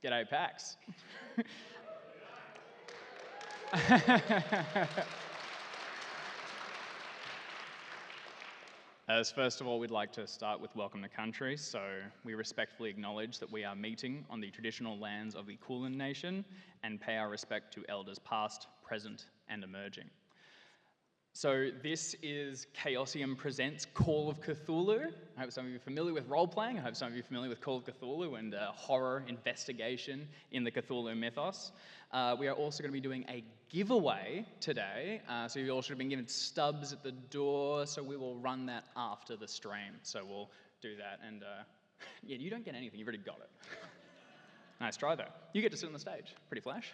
G'day, PAX. As first of all, we'd like to start with welcome to country. So we respectfully acknowledge that we are meeting on the traditional lands of the Kulin Nation and pay our respect to elders past, present, and emerging. So this is Chaosium Presents Call of Cthulhu. I hope some of you are familiar with role-playing. I hope some of you are familiar with Call of Cthulhu and horror investigation in the Cthulhu mythos. We are also going to be doing a giveaway today. So you all should have been given stubs at the door, so we will run that after the stream. So we'll do that. And yeah, you don't get anything. You've already got it. Nice try, though. You get to sit on the stage. Pretty flash.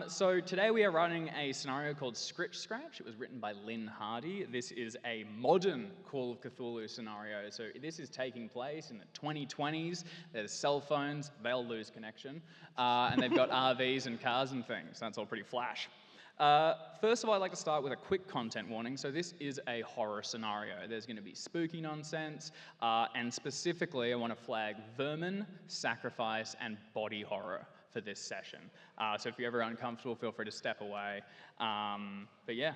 So today we are running a scenario called Scritch Scratch. It was written by Lynn Hardy. This is a modern Call of Cthulhu scenario. So this is taking place in the 2020s. There's cell phones, they'll lose connection. And they've got RVs and cars and things. That's all pretty flash. First of all, I'd like to start with a quick content warning. So this is a horror scenario. There's going to be spooky nonsense, and specifically I want to flag vermin, sacrifice, and body horror for this session. So if you're ever uncomfortable, feel free to step away. But yeah,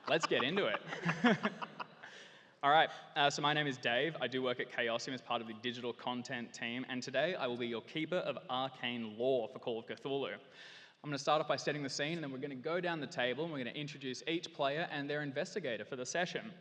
let's get into it. All right, so my name is Dave. I do work at Chaosium as part of the digital content team, and today I will be your keeper of arcane lore for Call of Cthulhu. I'm going to start off by setting the scene, and then we're going to go down the table, and we're going to introduce each player and their investigator for the session.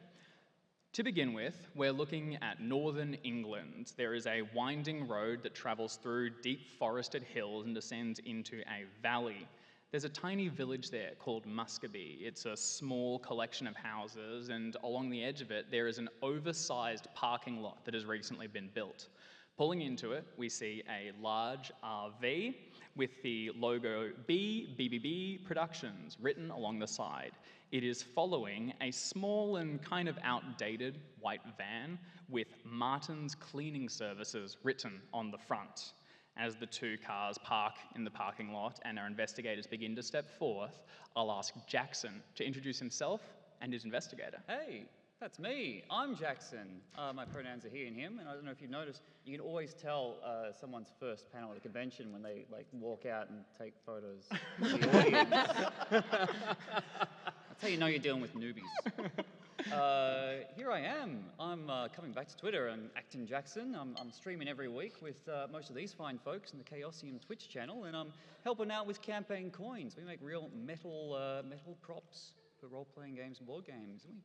To begin with, we're looking at northern England. There is a winding road that travels through deep forested hills and descends into a valley. There's a tiny village there called Muscovy. It's a small collection of houses, and along the edge of it, there is an oversized parking lot that has recently been built. Pulling into it, we see a large RV with the logo BBB Productions written along the side. It is following a small and kind of outdated white van with Martin's Cleaning Services written on the front. As the two cars park in the parking lot and our investigators begin to step forth, I'll ask Jackson to introduce himself and his investigator. Hey, that's me. I'm Jackson. My pronouns are he and him, and I don't know if you've noticed, you can always tell someone's first panel at a convention when they walk out and take photos of the audience. That's how you know you're dealing with newbies. Here I am. I'm coming back to Twitter and Acton Jackson. I'm streaming every week with most of these fine folks in the Chaosium Twitch channel, and I'm helping out with campaign coins. We make real metal props for role-playing games and board games. And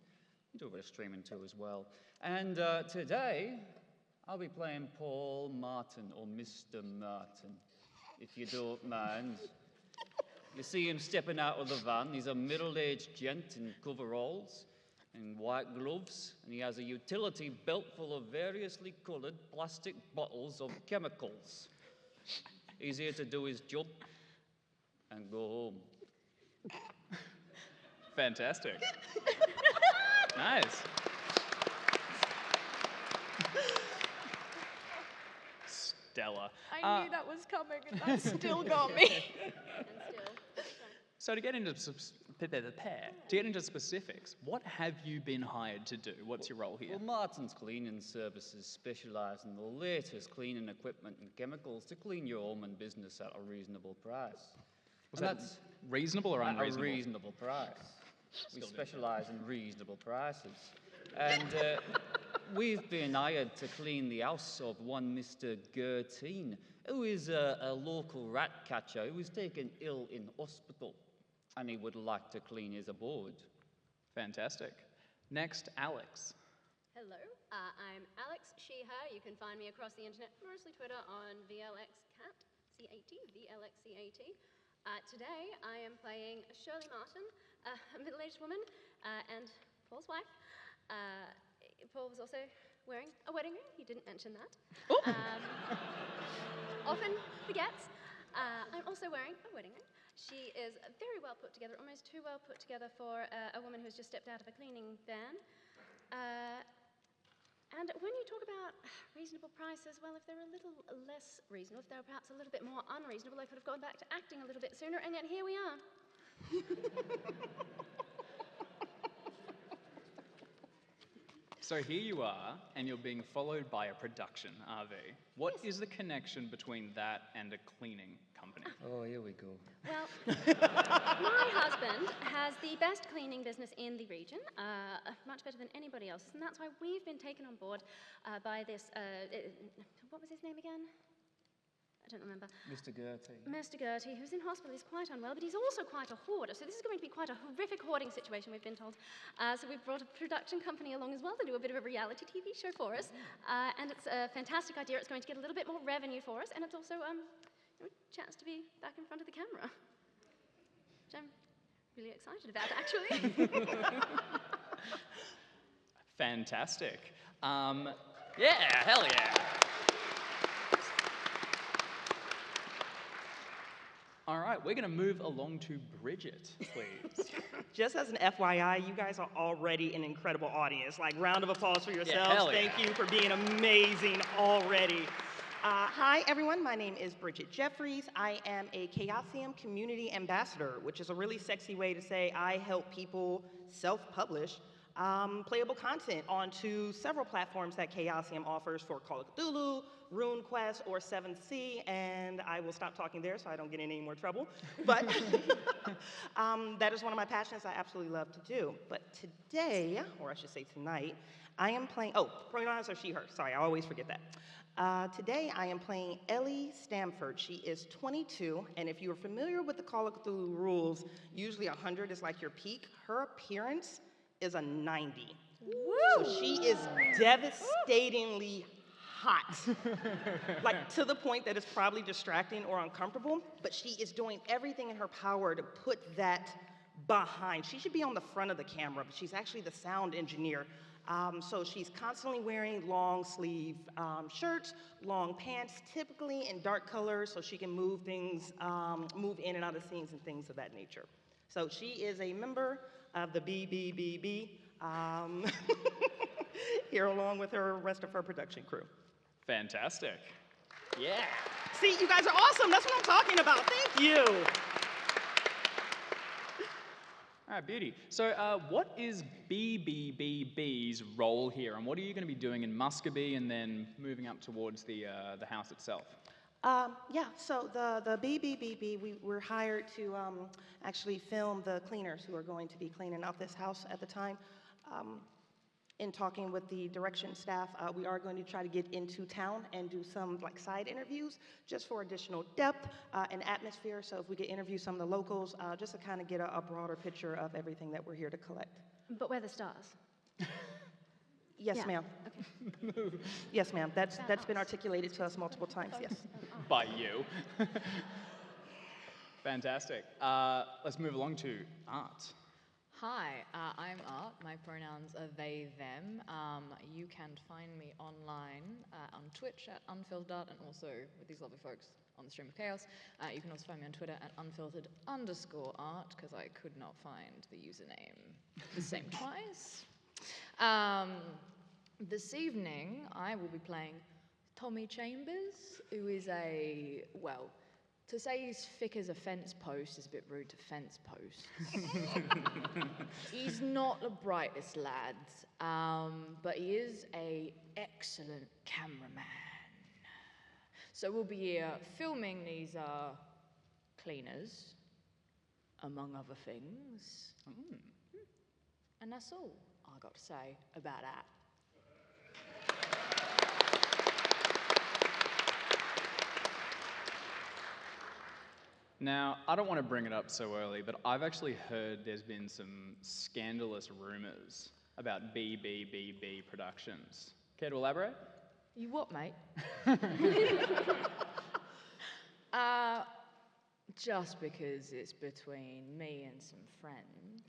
we do a bit of streaming too as well. And today, I'll be playing Paul Martin, or Mr. Martin, if you don't mind. You see him stepping out of the van. He's a middle-aged gent in coveralls and white gloves, and he has a utility belt full of variously coloured plastic bottles of chemicals. He's here to do his job and go home. Fantastic. Nice. Stellar. I knew that was coming, and that still got me. So to get into specifics, what have you been hired to do? What's your role here? Well, Martin's Cleaning Services specialise in the latest cleaning equipment and chemicals to clean your home and business at a reasonable price. Was that reasonable or unreasonable? At a reasonable price. We specialise in reasonable prices. And we've been hired to clean the house of one Mr. Gertine, who is a local rat catcher who was taken ill in hospital, and he would like to clean his abode. Fantastic. Next, Alex. Hello, I'm Alex, she, her. You can find me across the internet, mostly Twitter, on VLXCat, C-A-T, VLXCAT. Today, I am playing Shirley Martin, a middle-aged woman, and Paul's wife. Paul was also wearing a wedding ring. He didn't mention that. Often forgets. I'm also wearing a wedding ring. She is very well put together, almost too well put together for a woman who's just stepped out of a cleaning van. And when you talk about reasonable prices, well, if they're a little less reasonable, if they're perhaps a little bit more unreasonable, I could have gone back to acting a little bit sooner, and yet here we are. So here you are, and you're being followed by a production RV. What is the connection between that and a cleaning company? Oh, here we go. Well, my husband has the best cleaning business in the region, much better than anybody else's, and that's why we've been taken on board by this, what was his name again? I don't remember. Mr. Gertie. Mr. Gertie, who's in hospital, is quite unwell, but he's also quite a hoarder, so this is going to be quite a horrific hoarding situation, we've been told. So we've brought a production company along as well to do a bit of a reality TV show for us, and it's a fantastic idea. It's going to get a little bit more revenue for us, and it's also a chance to be back in front of the camera, which I'm really excited about, actually. Fantastic. Yeah, hell yeah. All right, we're going to move along to Bridget, please. Just as an FYI, you guys are already an incredible audience. Like, round of applause for yourselves. hell yeah. Thank you for being amazing already. Hi, everyone. My name is Bridget Jeffries. I am a Chaosium community ambassador, which is a really sexy way to say I help people self-publish playable content onto several platforms that Chaosium offers for Call of Cthulhu, RuneQuest, or 7th Sea, and I will stop talking there so I don't get in any more trouble. But that is one of my passions I absolutely love to do. But today, or I should say tonight, I am playing, pronouns are she, her. Sorry, I always forget that. Today, I am playing Ellie Stamford. She is 22, and if you're familiar with the Call of Cthulhu rules, usually 100 is like your peak. Her appearance is a 90. Woo! So she is devastatingly hot. Like, to the point that it's probably distracting or uncomfortable, but she is doing everything in her power to put that behind. She should be on the front of the camera, but she's actually the sound engineer. So she's constantly wearing long sleeve shirts, long pants, typically in dark colors, so she can move things, move in and out of scenes and things of that nature. So she is a member of the BBBB, here along with her rest of her production crew. Fantastic. Yeah. See, you guys are awesome. That's what I'm talking about. Thank you. All right, beauty. So what is BBBB's role here, and what are you going to be doing in Muscogee and then moving up towards the house itself? So the BBBB, we were hired to actually film the cleaners who are going to be cleaning out this house at the time. In talking with the direction staff, we are going to try to get into town and do some like side interviews just for additional depth and atmosphere. So if we could interview some of the locals, just to kind of get a broader picture of everything that we're here to collect. But we're the stars. Yes, Yeah. ma'am. Okay. Yes, ma'am. That's been articulated to us multiple times, yes. By you. Fantastic. Let's move along to Art. Hi, I'm Art. My pronouns are they, them. You can find me online on Twitch at unfiltered and also with these lovely folks on the Stream of Chaos. You can also find me on Twitter at unfiltered_art because I could not find the username the same twice. This evening, I will be playing Tommy Chambers, who is to say he's thick as a fence post is a bit rude to fence posts. He's not the brightest lad, but he is an excellent cameraman. So we'll be filming these cleaners, among other things. And that's all I got to say about that. Now, I don't want to bring it up so early, but I've actually heard there's been some scandalous rumors about BBBB Productions. Care to elaborate? You what, mate? Just because it's between me and some friends.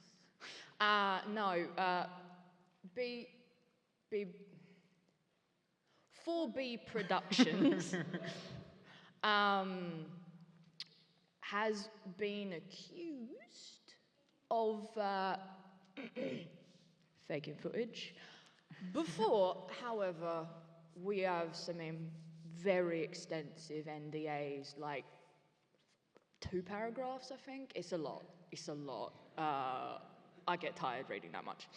No, 4B Productions has been accused of faking footage. Before, however, we have some very extensive NDAs, like 2 paragraphs, I think. It's a lot. I get tired reading that much.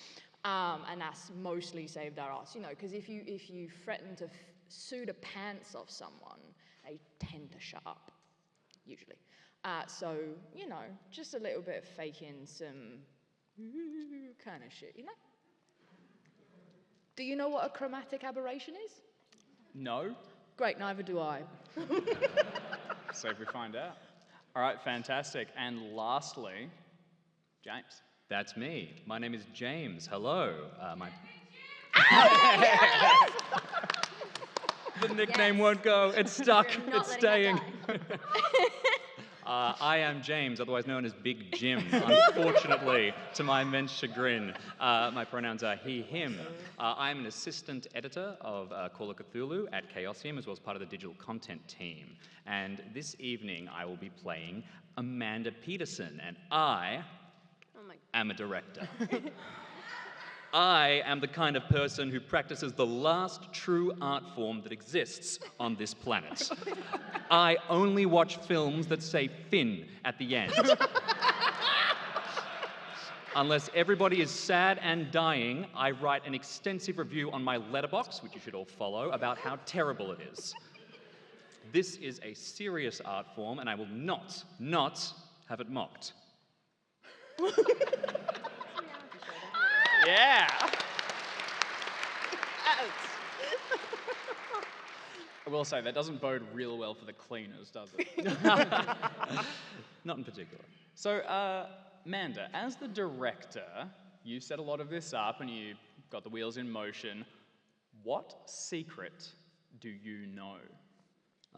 And that's mostly saved our ass, you know, because if you threaten to sue the pants off someone, they tend to shut up, usually. So, you know, just a little bit of faking some kind of shit, you know? Do you know what a chromatic aberration is? No? Great, neither do I. So if we find out. All right, fantastic. And lastly, James. That's me. My name is James. Hello. The nickname won't go. It's stuck. We're not It's letting staying. that I am James, otherwise known as Big Jim, unfortunately, to my immense chagrin. My pronouns are he, him. I'm an assistant editor of Call of Cthulhu at Chaosium, as well as part of the digital content team. And this evening, I will be playing Amanda Peterson, and I am a director. I am the kind of person who practices the last true art form that exists on this planet. I only watch films that say Finn at the end. Unless everybody is sad and dying, I write an extensive review on my letterbox, which you should all follow, about how terrible it is. This is a serious art form, and I will not have it mocked. Yeah. I will say, that doesn't bode real well for the cleaners, does it? Not in particular. So, Amanda, as the director, you set a lot of this up and you got the wheels in motion. What secret do you know?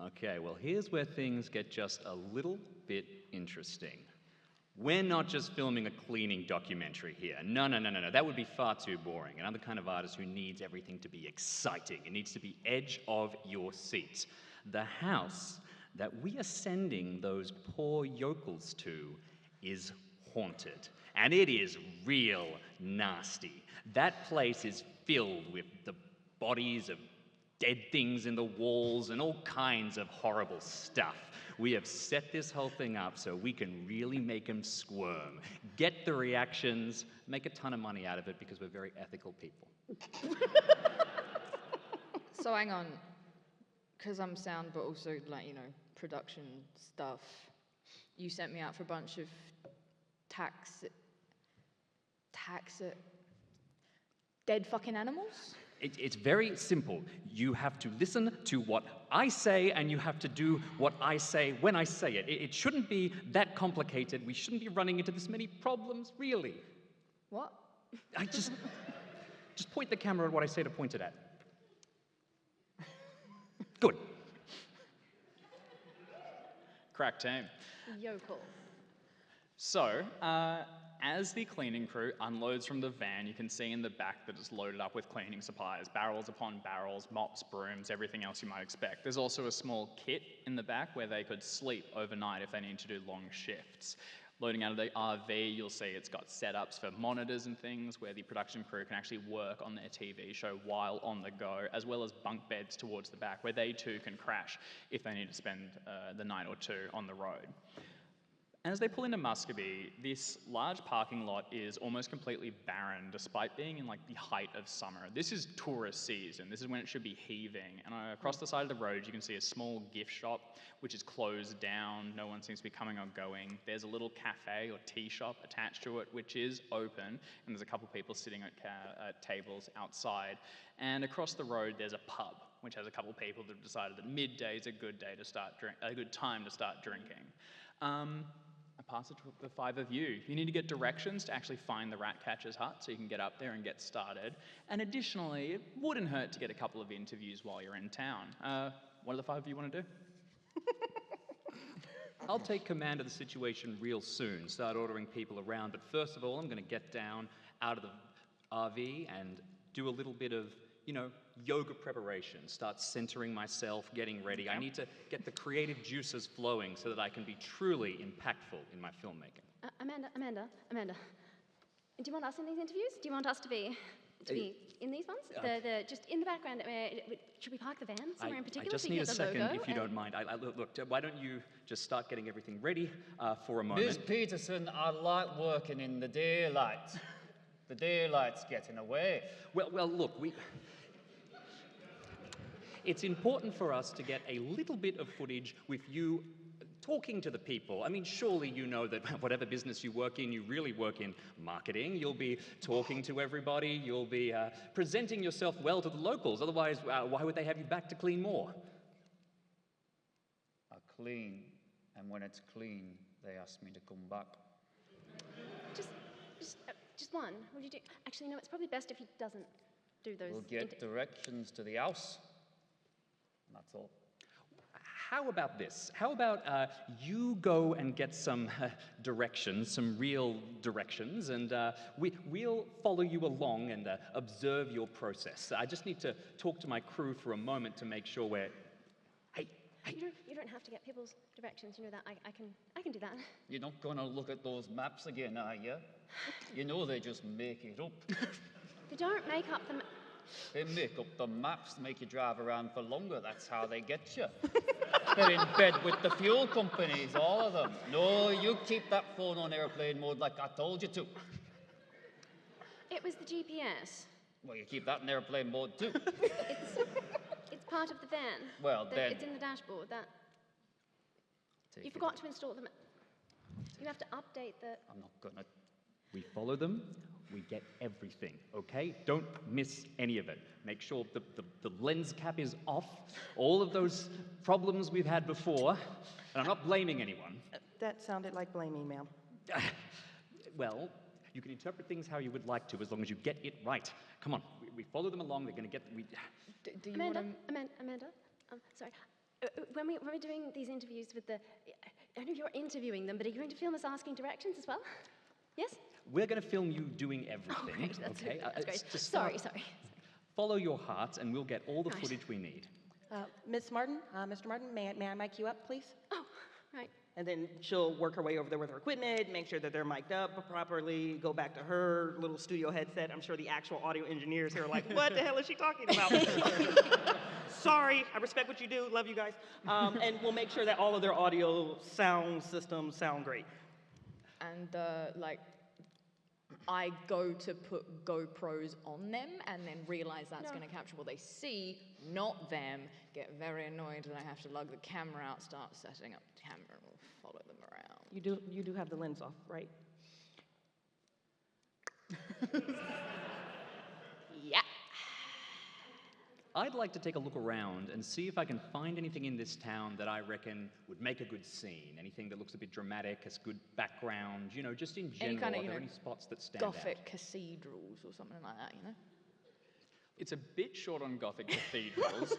Okay, well, here's where things get just a little bit interesting. We're not just filming a cleaning documentary here. No. That would be far too boring. And I'm the kind of artist who needs everything to be exciting. It needs to be edge of your seat. The house that we are sending those poor yokels to is haunted. And it is real nasty. That place is filled with the bodies of dead things in the walls and all kinds of horrible stuff. We have set this whole thing up so we can really make them squirm, get the reactions, make a ton of money out of it because we're very ethical people. So hang on, because I'm sound, but also, like, you know, production stuff. You sent me out for a bunch of dead fucking animals? It's very simple. You have to listen to what I say, and you have to do what I say when I say it. It shouldn't be that complicated. We shouldn't be running into this many problems, really. What? I just point the camera at what I say to point it at. Good. Crack team. Yokel. So, as the cleaning crew unloads from the van, you can see in the back that it's loaded up with cleaning supplies, barrels upon barrels, mops, brooms, everything else you might expect. There's also a small kit in the back where they could sleep overnight if they need to do long shifts. Loading out of the RV, you'll see it's got setups for monitors and things where the production crew can actually work on their TV show while on the go, as well as bunk beds towards the back where they too can crash if they need to spend the night or two on the road. As they pull into Muscovy, this large parking lot is almost completely barren despite being in like the height of summer. This is tourist season. This is when it should be heaving. And across the side of the road, you can see a small gift shop, which is closed down. No one seems to be coming or going. There's a little cafe or tea shop attached to it, which is open. And there's a couple people sitting at tables outside. And across the road, there's a pub, which has a couple people that have decided that midday is a good time to start drinking. I pass it to the five of you. You need to get directions to actually find the Ratcatcher's hut so you can get up there and get started. And additionally, it wouldn't hurt to get a couple of interviews while you're in town. What do the five of you want to do? I'll take command of the situation real soon, start ordering people around. But first of all, I'm going to get down out of the RV and do a little bit of, you know, yoga preparation, start centering myself, getting ready. I need to get the creative juices flowing so that I can be truly impactful in my filmmaking. Amanda, do you want us in these interviews? Do you want us to be in these ones? The just in the background. Should we park the van somewhere in particular? I just so you need a get the second, logo if you don't mind. Look, why don't you just start getting everything ready for a moment? Miss Peterson, I like working in the daylight. The daylight's getting away. Well, look, it's important for us to get a little bit of footage with you talking to the people. I mean, surely you know that whatever business you work in, you really work in marketing. You'll be talking to everybody. You'll be presenting yourself well to the locals. Otherwise, why would they have you back to clean more? I clean, and when it's clean, they ask me to come back. Just one. Would you do? Actually, no. It's probably best if he doesn't do those. We'll get directions to the house. And that's all. How about this? How about you go and get some directions, some real directions, and we'll follow you along and observe your process. I just need to talk to my crew for a moment to make sure we're... Hey. You don't have to get people's directions. You know that. I can do that. You're not gonna look at those maps again, are you? You know they just make it up. They don't make up the. They make up the maps, make you drive around for longer. That's how they get you. They're in bed with the fuel companies, all of them. No, you keep that phone on airplane mode like I told you to. It was the GPS. Well, you keep that in airplane mode too. It's part of the van. Well, then... It's in the dashboard. You forgot to install them. You have to update the... I'm not gonna... We follow them, we get everything, okay? Don't miss any of it. Make sure the lens cap is off, all of those problems we've had before, and I'm not blaming anyone. That sounded like blaming, ma'am. Well, you can interpret things how you would like to, as long as you get it right. Come on, we follow them along, they're gonna get... Do you Amanda, want Amanda, sorry. When we're doing these interviews with the... I know you're interviewing them, but are you going to film us asking directions as well? Yes? We're going to film you doing everything, Great, that's okay? great. Sorry. Follow your hearts, and we'll get all the Right. footage we need. Miss Martin, Mr. Martin, may I mic you up, please? Oh, right. And then she'll work her way over there with her equipment, make sure that they're mic'd up properly, go back to her little studio headset. I'm sure the actual audio engineers here are like, what the hell is she talking about? Sorry, I respect what you do, love you guys. And we'll make sure that all of their audio sound systems sound great. And I go to put GoPros on them and then realize that's going to capture what they see, not them, get very annoyed, and I have to lug the camera out, start setting up the camera, and we'll follow them around. You do have the lens off, right? Yeah. I'd like to take a look around and see if I can find anything in this town that I reckon would make a good scene. Anything that looks a bit dramatic, has good background, you know, just in general. Any kind of, are there any spots that stand Gothic out? cathedrals or something like that, you know? It's a bit short on Gothic cathedrals,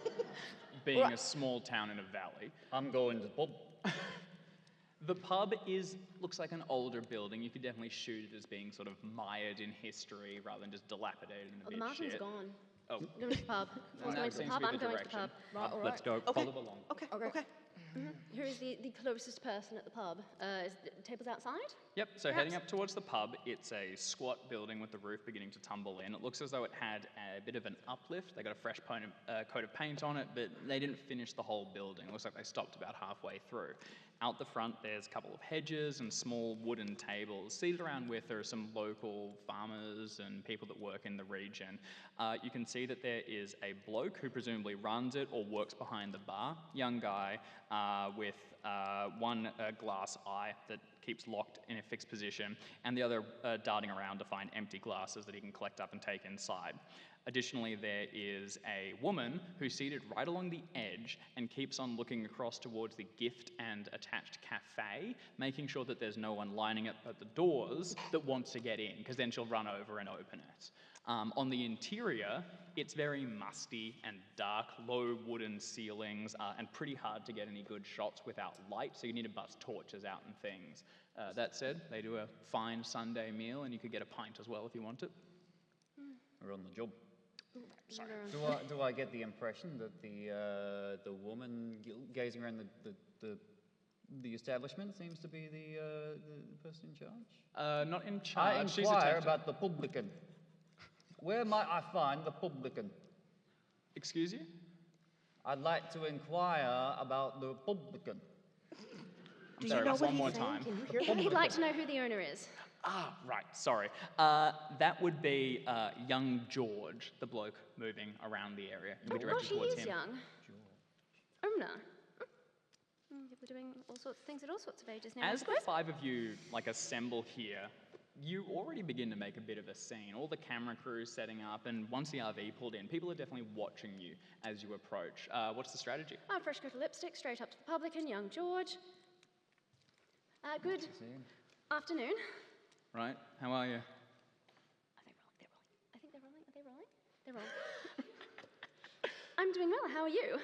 being a small town in a valley. I'm going to the pub. The pub looks like an older building. You could definitely shoot it as being sort of mired in history rather than just dilapidated and a Oh, bit Martin's shit. gone. Oh. Going to the pub. He's Well, going that to the seems pub. to be I'm the going to the direction. pub. Right, all Let's right. go, follow along. Okay. Who is the closest person at the pub? Is the tables outside? Yep, so Perhaps? heading up towards the pub, it's a squat building with the roof beginning to tumble in. It looks as though it had a bit of an uplift. They got a fresh coat of paint on it, but they didn't finish the whole building. It looks like they stopped about halfway through. Out the front, there's a couple of hedges and small wooden tables. Seated around with are some local farmers and people that work in the region. You can see that there is a bloke who presumably runs it or works behind the bar. Young guy with one glass eye that keeps locked in a fixed position, and the other darting around to find empty glasses that he can collect up and take inside. Additionally, there is a woman who's seated right along the edge and keeps on looking across towards the gift and attached cafe, making sure that there's no one lining up at the doors that wants to get in, because then she'll run over and open it. On the interior, it's very musty and dark, low wooden ceilings, and pretty hard to get any good shots without light, so you need to bust torches out and things. That said, they do a fine Sunday meal, and you could get a pint as well if you want it. We're on the job. Sorry. Do I get the impression that the woman gazing around the establishment seems to be the person in charge? Not in charge. I She's inquire attempting- about the publican. Where might I find the publican? Excuse you? I'd like to inquire about the publican. I'm sorry, know that's what one more he's saying? time. Can you hear him? He'd like to know who the owner is. Ah, right, sorry. That would be young George, the bloke moving around the area. You'll be Oh directed gosh, he towards is him. young. Umna. People are doing all sorts of things at all sorts of ages now, I As the suppose. five of you assemble here, you already begin to make a bit of a scene. All the camera crews setting up, and once the RV pulled in, people are definitely watching you as you approach. What's the strategy? Fresh coat of lipstick, straight up to the publican, young George. Good afternoon. Right, how are you? Are they rolling? They're rolling. I think they're rolling. Are they rolling? They're rolling. I'm doing well. How are you?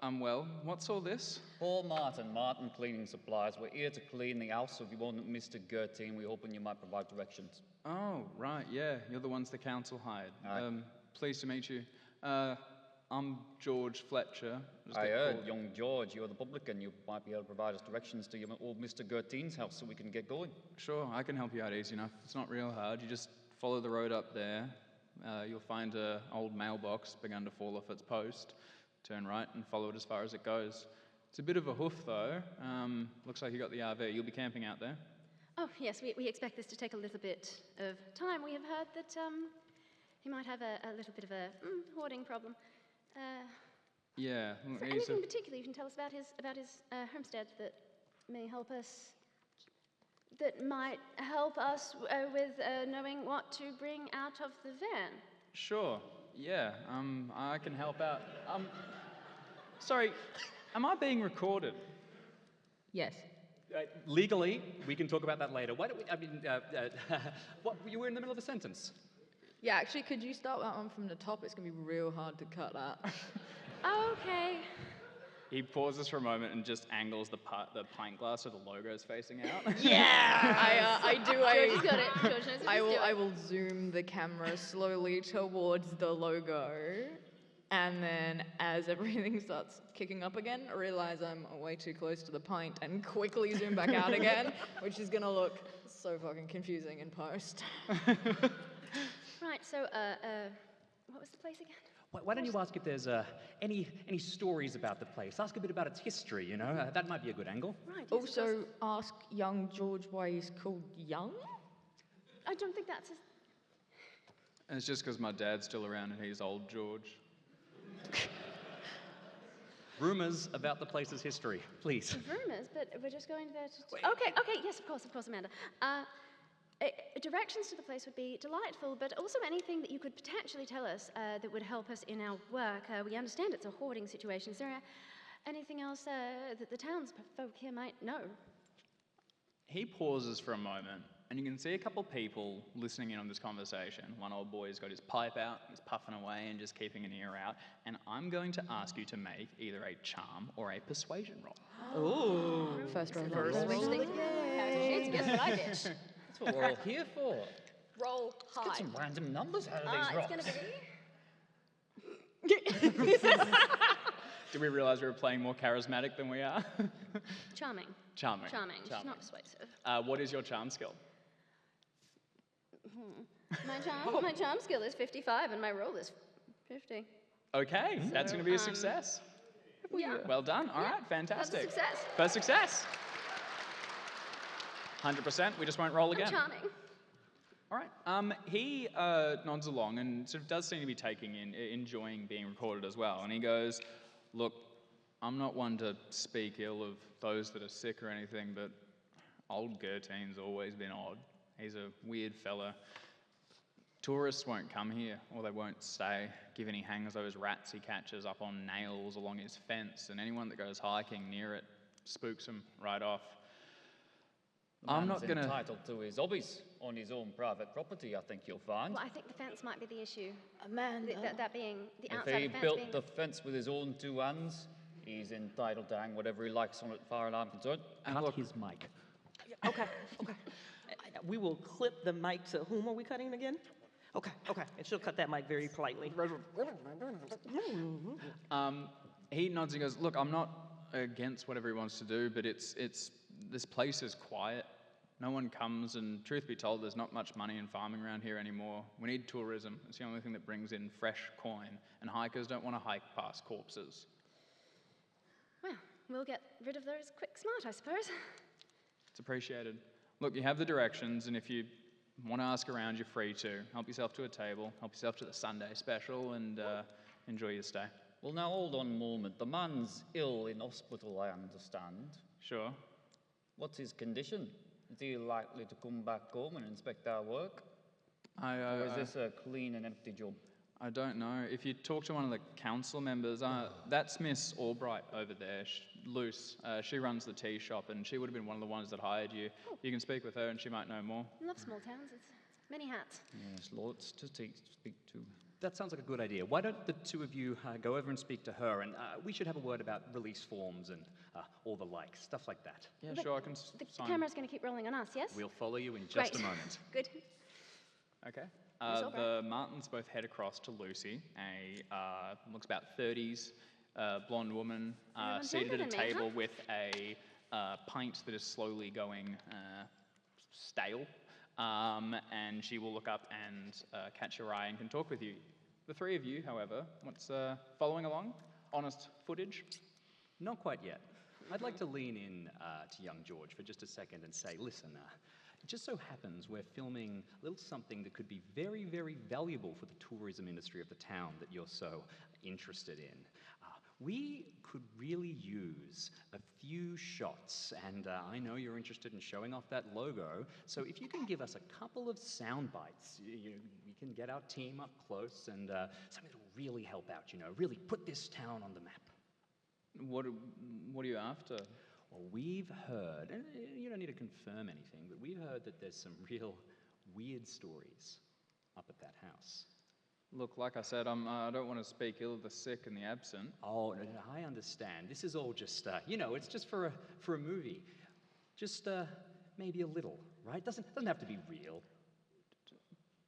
I'm well. What's all this? Paul Martin Cleaning Supplies. We're here to clean the house of your one Mr. Gertine. We're hoping you might provide directions. Oh, right, yeah. You're the ones the council hired. Aye. Pleased to meet you. I'm George Fletcher. Just I get heard, called- young George, you're the publican. You might be able to provide us directions to your old Mr. Gertine's house so we can get going. Sure, I can help you out easy enough. It's not real hard. You just follow the road up there. You'll find an old mailbox begun to fall off its post. Turn right and follow it as far as it goes. It's a bit of a hoof, though. Looks like you got the RV. You'll be camping out there. Oh, yes, we expect this to take a little bit of time. We have heard that he might have a little bit of a hoarding problem. Yeah. Is there anything in particular you can tell us about his homestead that may help us, that might help us with knowing what to bring out of the van? Sure. Yeah. I can help out. Sorry. Am I being recorded? Yes. Legally, we can talk about that later. Why don't we, what, you were in the middle of a sentence. Yeah, actually, could you start that one from the top? It's going to be real hard to cut that. Okay. He pauses for a moment and just angles the pint glass so the logo's facing out. Yeah! I do. George has got it. George knows what he's doing. I will zoom the camera slowly towards the logo, and then as everything starts kicking up again, I realize I'm way too close to the pint and quickly zoom back out again, which is gonna look so fucking confusing in post. Right, so, what was the place again? Why don't you ask if there's any stories about the place? Ask a bit about its history, you know? That might be a good angle. Right, yes, of course. Also, ask young George why he's called Young? I don't think that's his... And it's just because my dad's still around and he's old George. Rumors about the place's history, please. Rumors, but we're just going there to... Okay, yes, of course, Amanda. Directions to the place would be delightful, but also anything that you could potentially tell us that would help us in our work. We understand it's a hoarding situation. Is there anything else that the townsfolk here might know? He pauses for a moment, and you can see a couple people listening in on this conversation. One old boy's got his pipe out, he's puffing away and just keeping an ear out. And I'm going to ask you to make either a charm or a persuasion roll. Ooh. First roll. Guess what I did? That's what we're all here for. Roll high. Get some random numbers out of these rocks. It's going to be... Did we realize we were playing more charismatic than we are? Charming. Charming. She's not persuasive. What is your charm skill? My charm skill is 55 and my roll is 50. Okay, that's going to be a success. Yeah. Well done. All right, fantastic. That's a success. First success. 100%. We just won't roll again. Charming. All right. He nods along and sort of does seem to be enjoying being recorded as well. And he goes, "Look, I'm not one to speak ill of those that are sick or anything, but old Gertine's always been odd. He's a weird fella. Tourists won't come here, or they won't stay, given he hangs those rats he catches up on nails along his fence, and anyone that goes hiking near it spooks him right off. I'm not gonna... entitled to his hobbies on his own private property, I think you'll find. Well, I think the fence might be the issue. Amanda. That being the If outside he fence built being... the fence with his own two hands, he's entitled to hang whatever he likes on it, far as I'm concerned. Cut his mic. Okay. We will clip the mic to whom are we cutting again? Okay. And she'll cut that mic very politely. He nods and goes, "Look, I'm not against whatever he wants to do, but it's this place is quiet. No one comes, and truth be told, there's not much money in farming around here anymore. We need tourism. It's the only thing that brings in fresh coin, and hikers don't want to hike past corpses." Well, we'll get rid of those quick smart, I suppose. It's appreciated. Look, you have the directions, and if you want to ask around, you're free to. Help yourself to a table, help yourself to the Sunday special, and enjoy your stay. Well, now hold on a moment. The man's ill in hospital, I understand. Sure. What's his condition? Is he likely to come back home and inspect our work? Or is this a clean and empty job? I don't know. If you talk to one of the council members, that's Miss Albright over there, Luce. She runs the tea shop, and she would have been one of the ones that hired you. You can speak with her, and she might know more. I love small towns. It's many hats. Yes, lots to speak to. That sounds like a good idea. Why don't the two of you go over and speak to her, and we should have a word about release forms and all the like, stuff like that. Yeah, But sure, I can The sign. camera's going to keep rolling on us, yes? We'll follow you in just a Great. moment. Good. Okay. Miss Albright. The Martins both head across to Lucy, a looks about 30s blonde woman Everyone's seated at younger a than me, table huh? with a pint that is slowly going stale, and she will look up and catch your eye and can talk with you. The three of you, however, what's following along? Honest footage? Not quite yet. I'd like to lean in to young George for just a second and say, listen, it just so happens we're filming a little something that could be very, very valuable for the tourism industry of the town that you're so interested in. We could really use a few shots, and I know you're interested in showing off that logo, so if you can give us a couple of sound bites, we can get our team up close and something that will really help out, really put this town on the map. What are you after? Well, we've heard, and you don't need to confirm anything, but we've heard that there's some real weird stories up at that house. Look, like I said, I don't want to speak ill of the sick and the absent. Oh, no, I understand. This is all just, it's just for a movie. Just maybe a little, right? Doesn't have to be real.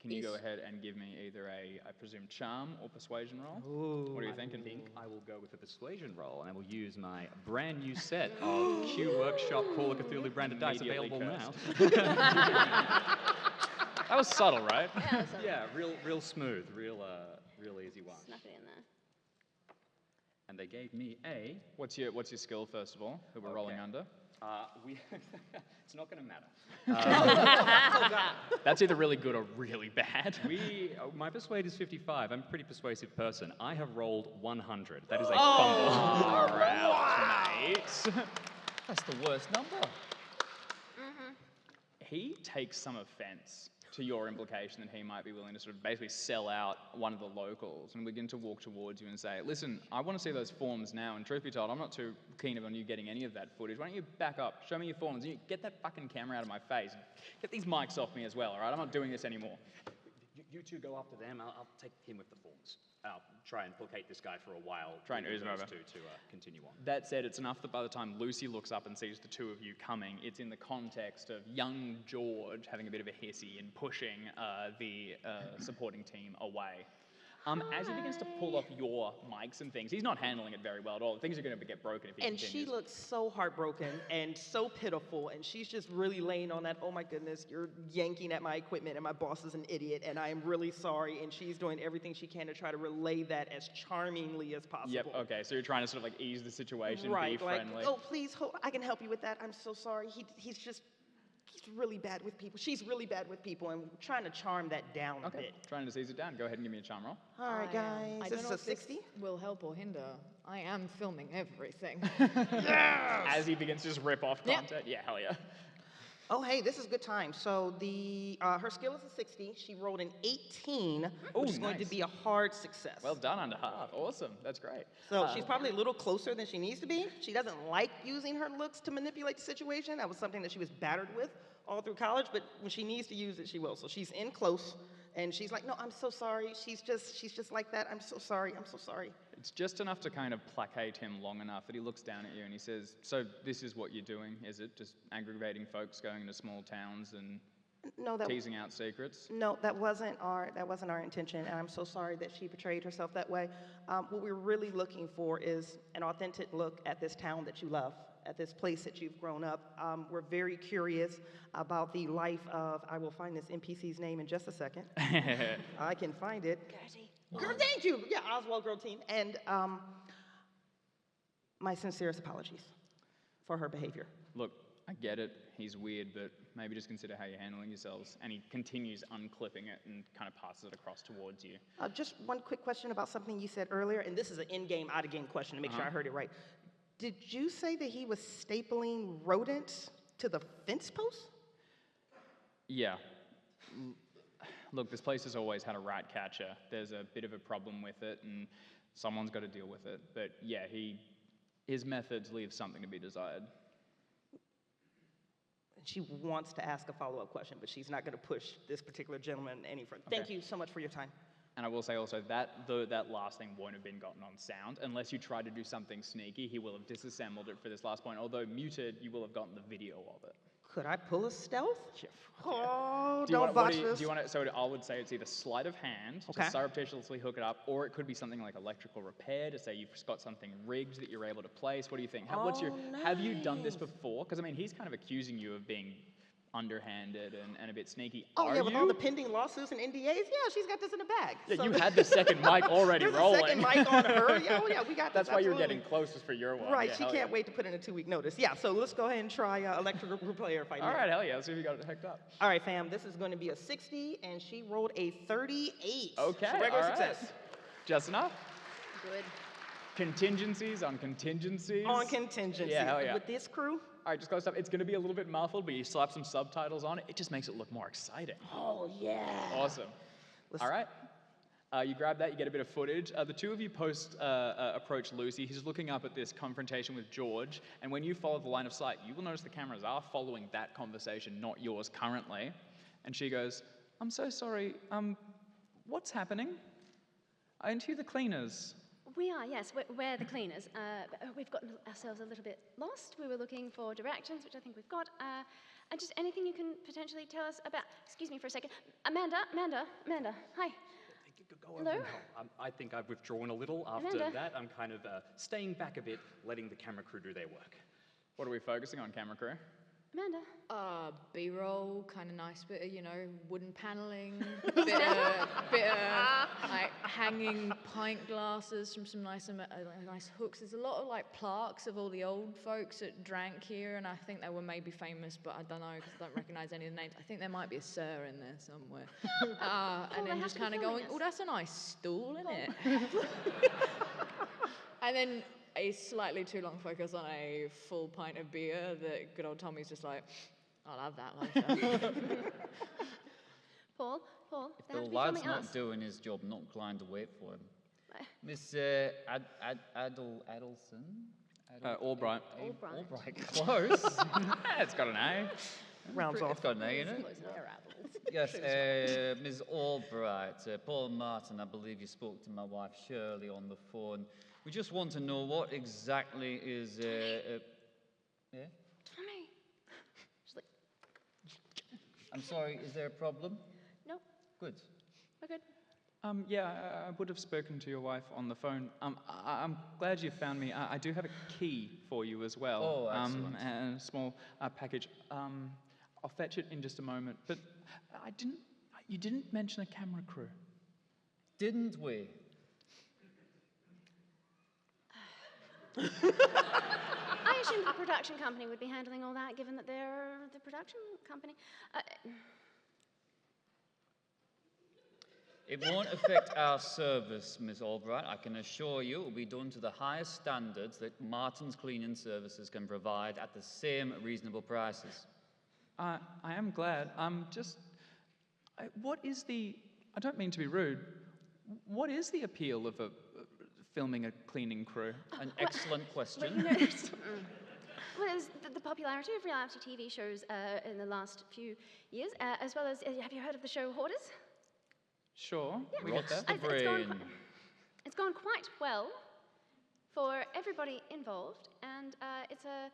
Can you go ahead and give me either I presume, charm or persuasion roll? What are you thinking? I think I will go with a persuasion roll, and I will use my brand new set of Q Workshop Call of Cthulhu branded dice Immediately available now. That was subtle, right? Yeah, that's all. Yeah, real smooth, real easy one. Snuck it in there. And they gave me a. What's your skill, first of all, that we're rolling Okay. under? It's not going to matter. That's either really good or really bad. My persuade is 55. I'm a pretty persuasive person. I have rolled 100. That is a Oh. fumble. Far out, mate. That's the worst number. He takes some offense to your implication that he might be willing to sort of basically sell out one of the locals and begin to walk towards you and say, listen, I want to see those forms now, and truth be told, I'm not too keen on you getting any of that footage. Why don't you back up, show me your forms, and you get that fucking camera out of my face. Get these mics off me as well, all right? I'm not doing this anymore. You two go after them. I'll take him with the forms. I'll try and placate this guy for a while. Try and ooze him those over. two to continue on. That said, it's enough that by the time Lucy looks up and sees the two of you coming, it's in the context of young George having a bit of a hissy and pushing the supporting team away. As he begins to pull off your mics and things, he's not handling it very well at all. Things are going to get broken if he And continues. she looks so heartbroken and so pitiful, and she's just really laying on that, oh my goodness, you're yanking at my equipment, and my boss is an idiot, and I am really sorry, and she's doing everything she can to try to relay that as charmingly as possible. Yep, okay, so you're trying to sort of like ease the situation, Right, be like, friendly. oh, please, I can help you with that. I'm so sorry. He's really bad with people. She's really bad with people, and we're trying to charm that down a Okay, bit. trying to ease it down. Go ahead and give me a charm roll. All right, I guys, don't this know is a if 60? This will help or hinder. I am filming everything. As he begins to just rip off Yeah. content. Yeah, hell yeah. Oh, hey, this is good time. So her skill is a 60. She rolled an 18, which is going to nice. be a hard success. Well done, under half. Awesome, that's great. So she's probably a little closer than she needs to be. She doesn't like using her looks to manipulate the situation. That was something that she was battered with all through college, but when she needs to use it, she will. So she's in close, and she's like, no, I'm so sorry. She's just like that. I'm so sorry. I'm so sorry. It's just enough to kind of placate him long enough that he looks down at you and he says, so this is what you're doing, is it? Just aggravating folks going into small towns and No, teasing out secrets? No, that wasn't our intention, and I'm so sorry that she portrayed herself that way. What we're really looking for is an authentic look at this town that you love, at this place that you've grown up. We're very curious about the life of, I will find this NPC's name in just a second. I can find it. Gertie. Thank you. Yeah, Oswald Gertine. And my sincerest apologies for her behavior. Look, I get it, he's weird, but maybe just consider how you're handling yourselves. And he continues unclipping it and kind of passes it across towards you. Just one quick question about something you said earlier, and this is an in-game, out-of-game question to make sure I heard it right. Did you say that he was stapling rodents to the fence posts? Yeah. Look, this place has always had a rat catcher. There's a bit of a problem with it, and someone's got to deal with it. But yeah, his methods leave something to be desired. She wants to ask a follow-up question, but she's not going to push this particular gentleman any further. Thank you so much for your time. And I will say also that that last thing won't have been gotten on sound. Unless you try to do something sneaky, he will have disassembled it for this last point. Although muted, you will have gotten the video of it. Could I pull a stealth? Yeah. Oh, Do you don't want, botch this. do you want to, so I would say it's either sleight of hand Okay. to surreptitiously hook it up, or it could be something like electrical repair to say you've got something rigged that you're able to place. What do you think? Have you done this before? Because I mean, he's kind of accusing you of being underhanded and a bit sneaky. Oh, Are yeah, with you? all the pending lawsuits and NDAs, yeah, she's got this in the bag. Yeah, So- you had the second mic already There's rolling. a second mic on her. Yeah, oh, yeah, we got That's this. why you're absolutely. getting closest for your one. Right, Yeah, she hell can't yeah. wait to put in a 2-week notice. Yeah, so let's go ahead and try electrical repair if I All right, hell yeah. Let's see if you got it hooked up. All right, fam, this is going to be a 60, and she rolled a 38. Okay, So regular all right. success. Just enough. Good. Contingencies on contingencies. On contingency. Yeah, hell yeah. With this crew? All right, just close up. It's going to be a little bit muffled, but you slap some subtitles on it. It just makes it look more exciting. Oh, yeah. Awesome. All right. You grab that, you get a bit of footage. The two of you approach Lucy. He's looking up at this confrontation with George, and when you follow the line of sight, you will notice the cameras are following that conversation, not yours currently. And she goes, I'm so sorry. What's happening? Aren't you the cleaners? We are, yes, we're the cleaners. We've gotten ourselves a little bit lost. We were looking for directions, which I think we've got. And just anything you can potentially tell us about. Excuse me for a second. Amanda, hi. Go Hello? over now. I think I've withdrawn a little after Amanda? that. I'm kind of staying back a bit, letting the camera crew do their work. What are we focusing on, camera crew? Amanda. B-roll, kind of nice bit of, wooden paneling, bit of like hanging pint glasses from some nice hooks. There's a lot of like plaques of all the old folks that drank here, and I think they were maybe famous, but I don't know because I don't recognize any of the names. I think there might be a sir in there somewhere. And then just kind of going, oh, that's a nice stool, isn't it? And then a slightly too long focus on a full pint of beer that good old Tommy's just like, I'll have that later. Paul, If they the have to be lad's filming not us. doing his job, not inclined to wait for him. Miss Adelson? Albright. Albright, close. It's got an A. Rounds off. It's got an A in it. Yes, Ms. Albright, Paul Martin, I believe you spoke to my wife Shirley on the phone. We just want to know what exactly is... yeah? Tommy. She's like, I'm sorry, is there a problem? no, Good. we're good. Yeah, I would have spoken to your wife on the phone. I'm glad you found me. I do have a key for you as well. Oh, excellent. And a small package. I'll fetch it in just a moment. But you didn't mention a camera crew. Didn't we? I assumed the production company would be handling all that, given that they're the production company. It won't affect our service, Miss Albright. I can assure you it will be done to the highest standards that Martin's Cleaning Services can provide at the same reasonable prices. I am glad. What is the... I don't mean to be rude. What is the appeal of filming a cleaning crew? An excellent Well, question. you know, well, it was the popularity of reality TV shows in the last few years, as well as, have you heard of the show Hoarders? Sure, we get What's that. the It's gone brain? It's gone quite well for everybody involved, and it's a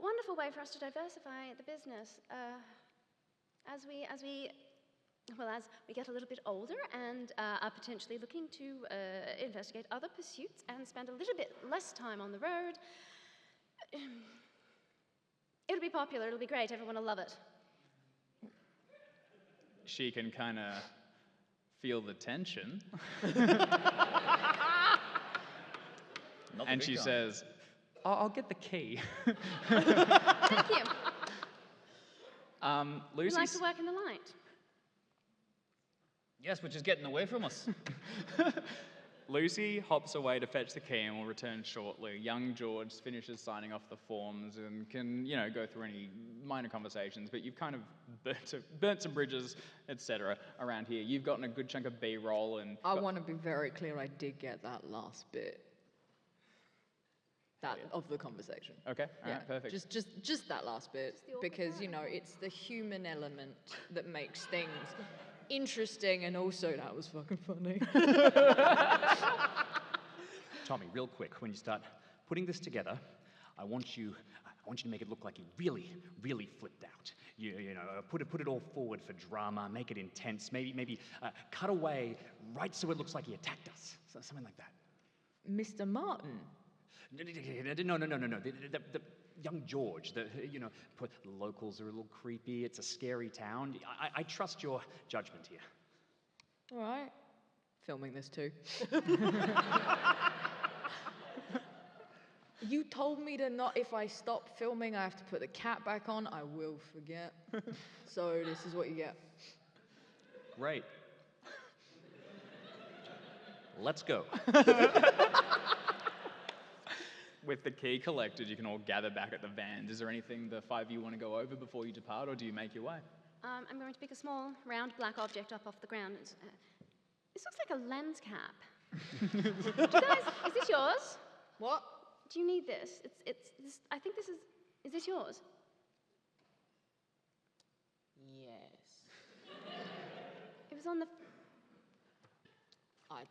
wonderful way for us to diversify the business as we get a little bit older and are potentially looking to investigate other pursuits and spend a little bit less time on the road. It'll be popular, it'll be great, everyone will love it. She can kind of feel the tension. Not the And big she guy. says, I'll get the key. Thank you. We like Lucy's... to work in the light. Yes, which is getting away from us. Lucy hops away to fetch the key and will return shortly. Young George finishes signing off the forms and can, go through any minor conversations, but you've kind of burnt some bridges, etc. around here. You've gotten a good chunk of B-roll and... I want to be very clear, I did get that last bit. Of the conversation. Okay, all right, perfect. Just that last bit, because, it's the human element that makes things interesting, and also that was fucking funny. Tommy, real quick, when you start putting this together, I want you to make it look like you really, really flipped out. Put it all forward for drama, make it intense, maybe cut away right so it looks like he attacked us, something like that. Mr. Martin? No. The young George, the locals are a little creepy. It's a scary town. I trust your judgment here. All right. Filming this too. You told me to not, if I stop filming, I have to put the cap back on. I will forget. So this is what you get. Great. Let's go. With the key collected, you can all gather back at the van. Is there anything the five of you want to go over before you depart, or do you make your way? I'm going to pick a small, round, black object up off the ground. This looks like a lens cap. Is this yours? What? Do you need this? I think this is this yours? Yes. It was on the... I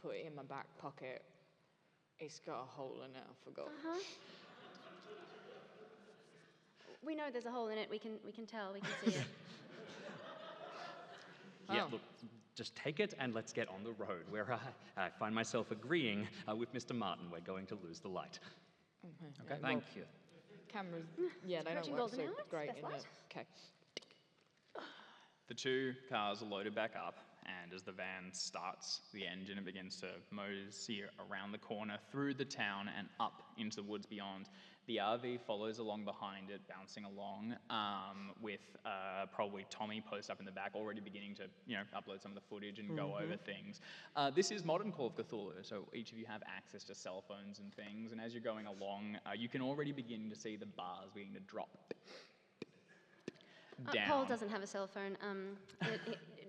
put it in my back pocket. It's got a hole in it, I forgot. Uh-huh. We know there's a hole in it, we can tell, we can see it. Yeah, look, just take it and let's get on the road, where I find myself agreeing with Mr. Martin. We're going to lose the light. Okay. Thank you. Cameras, they don't Stretching work golden so hours, great best in light. it. Okay. The two cars are loaded back up, and as the van starts the engine, it begins to mosey around the corner, through the town, and up into the woods beyond. The RV follows along behind it, bouncing along, with probably Tommy posted up in the back, already beginning to, upload some of the footage and go over things. This is modern Call of Cthulhu, so each of you have access to cell phones and things, and as you're going along, you can already begin to see the bars beginning to drop down. Paul doesn't have a cell phone.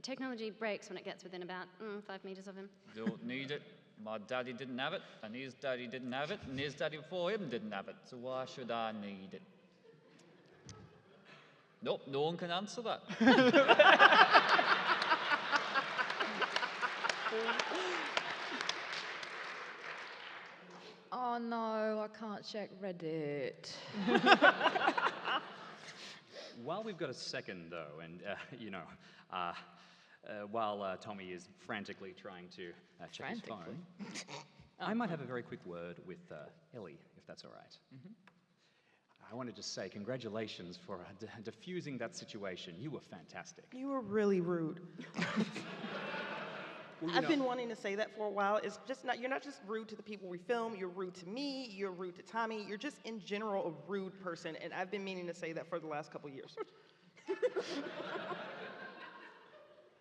Technology breaks when it gets within about 5 meters of him. Don't need it. My daddy didn't have it, and his daddy didn't have it, and his daddy before him didn't have it. So why should I need it? Nope, no one can answer that. Oh no, I can't check Reddit. While we've got a second, though, and, while Tommy is frantically trying to check his phone, I might have a very quick word with Ellie, if that's all right. I want to just say congratulations for diffusing that situation. You were fantastic. You were really rude. Well, I've been wanting to say that for a while. It's just not, you're not just rude to the people we film, you're rude to me, you're rude to Tommy, you're just in general a rude person, and I've been meaning to say that for the last couple years.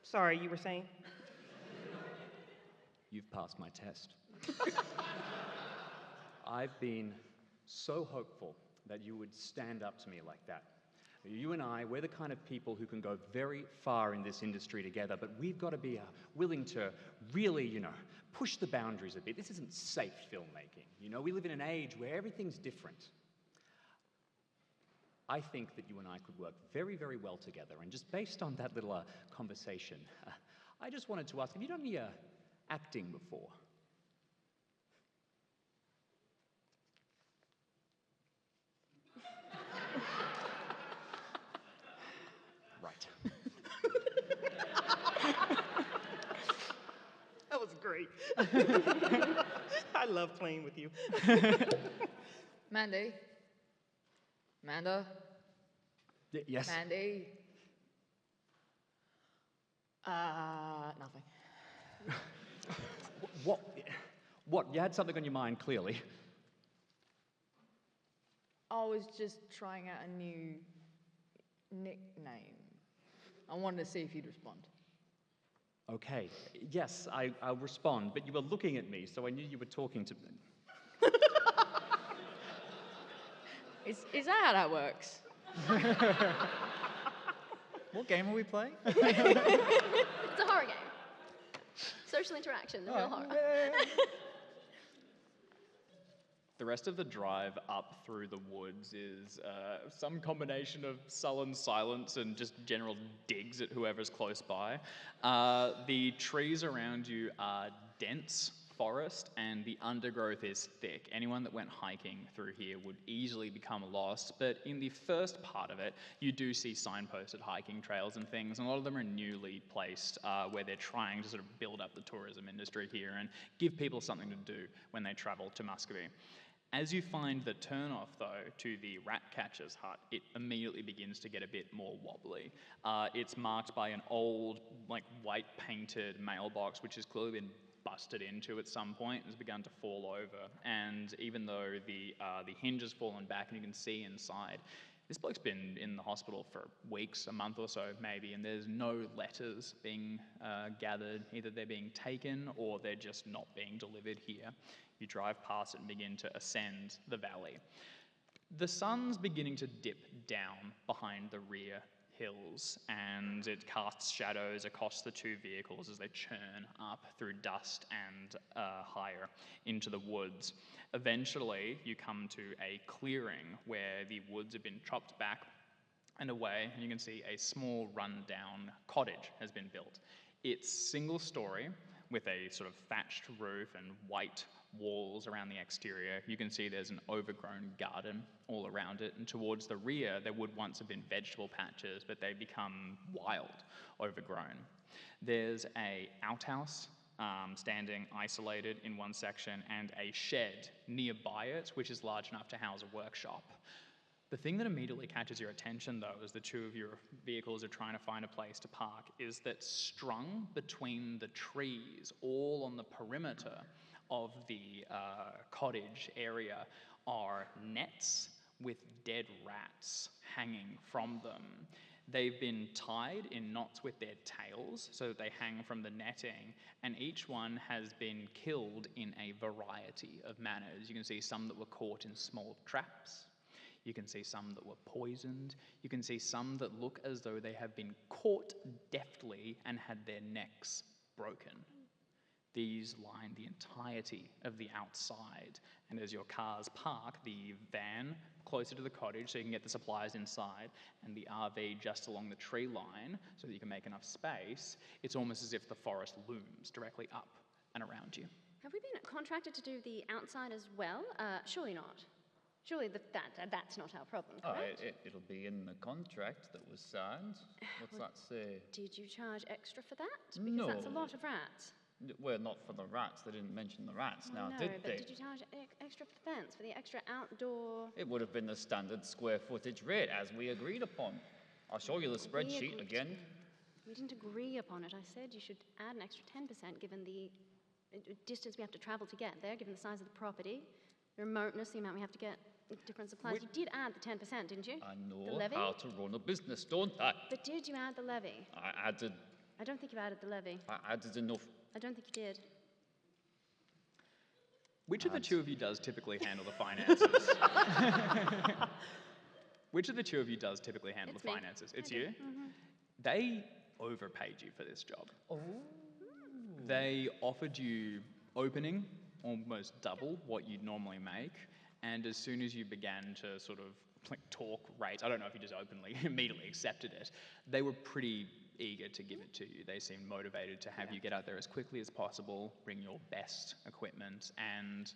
Sorry, you were saying? You've passed my test. I've been so hopeful that you would stand up to me like that. You and I, we're the kind of people who can go very far in this industry together, but we've got to be willing to really, push the boundaries a bit. This isn't safe filmmaking. We live in an age where everything's different. I think that you and I could work very, very well together, and just based on that little conversation, I just wanted to ask, have you done any acting before? Right. That was great. I love playing with you. Mandy? Manda? Yes? Mandy? Nothing. What? You had something on your mind, clearly. I was just trying out a new nickname. I wanted to see if you'd respond. Okay, yes, I'll respond, but you were looking at me, so I knew you were talking to me. Is that how that works? What game are we playing? It's a horror game. Social interaction, the real horror. The rest of the drive up through the woods is some combination of sullen silence and just general digs at whoever's close by. The trees around you are dense forest and the undergrowth is thick. Anyone that went hiking through here would easily become lost, but in the first part of it, you do see signposted hiking trails and things, and a lot of them are newly placed where they're trying to sort of build up the tourism industry here and give people something to do when they travel to Muscovy. As you find the turnoff, though, to the rat catcher's hut, it immediately begins to get a bit more wobbly. It's marked by an old, like, white-painted mailbox, which has clearly been busted into at some point and has begun to fall over. And even though the hinge has fallen back and you can see inside, this bloke's been in the hospital for weeks, a month or so maybe, and there's no letters being gathered. Either they're being taken or they're just not being delivered here. You drive past it and begin to ascend the valley. The sun's beginning to dip down behind the rear hills, and it casts shadows across the two vehicles as they churn up through dust and higher into the woods. Eventually, you come to a clearing where the woods have been chopped back and away, and you can see a small rundown cottage has been built. It's single story with a sort of thatched roof and white walls around the exterior. You can see there's an overgrown garden all around it, and towards the rear there would once have been vegetable patches, but they become wild, overgrown. There's a outhouse standing isolated in one section and a shed nearby it, which is large enough to house a workshop. The thing that immediately catches your attention, though, as the two of your vehicles are trying to find a place to park, is that strung between the trees, all on the perimeter of the cottage area, are nets with dead rats hanging from them. They've been tied in knots with their tails so that they hang from the netting, and each one has been killed in a variety of manners. You can see some that were caught in small traps. You can see some that were poisoned. You can see some that look as though they have been caught deftly and had their necks broken. These line the entirety of the outside, and as your cars park, the van closer to the cottage so you can get the supplies inside, and the RV just along the tree line so that you can make enough space, it's almost as if the forest looms directly up and around you. Have we been contracted to do the outside as well? Surely not. Surely that's not our problem, correct? It'll be in the contract that was signed. What's that say? Did you charge extra for that? Because No. that's a lot of rats. Well, not for the rats. They didn't mention the rats. Now, no, did but they? did you charge extra for the fence, for the extra outdoor? It would have been the standard square footage rate as we agreed upon. I'll show you the spreadsheet again. We didn't agree upon it. I said you should add an extra 10% given the distance we have to travel to get there, given the size of the property, the remoteness, the amount we have to get, different supplies. You did add the 10%, didn't you? I The know levy? how to run a business, don't I? But did you add the levy? I added. I don't think you added the levy. I added enough. I don't think you did. Which of the two of you does typically handle the finances? Which of the two of you does typically handle It's the me. finances? It's I do. you? They overpaid you for this job. Oh. They offered you opening almost double what you'd normally make, and as soon as you began to sort of like talk rates, I don't know if you just openly immediately accepted it, they were pretty eager to give it to you. They seemed motivated to have you get out there as quickly as possible, bring your best equipment, and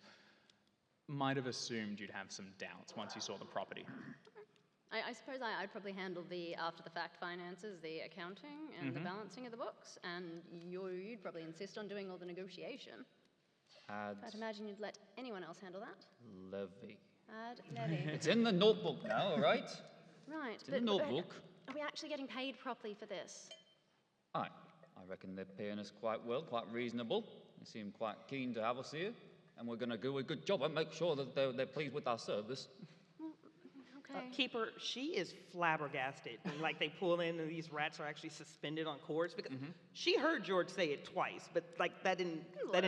might have assumed you'd have some doubts once you saw the property. I suppose I'd probably handle the after-the-fact finances, the accounting and the balancing of the books, and you'd probably insist on doing all the negotiation. Add I'd imagine you'd let anyone else handle that. levy. Add levy. It's in the notebook now, all right? Right, It's in the notebook. Are we actually getting paid properly for this? Aye. I reckon they're paying us quite well, quite reasonable. They seem quite keen to have us here, and we're going to do a good job and make sure that they're pleased with our service. Well, Keeper, she is flabbergasted. And, like, they pull in and these rats are actually suspended on cords because she heard George say it twice, but like that didn't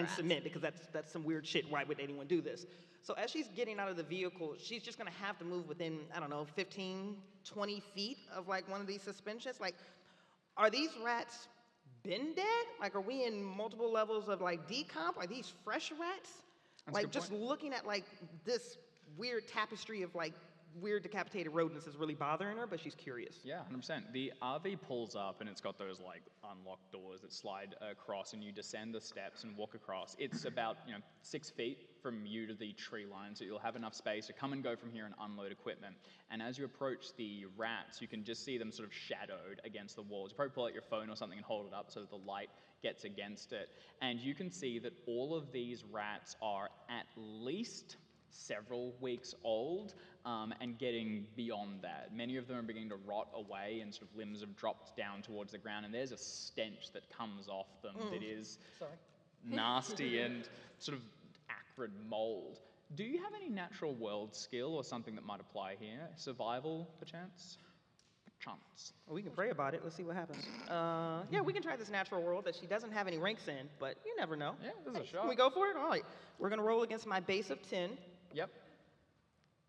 cement because that's some weird shit. Why would anyone do this? So as she's getting out of the vehicle, she's just gonna have to move within, I don't know, 15, 20 feet of like one of these suspensions. Like, are these rats been dead? Like, are we in multiple levels of like decomp? Are these fresh rats? That's a Like, good just point. looking at like this weird tapestry of like weird decapitated rodents is really bothering her, but she's curious. Yeah, 100%. The RV pulls up and it's got those like unlocked doors that slide across and you descend the steps and walk across. It's about 6 feet from you to the tree line, so you'll have enough space to come and go from here and unload equipment. And as you approach the rats, you can just see them sort of shadowed against the walls. You probably pull out your phone or something and hold it up so that the light gets against it. And you can see that all of these rats are at least several weeks old and getting beyond that. Many of them are beginning to rot away and sort of limbs have dropped down towards the ground and there's a stench that comes off them that is nasty and sort of acrid mold. Do you have any natural world skill or something that might apply here? Survival, perchance? Perchance. Well, we can pray about it. Let's see what happens. Yeah, we can try this natural world that she doesn't have any ranks in, but you never know. Yeah, this is a Can shot. we go for it? All right. We're going to roll against my base of 10 Yep.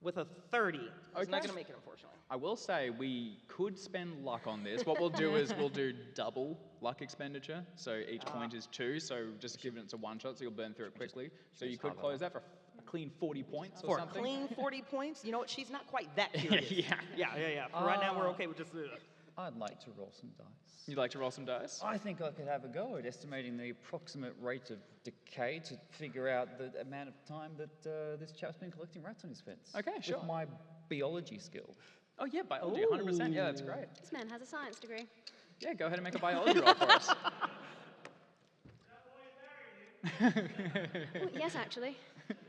with a 30. It's not Okay. going to make it, unfortunately. I will say we could spend luck on this. What we'll do is we'll do double luck expenditure. So each point is 2. So just given it's a one shot, so you'll burn through it quickly. So you could close that for a clean 40 points or For a something. clean 40 points, you know what? She's not quite that curious. Yeah. For right now, we're okay with just... I'd like to roll some dice. You'd like to roll some dice? I think I could have a go at estimating the approximate rate of decay to figure out the amount of time that this chap's been collecting rats on his fence. Okay, sure. With my biology skill. Oh yeah, biology, 100%. Yeah, that's great. This man has a science degree. Yeah, go ahead and make a biology roll for us. Ooh, yes, actually.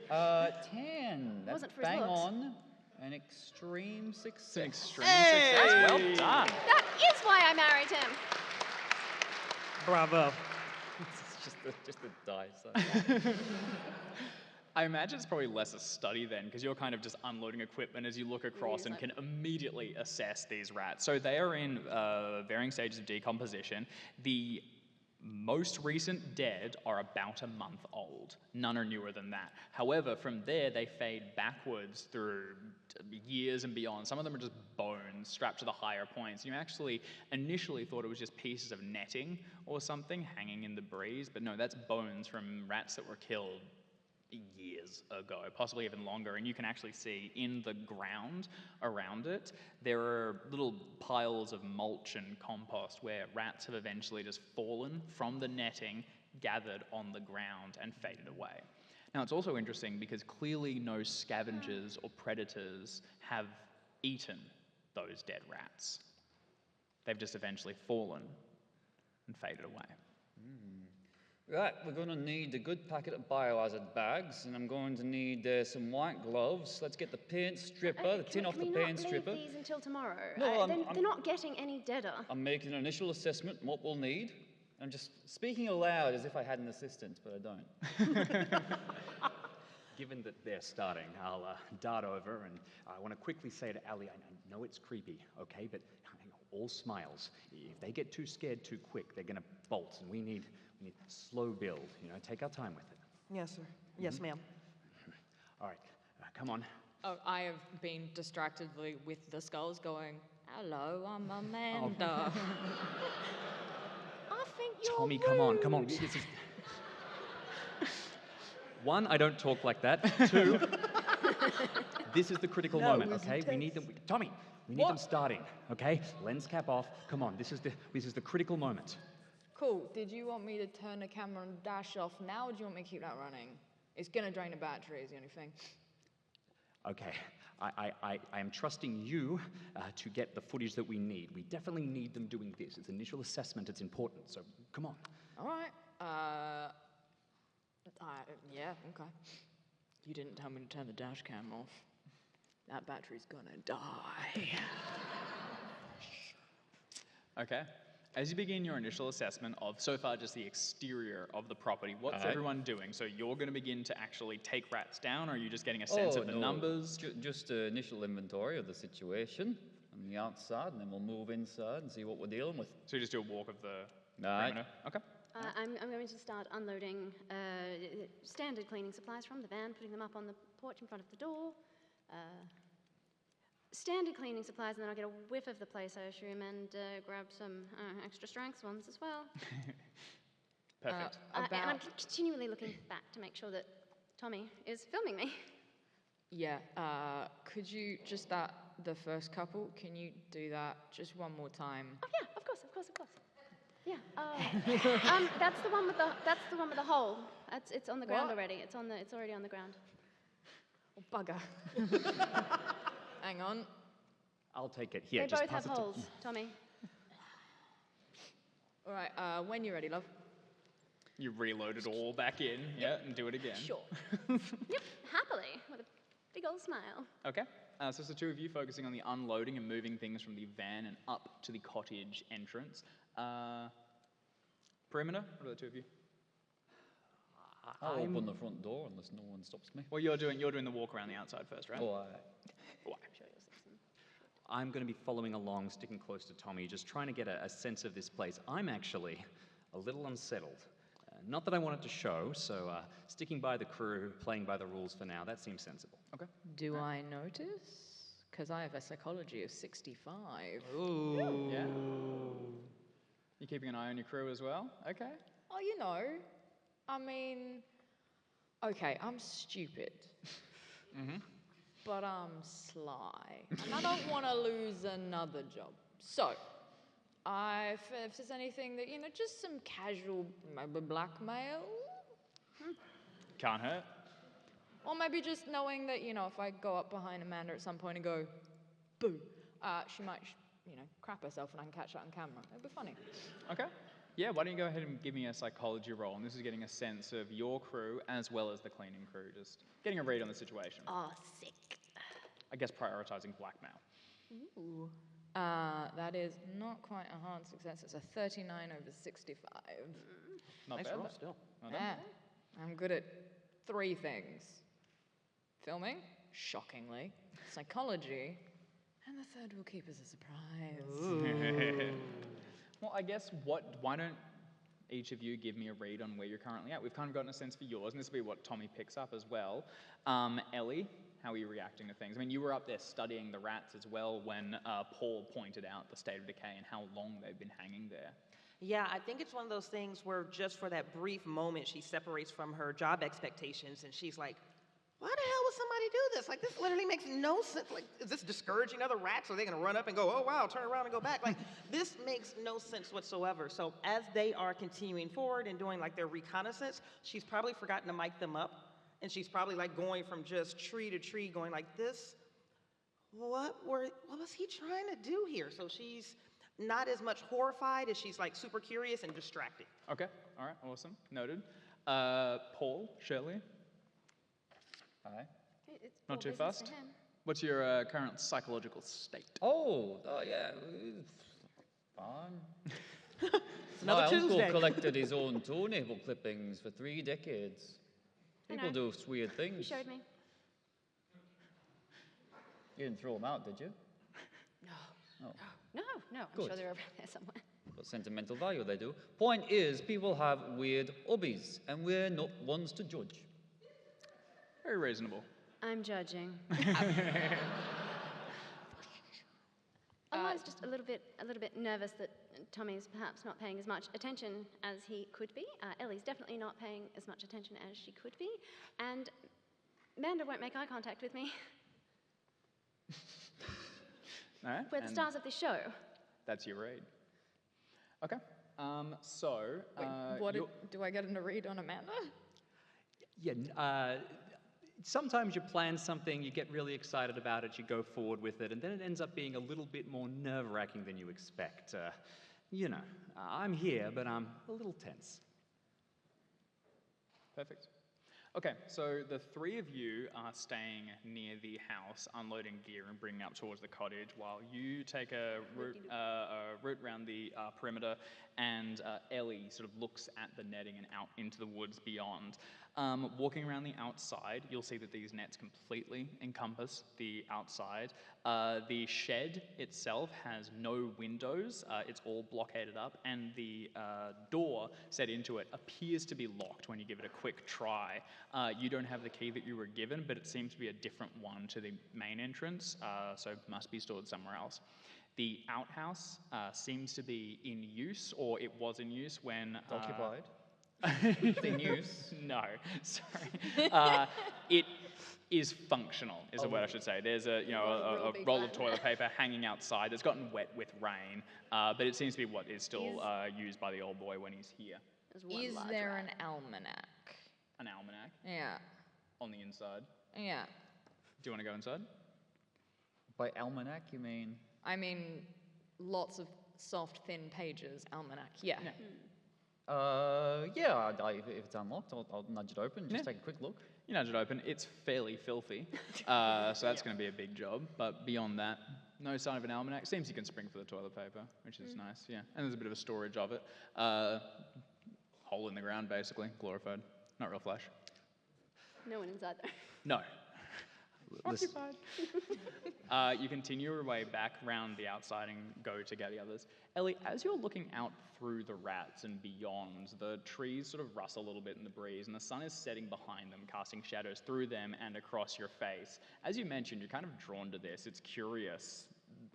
10. That's Wasn't for his bang looks. on. An extreme success. It's an extreme success. Well done. That is why I married him. Bravo. It's just the dice. I imagine it's probably less a study then, because you're kind of just unloading equipment as you look across and can immediately assess these rats. So they are in varying stages of decomposition. The most recent dead are about a month old. None are newer than that. However, from there, they fade backwards through years and beyond. Some of them are just bones strapped to the higher points. You actually initially thought it was just pieces of netting or something hanging in the breeze, but no, that's bones from rats that were killed years ago, possibly even longer, and you can actually see in the ground around it, there are little piles of mulch and compost where rats have eventually just fallen from the netting, gathered on the ground, and faded away. Now, it's also interesting because clearly no scavengers or predators have eaten those dead rats. They've just eventually fallen and faded away. Right, we're going to need a good packet of biohazard bags, and I'm going to need some white gloves. Let's get the paint stripper, the tin off the paint stripper. Can we not leave these until tomorrow? No, They're not getting any deader. I'm making an initial assessment on what we'll need. I'm just speaking aloud as if I had an assistant, but I don't. Given that they're starting, I'll dart over and I want to quickly say to Ali, I know it's creepy, okay, but all smiles. If they get too scared too quick, they're going to bolt, and we need slow build, take our time with it. Yes, sir. Yes, ma'am. All right, come on. Oh, I have been distractedly with the skulls going, hello, I'm Amanda. I think you're Tommy, come on. This is... One, I don't talk like that. Two, this is the critical moment, okay? We need them. Tommy, we need them starting, okay? Lens cap off. Come on, this is the critical moment. Cool. Did you want me to turn the camera and dash off now, or do you want me to keep that running? It's gonna drain the battery, is the only thing. Okay, I am trusting you to get the footage that we need. We definitely need them doing this. It's initial assessment. It's important. So come on. All right. Yeah. Okay. You didn't tell me to turn the dash cam off. That battery's gonna die. Okay. As you begin your initial assessment of so far just the exterior of the property, what's everyone doing? So you're going to begin to actually take rats down, or are you just getting a sense of the numbers? Just an initial inventory of the situation on the outside, and then we'll move inside and see what we're dealing with. So you just do a walk of the Aye. perimeter? Okay. I'm going to start unloading standard cleaning supplies from the van, putting them up on the porch in front of the door. Standard cleaning supplies, and then I'll get a whiff of the place, I assume, and grab some extra strength ones as well. Perfect. And I'm continually looking back to make sure that Tommy is filming me. Yeah, could you just the first couple, can you do that just one more time? Oh yeah, of course. Yeah. That's the one with the hole. It's on the ground already. It's already on the ground. Oh, bugger. Hang on. I'll take it. Here, They just both pass have it to- holes, Tommy. All right, when you're ready, love. You reload it all back in, yeah, and do it again. Sure. Yep, happily, with a big old smile. Okay. So it's the two of you focusing on the unloading and moving things from the van and up to the cottage entrance. Perimeter, what are the two of you? I'll open the front door unless no one stops me. Well, you're doing the walk around the outside first, right? Oh, aye. I'm going to be following along, sticking close to Tommy, just trying to get a sense of this place. I'm actually a little unsettled. Not that I want it to show, so sticking by the crew, playing by the rules for now, that seems sensible. Okay. Do I notice? Because I have a psychology of 65. Ooh. Yeah. You keeping an eye on your crew as well? Okay. Oh, I mean, okay, I'm stupid. But I'm sly. And I don't want to lose another job. So, if there's anything that, just some casual, maybe blackmail. Can't hurt. Or maybe just knowing that, if I go up behind Amanda at some point and go, boo, she might, crap herself and I can catch that on camera. It'd be funny. Okay. Yeah, why don't you go ahead and give me a psychology roll? And this is getting a sense of your crew as well as the cleaning crew, just getting a read on the situation. Oh, sick. I guess prioritizing blackmail. Ooh. That is not quite a hard success. It's a 39 over 65. Not Nice bad. roll though. still. Well done. Yeah. I'm good at 3 things. Filming, shockingly, psychology, and the third will keep as a surprise. Well, I guess why don't each of you give me a read on where you're currently at? We've kind of gotten a sense for yours, and this will be what Tommy picks up as well. Ellie, how are you reacting to things? I mean, you were up there studying the rats as well when Paul pointed out the state of decay and how long they've been hanging there. Yeah, I think it's one of those things where just for that brief moment, she separates from her job expectations and she's like, why the hell would somebody do this? Like, this literally makes no sense. Like, is this discouraging other rats? Are they gonna run up and go, oh wow, turn around and go back? Like, this makes no sense whatsoever. So as they are continuing forward and doing like their reconnaissance, she's probably forgotten to mic them up. And she's probably like going from just tree to tree going like this. What was he trying to do here? So she's not as much horrified as she's like super curious and distracted. Okay, all right, awesome, noted. Paul, Shirley, Aye. It's not all too business fast. to him. What's your current psychological state? Oh, yeah. Fine. Another My uncle Tuesday. collected his own toenail clippings for 3 decades. I People know. do weird You things. showed me. You didn't throw them out, did you? No. Oh. No, I'm Good. sure they're around there somewhere. Got sentimental value, they do. Point is, people have weird hobbies, and we're not ones to judge. Very reasonable. I'm judging. I was just a little bit nervous that Tommy's perhaps not paying as much attention as he could be. Ellie's definitely not paying as much attention as she could be, and Amanda won't make eye contact with me. All right. We're the and stars of this show. That's your read. Okay. Wait, do I get a read on Amanda? Yeah, sometimes you plan something, you get really excited about it, you go forward with it, and then it ends up being a little bit more nerve-wracking than you expect. I'm here, but I'm a little tense. Perfect. Okay, so the three of you are staying near the house, unloading gear and bringing up towards the cottage, while you take a route around the perimeter, and Ellie sort of looks at the netting and out into the woods beyond. Walking around the outside, you'll see that these nets completely encompass the outside. The shed itself has no windows. It's all blockaded up, and the door set into it appears to be locked when you give it a quick try. You don't have the key that you were given, but it seems to be a different one to the main entrance, so it must be stored somewhere else. The outhouse seems to be in use, or it was in use when... Occupied. It's in use. No, sorry. It is functional, is the word I should say. There's a roll of toilet paper hanging outside that's gotten wet with rain, but it seems to be what is still used by the old boy when he's here. Is there an almanac? An almanac Yeah. on the inside. Yeah. Do you want to go inside? By almanac, you mean? I mean, lots of soft, thin pages, almanac. Yeah. Yeah, if it's unlocked, I'll nudge it open, just take a quick look. You nudge it open. It's fairly filthy, so that's going to be a big job. But beyond that, no sign of an almanac. Seems you can spring for the toilet paper, which is nice, yeah. And there's a bit of a storage of it. Hole in the ground, basically, glorified. Not real flash. No one inside there. No. Occupied. You continue your way back round the outside and go to get the others. Ellie, as you're looking out through the rats and beyond, the trees sort of rustle a little bit in the breeze, and the sun is setting behind them, casting shadows through them and across your face. As you mentioned, you're kind of drawn to this. It's curious.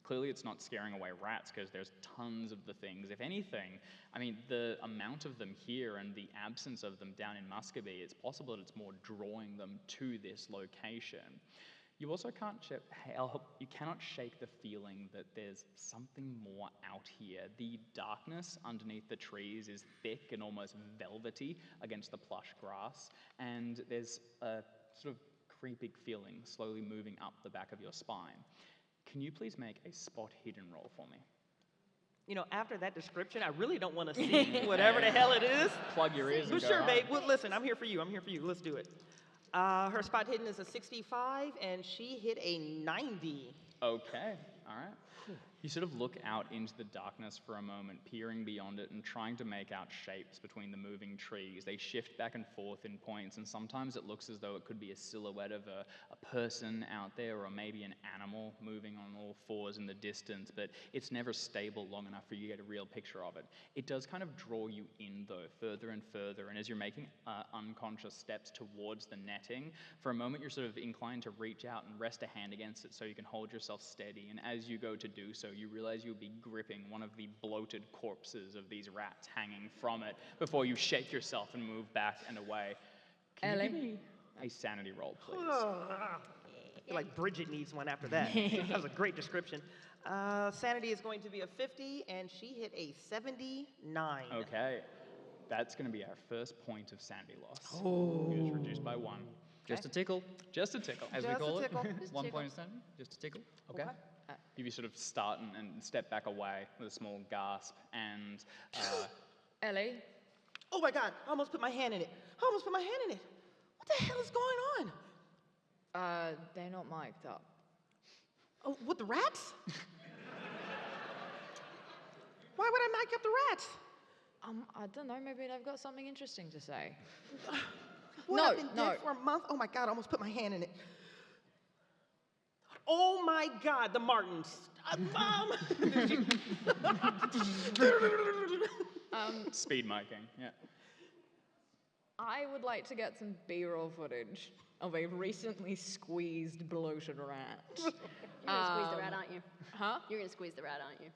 Clearly it's not scaring away rats because there's tons of the things. If anything, I mean, the amount of them here and the absence of them down in Muscovy, it's possible that it's more drawing them to this location. You also cannot shake the feeling that there's something more out here. The darkness underneath the trees is thick and almost velvety against the plush grass, and there's a sort of creeping feeling slowly moving up the back of your spine. Can you please make a spot hidden roll for me? You know, after that description, I really don't want to see whatever the hell it is. Plug your ears and But go sure, home. babe. Well, listen, I'm here for you. Let's do it. Her spot hidden is a 65, and she hit a 90. Okay, all right. You sort of look out into the darkness for a moment, peering beyond it and trying to make out shapes between the moving trees. They shift back and forth in points, and sometimes it looks as though it could be a silhouette of a person out there, or maybe an animal moving on all fours in the distance, but it's never stable long enough for you to get a real picture of it. It does kind of draw you in, though, further and further, and as you're making unconscious steps towards the netting, for a moment you're sort of inclined to reach out and rest a hand against it so you can hold yourself steady, and as you go to do so, you realize you'll be gripping one of the bloated corpses of these rats hanging from it before you shake yourself and move back and away. Can you give me a sanity roll, please? I feel like Bridget needs one after that. That was a great description. Sanity is going to be a 50, and she hit a 79. Okay. That's going to be our first point of sanity loss. Oh. It is reduced by 1. Just a tickle, Just a tickle. as we Just a call it. tickle. 1 point of sanity, just a tickle. Okay. You sort of start and step back away with a small gasp, and Ellie? Oh my God, I almost put my hand in it. What the hell is going on? They're not mic'd up. Oh, what, the rats? Why would I mic up the rats? I don't know, maybe they've got something interesting to say. What, I've been dead for a month? Oh my God, I almost put my hand in it. Oh my God, the Martins. Mom! speed miking, yeah. I would like to get some B-roll footage of a recently squeezed, bloated rat. You're gonna squeeze the rat, aren't you? Huh? You're gonna squeeze the rat, aren't you?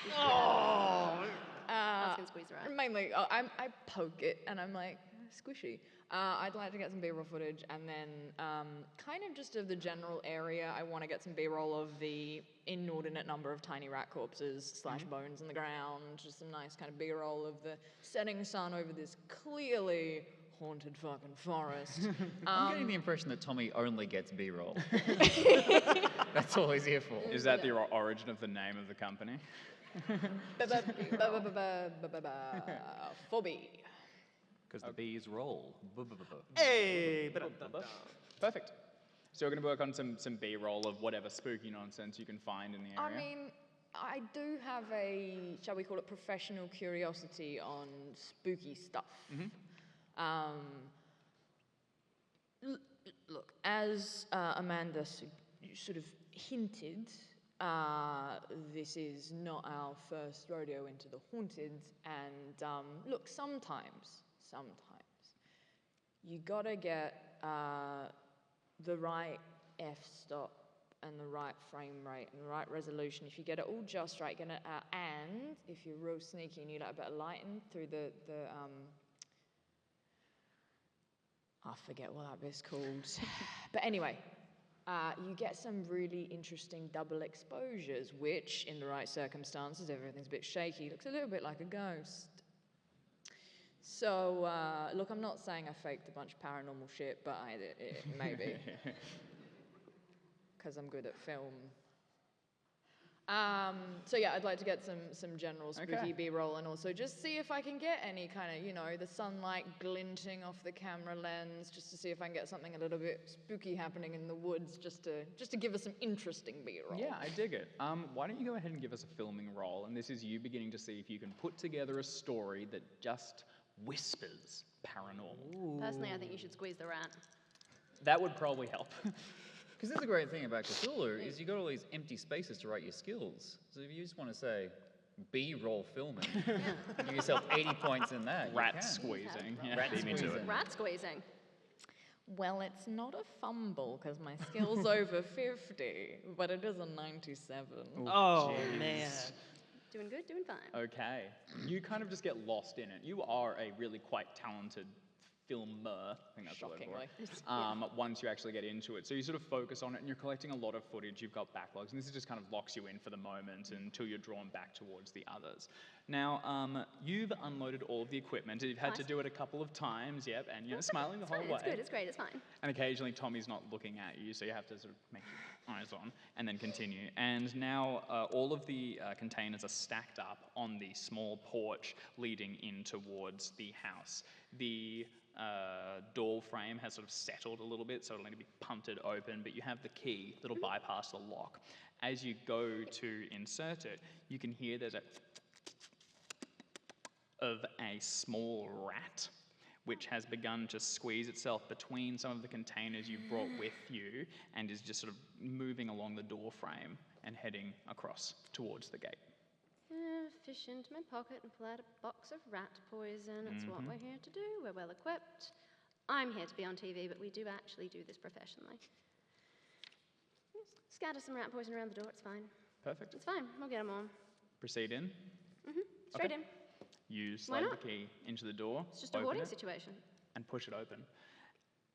Yeah. I was gonna squeeze the rat. Mainly, I poke it and I'm like, squishy. I'd like to get some B-roll footage, and then kind of just of the general area, I want to get some B-roll of the inordinate number of tiny rat corpses / bones in the ground, just some nice kind of B-roll of the setting sun over this clearly haunted fucking forest. I'm getting the impression that Tommy only gets B-roll. That's all he's here for. Is that the origin of the name of the company? Phobie. Because the bees roll. Hey, Perfect. So we're going to work on some B-roll of whatever spooky nonsense you can find in the area. I mean, I do have a, shall we call it, professional curiosity on spooky stuff. Look, as Amanda sort of hinted, this is not our first rodeo into the haunted, and look, sometimes you gotta get the right f-stop and the right frame rate and the right resolution. If you get it all just right, and if you're real sneaky and you let a bit of lighting through the I forget what that bit's called. But anyway, you get some really interesting double exposures, which, in the right circumstances, everything's a bit shaky, looks a little bit like a ghost. So, look, I'm not saying I faked a bunch of paranormal shit, but maybe. Because I'm good at film. So yeah, I'd like to get some general spooky B-roll, and also just see if I can get any kind of, the sunlight glinting off the camera lens, just to see if I can get something a little bit spooky happening in the woods, just to give us some interesting B-roll. Yeah, I dig it. Why don't you go ahead and give us a filming roll, and this is you beginning to see if you can put together a story that just whispers paranormal. Personally, I think you should squeeze the rat. That would probably help. Because this is the great thing about Cthulhu, is you got all these empty spaces to write your skills. So if you just want to say, B-roll filming, give yourself 80 points in that. Rat squeezing. Yeah. Rat Beat me to squeezing. it. Rat squeezing. Well, it's not a fumble, because my skill's over 50, but it is a 97. Oh, man. Doing good, doing fine. Okay. You kind of just get lost in it. You are a really quite talented filmer, I think that's the word for it, once you actually get into it. So you sort of focus on it, and you're collecting a lot of footage, you've got backlogs, and this just kind of locks you in for the moment until you're drawn back towards the others. Now, you've unloaded all of the equipment, and you've had to do it a couple of times, yep, and you're smiling the whole way. It's good, it's great, it's fine. And occasionally Tommy's not looking at you, so you have to sort of make your eyes on and then continue. And now all of the containers are stacked up on the small porch leading in towards the house. The door frame has sort of settled a little bit, so it'll need to be punted open, but you have the key that'll bypass the lock. As you go to insert it, you can hear there's of a small rat which has begun to squeeze itself between some of the containers you've brought with you and is just sort of moving along the door frame and heading across towards the gate. Fish into my pocket and pull out a box of rat poison. It's what we're here to do. We're well equipped. I'm here to be on TV, but we do actually do this professionally. Just scatter some rat poison around the door. It's fine. Perfect. It's fine. We'll get them all. Proceed in. Straight Okay. in. You slide not? the key into the door, It's just a open hoarding it, situation. and push it open.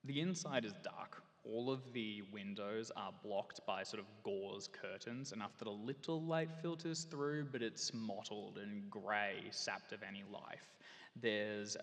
The inside is dark. All of the windows are blocked by sort of gauze curtains, enough that a little light filters through, but it's mottled and grey, sapped of any life. There's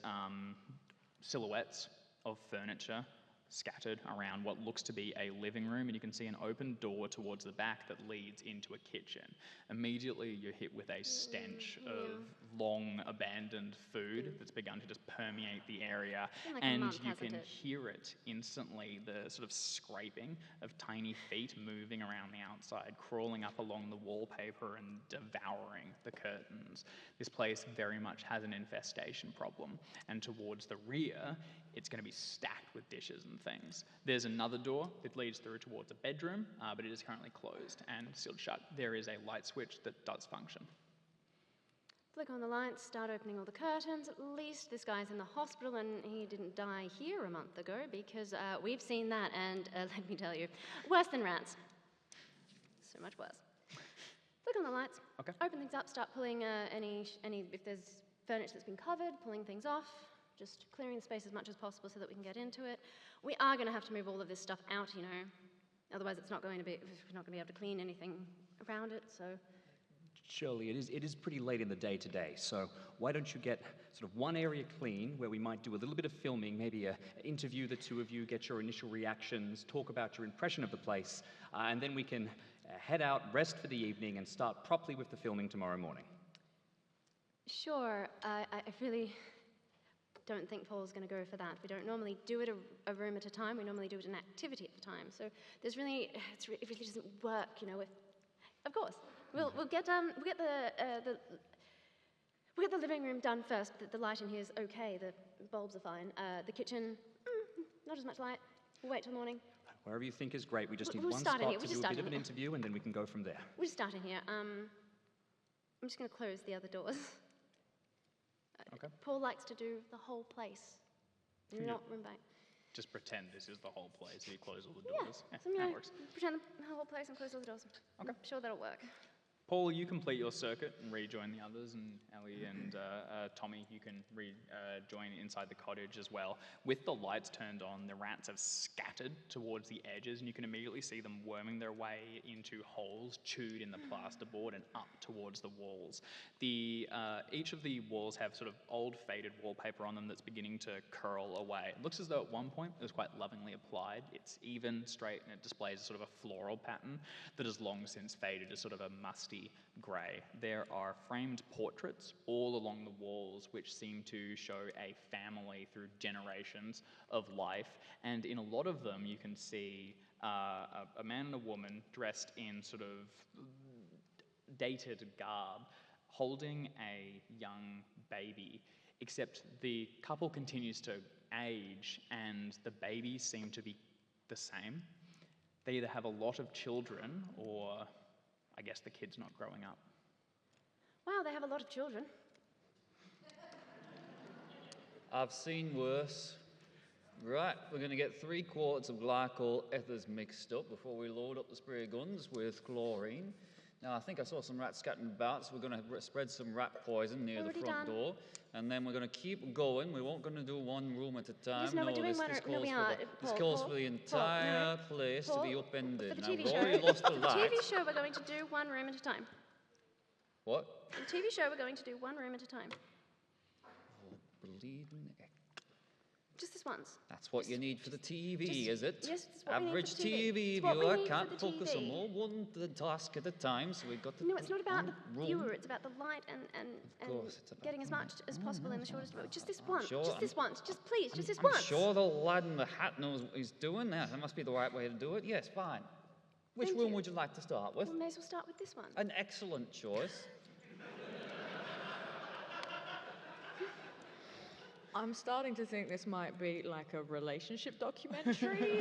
silhouettes of furniture scattered around what looks to be a living room, and you can see an open door towards the back that leads into a kitchen. Immediately you're hit with a stench of long abandoned food that's begun to just permeate the area, Been like a and month, you hasn't can it? hear it instantly, the sort of scraping of tiny feet moving around the outside, crawling up along the wallpaper and devouring the curtains. This place very much has an infestation problem, and towards the rear it's going to be stacked with dishes and things. There's another door that leads through towards a bedroom, but it is currently closed and sealed shut. There is a light switch that does function. Flick on the lights, start opening all the curtains. At least this guy's in the hospital and he didn't die here a month ago, because we've seen that, and let me tell you, worse than rats. So much worse. Flick on the lights, Okay. open things up, start pulling any, if there's furniture that's been covered, pulling things off, just clearing the space as much as possible so that we can get into it. We are going to have to move all of this stuff out, otherwise we're not going to be able to clean anything around it, so... Surely, it is pretty late in the day today, so why don't you get sort of one area clean where we might do a little bit of filming, maybe interview the two of you, get your initial reactions, talk about your impression of the place, and then we can head out, rest for the evening, and start properly with the filming tomorrow morning. Sure, I really... don't think Paul's going to go for that. We don't normally do it a room at a time. We normally do it an activity at a time. So there's really, it really doesn't work, you know. Of course, we'll get the living room done first. The light in here is okay. The bulbs are fine. The kitchen, not as much light. We'll wait till morning. Wherever you think is great. We just need We'll one start spot in here. to We'll do just a start bit of in an here. interview, and then we can go from there. We'll just start in here. I'm just going to close the other doors. Okay. Paul likes to do the whole place, not room by. Just pretend this is the whole place. You close all the Yeah, doors. so, you that know, works. pretend the whole place and close all the doors. Okay. I'm sure that'll work. Paul, you complete your circuit and rejoin the others, and Ellie and Tommy, you can join inside the cottage as well. With the lights turned on, the rats have scattered towards the edges, and you can immediately see them worming their way into holes chewed in the plasterboard and up towards the walls. Each of the walls have sort of old faded wallpaper on them that's beginning to curl away. It looks as though at one point it was quite lovingly applied. It's even, straight, and it displays sort of a floral pattern that has long since faded to sort of a musty grey. There are framed portraits all along the walls which seem to show a family through generations of life, and in a lot of them you can see a man and a woman dressed in sort of dated garb holding a young baby, except the couple continues to age and the babies seem to be the same. They either have a lot of children or I guess the kid's not growing up. Wow, they have a lot of children. I've seen worse. Right, we're going to get 3 quarts of glycol ethers mixed up before we load up the spray guns with chlorine. Now, I think I saw some rats scattered about, so we're going to spread some rat poison near Already the front done. door. And then we're going to keep going. We won't going to do one room at a time. Yes, no, we're doing this, one this room. No, we calls are. for this Paul, calls Paul, for the Paul, entire no. place Paul, to be upended. For the Now, TV we've show, already lost the for the light. TV show, we're going to do one room at a time. What? For the TV show, we're going to do one room at a time. Bleeding heck. Just this once. That's what you need for the TV, is it? Yes, that's what we need Average for the TV. TV It's what we viewer need for can't the focus on TV. more one task at a time, so we've got to. No, it's not about the room. viewer, it's about the light and course, it's about getting as much as possible in the shortest amount. Just this once, sure, just this once, just please, just this I'm once. sure the lad in the hat knows what he's doing there. That must be the right way to do it. Yes, fine. Which Thank room you. would you like to start with? We may as well start with this one. An excellent choice. I'm starting to think this might be like a relationship documentary.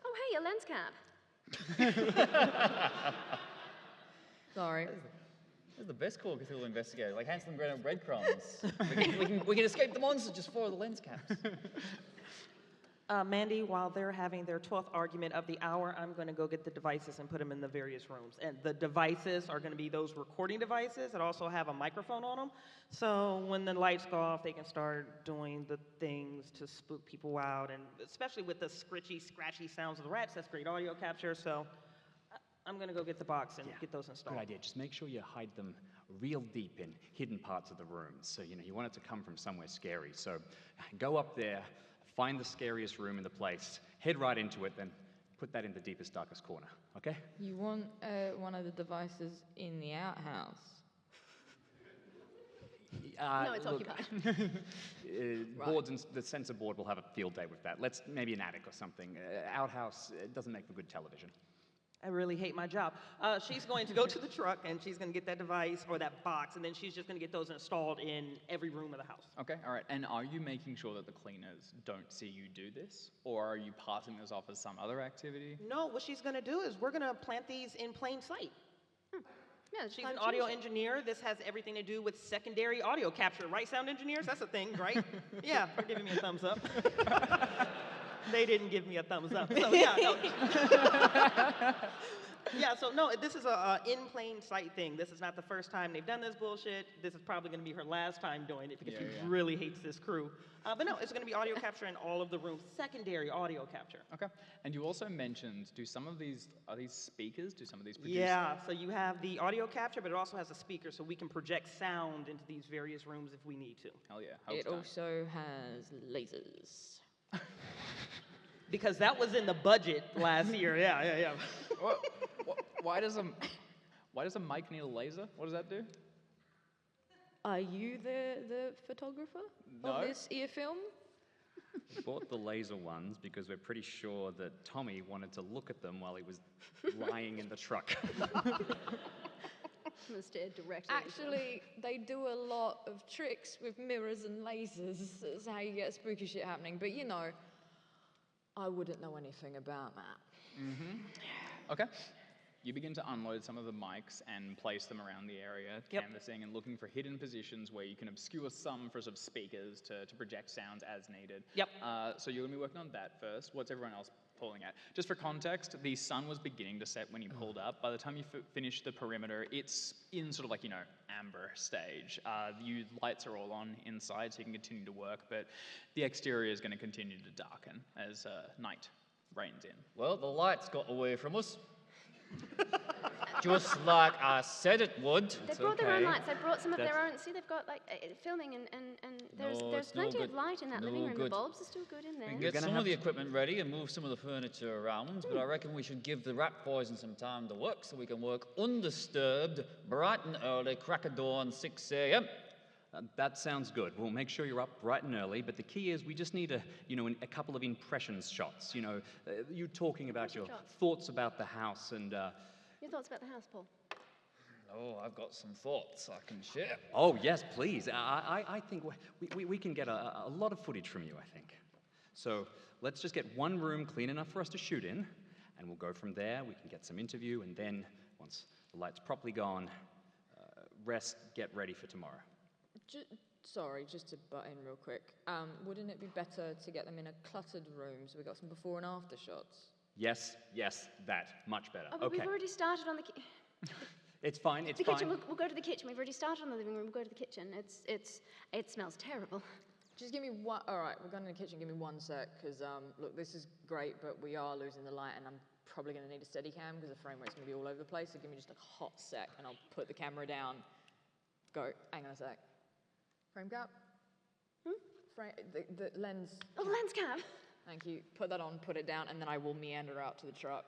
Oh, hey, a lens cap. Sorry. This is the best Call of Cthulhu investigator, like Hansel and Gretel breadcrumbs. we can escape the monsters just for the lens caps. Mandy, while they're having their 12th argument of the hour, I'm going to go get the devices and put them in the various rooms. And the devices are going to be those recording devices that also have a microphone on them. So when the lights go off, they can start doing the things to spook people out. And especially with the scritchy, scratchy sounds of the rats, that's great audio capture. So I'm going to go get the box and get those installed. Good idea. Just make sure you hide them real deep in hidden parts of the room. So, you want it to come from somewhere scary. So go up there, find the scariest room in the place, head right into it, then put that in the deepest, darkest corner, okay? You want one of the devices in the outhouse? No, it's look, occupied. Boards and the censor board will have a field day with that. Let's maybe an attic or something. Outhouse doesn't make for good television. I really hate my job. She's going to go to the truck and she's going to get that device or that box, and then she's just going to get those installed in every room of the house. Okay, all right. And are you making sure that the cleaners don't see you do this? Or are you passing this off as some other activity? No, what she's going to do is we're going to plant these in plain sight. Yeah, She's an audio engineer. This has everything to do with secondary audio capture, right, sound engineers? That's a thing, right? Yeah, they're giving me a thumbs up. They didn't give me a thumbs up. So yeah, no. Yeah, so no, this is a in plain sight thing. This is not the first time they've done this bullshit. This is probably going to be her last time doing it because she really hates this crew. But no, it's going to be audio capture in all of the rooms, secondary audio capture. Okay. And you also mentioned, are these speakers? Do some of these produce? Yeah, so you have the audio capture, but it also has a speaker, so we can project sound into these various rooms if we need to. Hell yeah. It also has lasers. Because that was in the budget last year. Yeah. Why does a mic need a laser? What does that do? Are you the photographer No. of this ear film? We bought the laser ones because we're pretty sure that Tommy wanted to look at them while he was lying in the truck. I'm gonna stare directly. Actually, they do a lot of tricks with mirrors and lasers. That's how you get spooky shit happening. But you know, I wouldn't know anything about that. Okay. You begin to unload some of the mics and place them around the area, canvassing and looking for hidden positions where you can obscure some for sort of speakers to project sounds as needed. Yep. So you're going to be working on that first. What's everyone else pulling at? Just for context, the sun was beginning to set when you pulled up. By the time you finish the perimeter, it's in sort of like, amber stage. Lights are all on inside, so you can continue to work, but the exterior is going to continue to darken as night reigns in. Well, the lights got away from us. Just like I said it would. They brought their own okay. lights. They brought some of their That's- own. See, they've got like filming and there's No, there's it's no plenty of good. light in that living No room. good. The bulbs are still good in there. We can You're get gonna some have of the to- equipment ready and move some of the furniture around, but I reckon we should give the rat poison some time to work so we can work undisturbed, bright and early, crack of dawn, 6 a.m. That sounds good. We'll make sure you're up bright and early, but the key is we just need a couple of impressions shots. You talking about your Impression shots. thoughts about the house and, Your thoughts about the house, Paul? Oh, I've got some thoughts I can share. oh, yes, please. I think we can get a lot of footage from you, I think. So let's just get one room clean enough for us to shoot in, and we'll go from there. We can get some interview, and then once the light's properly gone, rest, get ready for tomorrow. Sorry, just to butt in real quick. Wouldn't it be better to get them in a cluttered room so we got some before and after shots? Yes, that. Much better. Oh, but Okay. we've already started on the It's fine, it's the fine. kitchen. We'll go to the kitchen. We've already started on the living room. We'll go to the kitchen. It smells terrible. Just give me one. All right, we're going to the kitchen. Give me 1 sec, because look, this is great, but we are losing the light, and I'm probably going to need a steady cam because the frame rate's going to be all over the place. So give me just a hot sec, and I'll put the camera down. Go. Hang on a sec. Frame cap. The lens. Oh, the lens cam. Thank you. Put that on. Put it down, and then I will meander out to the truck,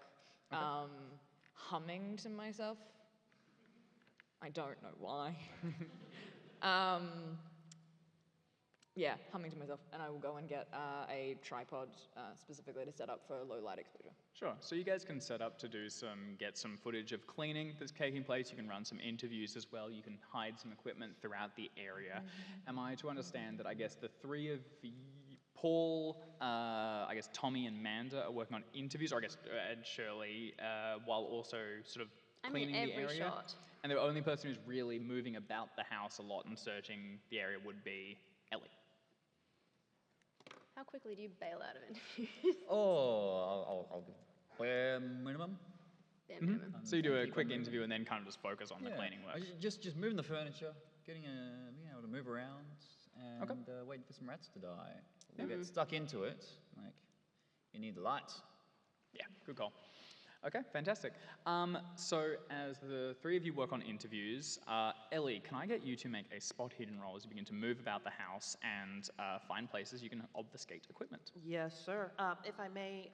humming to myself. I don't know why. Yeah, humming to myself, and I will go and get a tripod specifically to set up for low light exposure. Sure. So you guys can set up to get some footage of cleaning that's taking place. You can run some interviews as well. You can hide some equipment throughout the area. Am I to understand that I guess the three of Paul, I guess Tommy and Manda are working on interviews, or I guess and Shirley, while also sort of I'm cleaning in the every area? shot. And the only person who's really moving about the house a lot and searching the area would be Ellie. How quickly do you bail out of interviews? Oh, I'll bare minimum. Bare minimum. So you do a Keep quick on moving. interview and then kind of just focus on the cleaning work. Just moving the furniture, being able to move around, and waiting for some rats to die. We'll get stuck into it. Like, you need the lights. Yeah, good call. Okay, fantastic. So as the three of you work on interviews, Ellie, can I get you to make a spot hidden roll as you begin to move about the house and find places you can obfuscate equipment? Yes, sir. If I may,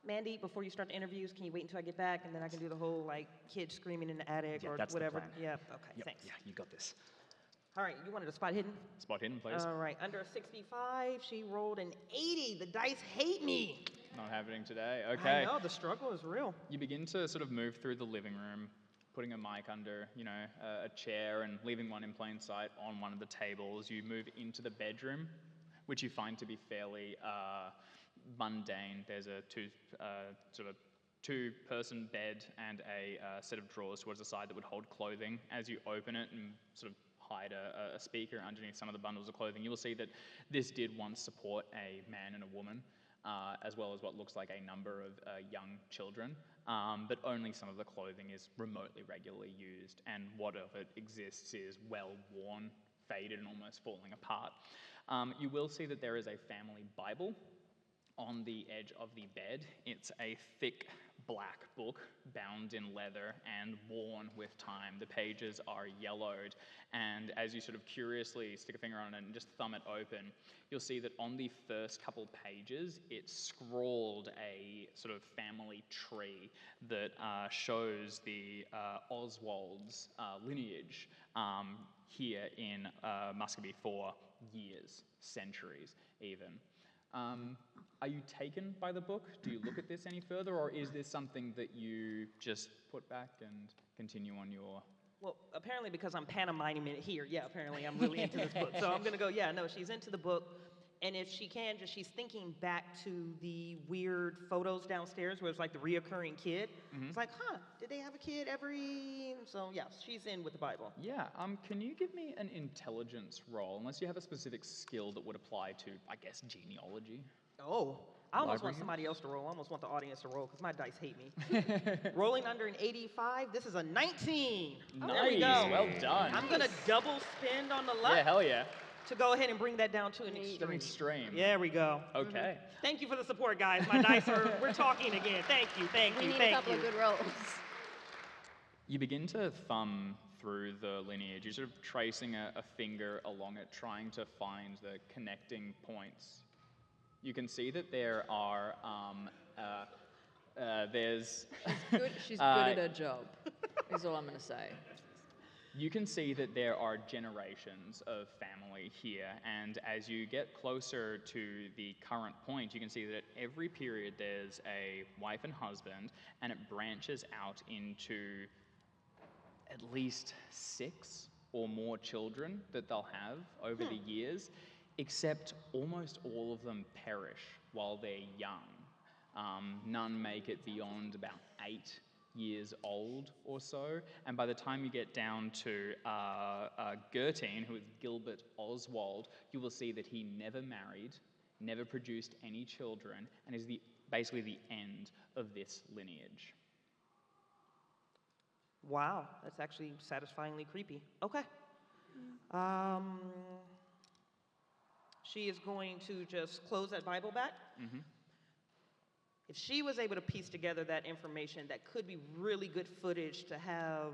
Mandy, before you start the interviews, can you wait until I get back, and then I can do the whole, kids screaming in the attic Yeah, or that's the whatever? plan. Yeah, okay, Yep, thanks. yeah, you got this. All right, you wanted a spot hidden? Spot hidden, please. All right, under a 65, she rolled an 80. The dice hate me. Not happening today. Okay. I know, the struggle is real. You begin to sort of move through the living room, putting a mic under, a chair and leaving one in plain sight on one of the tables. You move into the bedroom, which you find to be fairly mundane. There's a two-person bed and a set of drawers towards the side that would hold clothing. As you open it and sort of hide a speaker underneath some of the bundles of clothing, you will see that this did once support a man and a woman, as well as what looks like a number of young children, but only some of the clothing is remotely regularly used, and what of it exists is well worn, faded, and almost falling apart. You will see that there is a family Bible on the edge of the bed. It's a thick black book bound in leather and worn with time. The pages are yellowed, and as you sort of curiously stick a finger on it and just thumb it open, you'll see that on the first couple pages, it's scrawled a sort of family tree that shows the Oswald's lineage here in Muscovy for years, centuries even. Are you taken by the book? Do you look at this any further, or is this something that you just put back and continue on your... Well, apparently because I'm pantomiming it here, yeah, apparently I'm really into this book. So I'm gonna go, yeah, no, she's into the book. And if she can, she's thinking back to the weird photos downstairs where it's like the reoccurring kid. It's like, did they have a kid every... So yeah, she's in with the Bible. Yeah, can you give me an intelligence roll, unless you have a specific skill that would apply to, I guess, genealogy? Oh, I almost want Library? somebody else to roll. I almost want the audience to roll because my dice hate me. Rolling under an 85, this is a 19. Nice, There we go. well done. I'm gonna double spend on the luck Yeah, hell yeah. to go ahead and bring that down to an An extreme. extreme. There we go. Okay. Thank you for the support, guys. My dice are, we're talking again. Thank you, thank We you, need a thank couple you. of good rolls. You begin to thumb through the lineage. You're sort of tracing a finger along it, trying to find the connecting points. You can see that there are, there's... She's good at her job, is all I'm going to say. You can see that there are generations of family here, and as you get closer to the current point, you can see that at every period there's a wife and husband, and it branches out into at least 6 or more children that they'll have over the years, except almost all of them perish while they're young. None make it beyond about 8 years old or so, and by the time you get down to Gertine, who is Gilbert Oswald, you will see that he never married, never produced any children, and is basically the end of this lineage. Wow, that's actually satisfyingly creepy. Okay. She is going to just close that Bible back. If she was able to piece together that information, that could be really good footage to have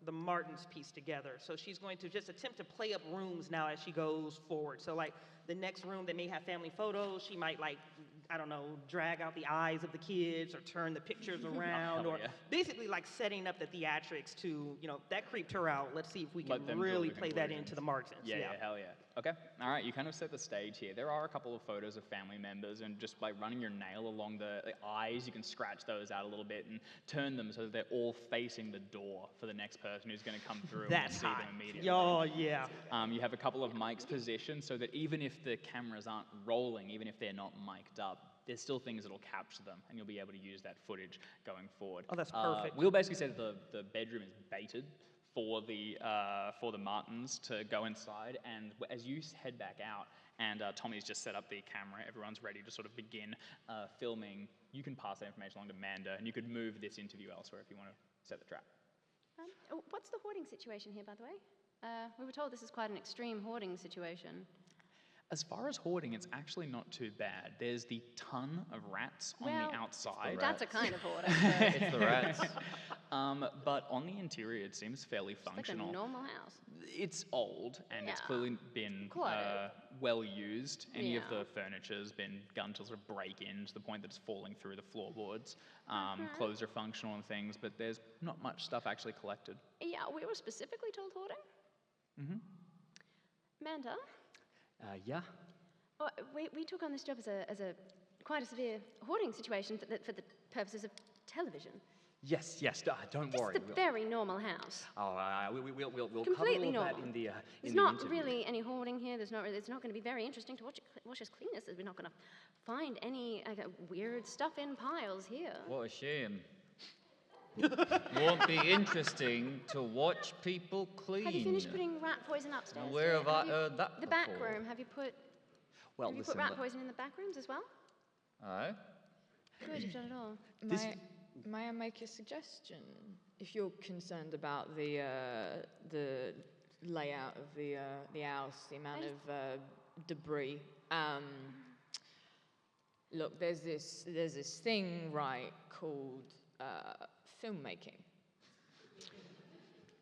the Martins piece together. So she's going to just attempt to play up rooms now as she goes forward. So like the next room that may have family photos, she might like, I don't know, drag out the eyes of the kids or turn the pictures around hell or yeah. basically like setting up the theatrics to, you know, that creeped her out. Let's see if we can Let them draw really the play that conclusions. into the Martins. Yeah, hell yeah. Okay, all right, you kind of set the stage here. There are a couple of photos of family members, and just by running your nail along the eyes, you can scratch those out a little bit and turn them so that they're all facing the door for the next person who's going to come through That's and see hot. them immediately. Oh, yeah. You have a couple of mics positioned so that even if the cameras aren't rolling, even if they're not mic'd up, there's still things that'll capture them, and you'll be able to use that footage going forward. Oh, that's perfect. We'll basically say that the bedroom is baited for the Martins to go inside, and as you head back out, and Tommy's just set up the camera, everyone's ready to sort of begin filming, you can pass that information along to Amanda, and you could move this interview elsewhere if you want to set the trap. What's the hoarding situation here, by the way? We were told this is quite an extreme hoarding situation. As far as hoarding, it's actually not too bad. There's the ton of rats on the outside. That's a kind of hoarding. It's the rats. But on the interior, it seems fairly functional. Like a normal house. It's old, and it's Yeah. clearly been Quite. well used. Any of Yeah. the furniture's been done to sort of break in to the point that it's falling through the floorboards. Clothes are functional and things, but there's not much stuff actually collected. Yeah, we were specifically told hoarding. Amanda, Yeah. we took on this job as a quite a severe hoarding situation for the purposes of television. Yes, don't This worry. is a very normal house. We'll cover Completely all of that normal. in the There's in the not interview. really any hoarding here. It's not going to be very interesting to watch us clean this. We're not going to find any weird stuff in piles here. What a shame. Won't be interesting to watch people clean. Have you finished putting rat poison upstairs? Now, where yet? have I you- heard that The back before? room. Have you put Well, have you listen, put rat poison in the back rooms as well? Oh? Good, you've done it all. May I make a suggestion? If you're concerned about the layout of the house, the amount of debris. Look, there's this thing, right, called filmmaking.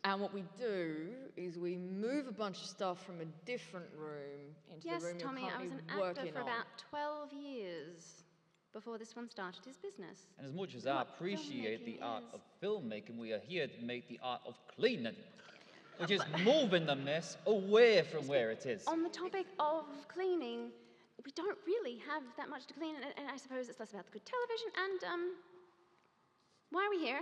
And what we do is we move a bunch of stuff from a different room into Yes, the room Tommy, you're I was currently an working actor for on. about 12 years before this one started his business. And as much as What I appreciate the filmmaking art is. of filmmaking, we are here to make the art of cleaning, which is moving the mess away from where it is. On the topic of cleaning, we don't really have that much to clean, and I suppose it's less about the good television. And why are we here?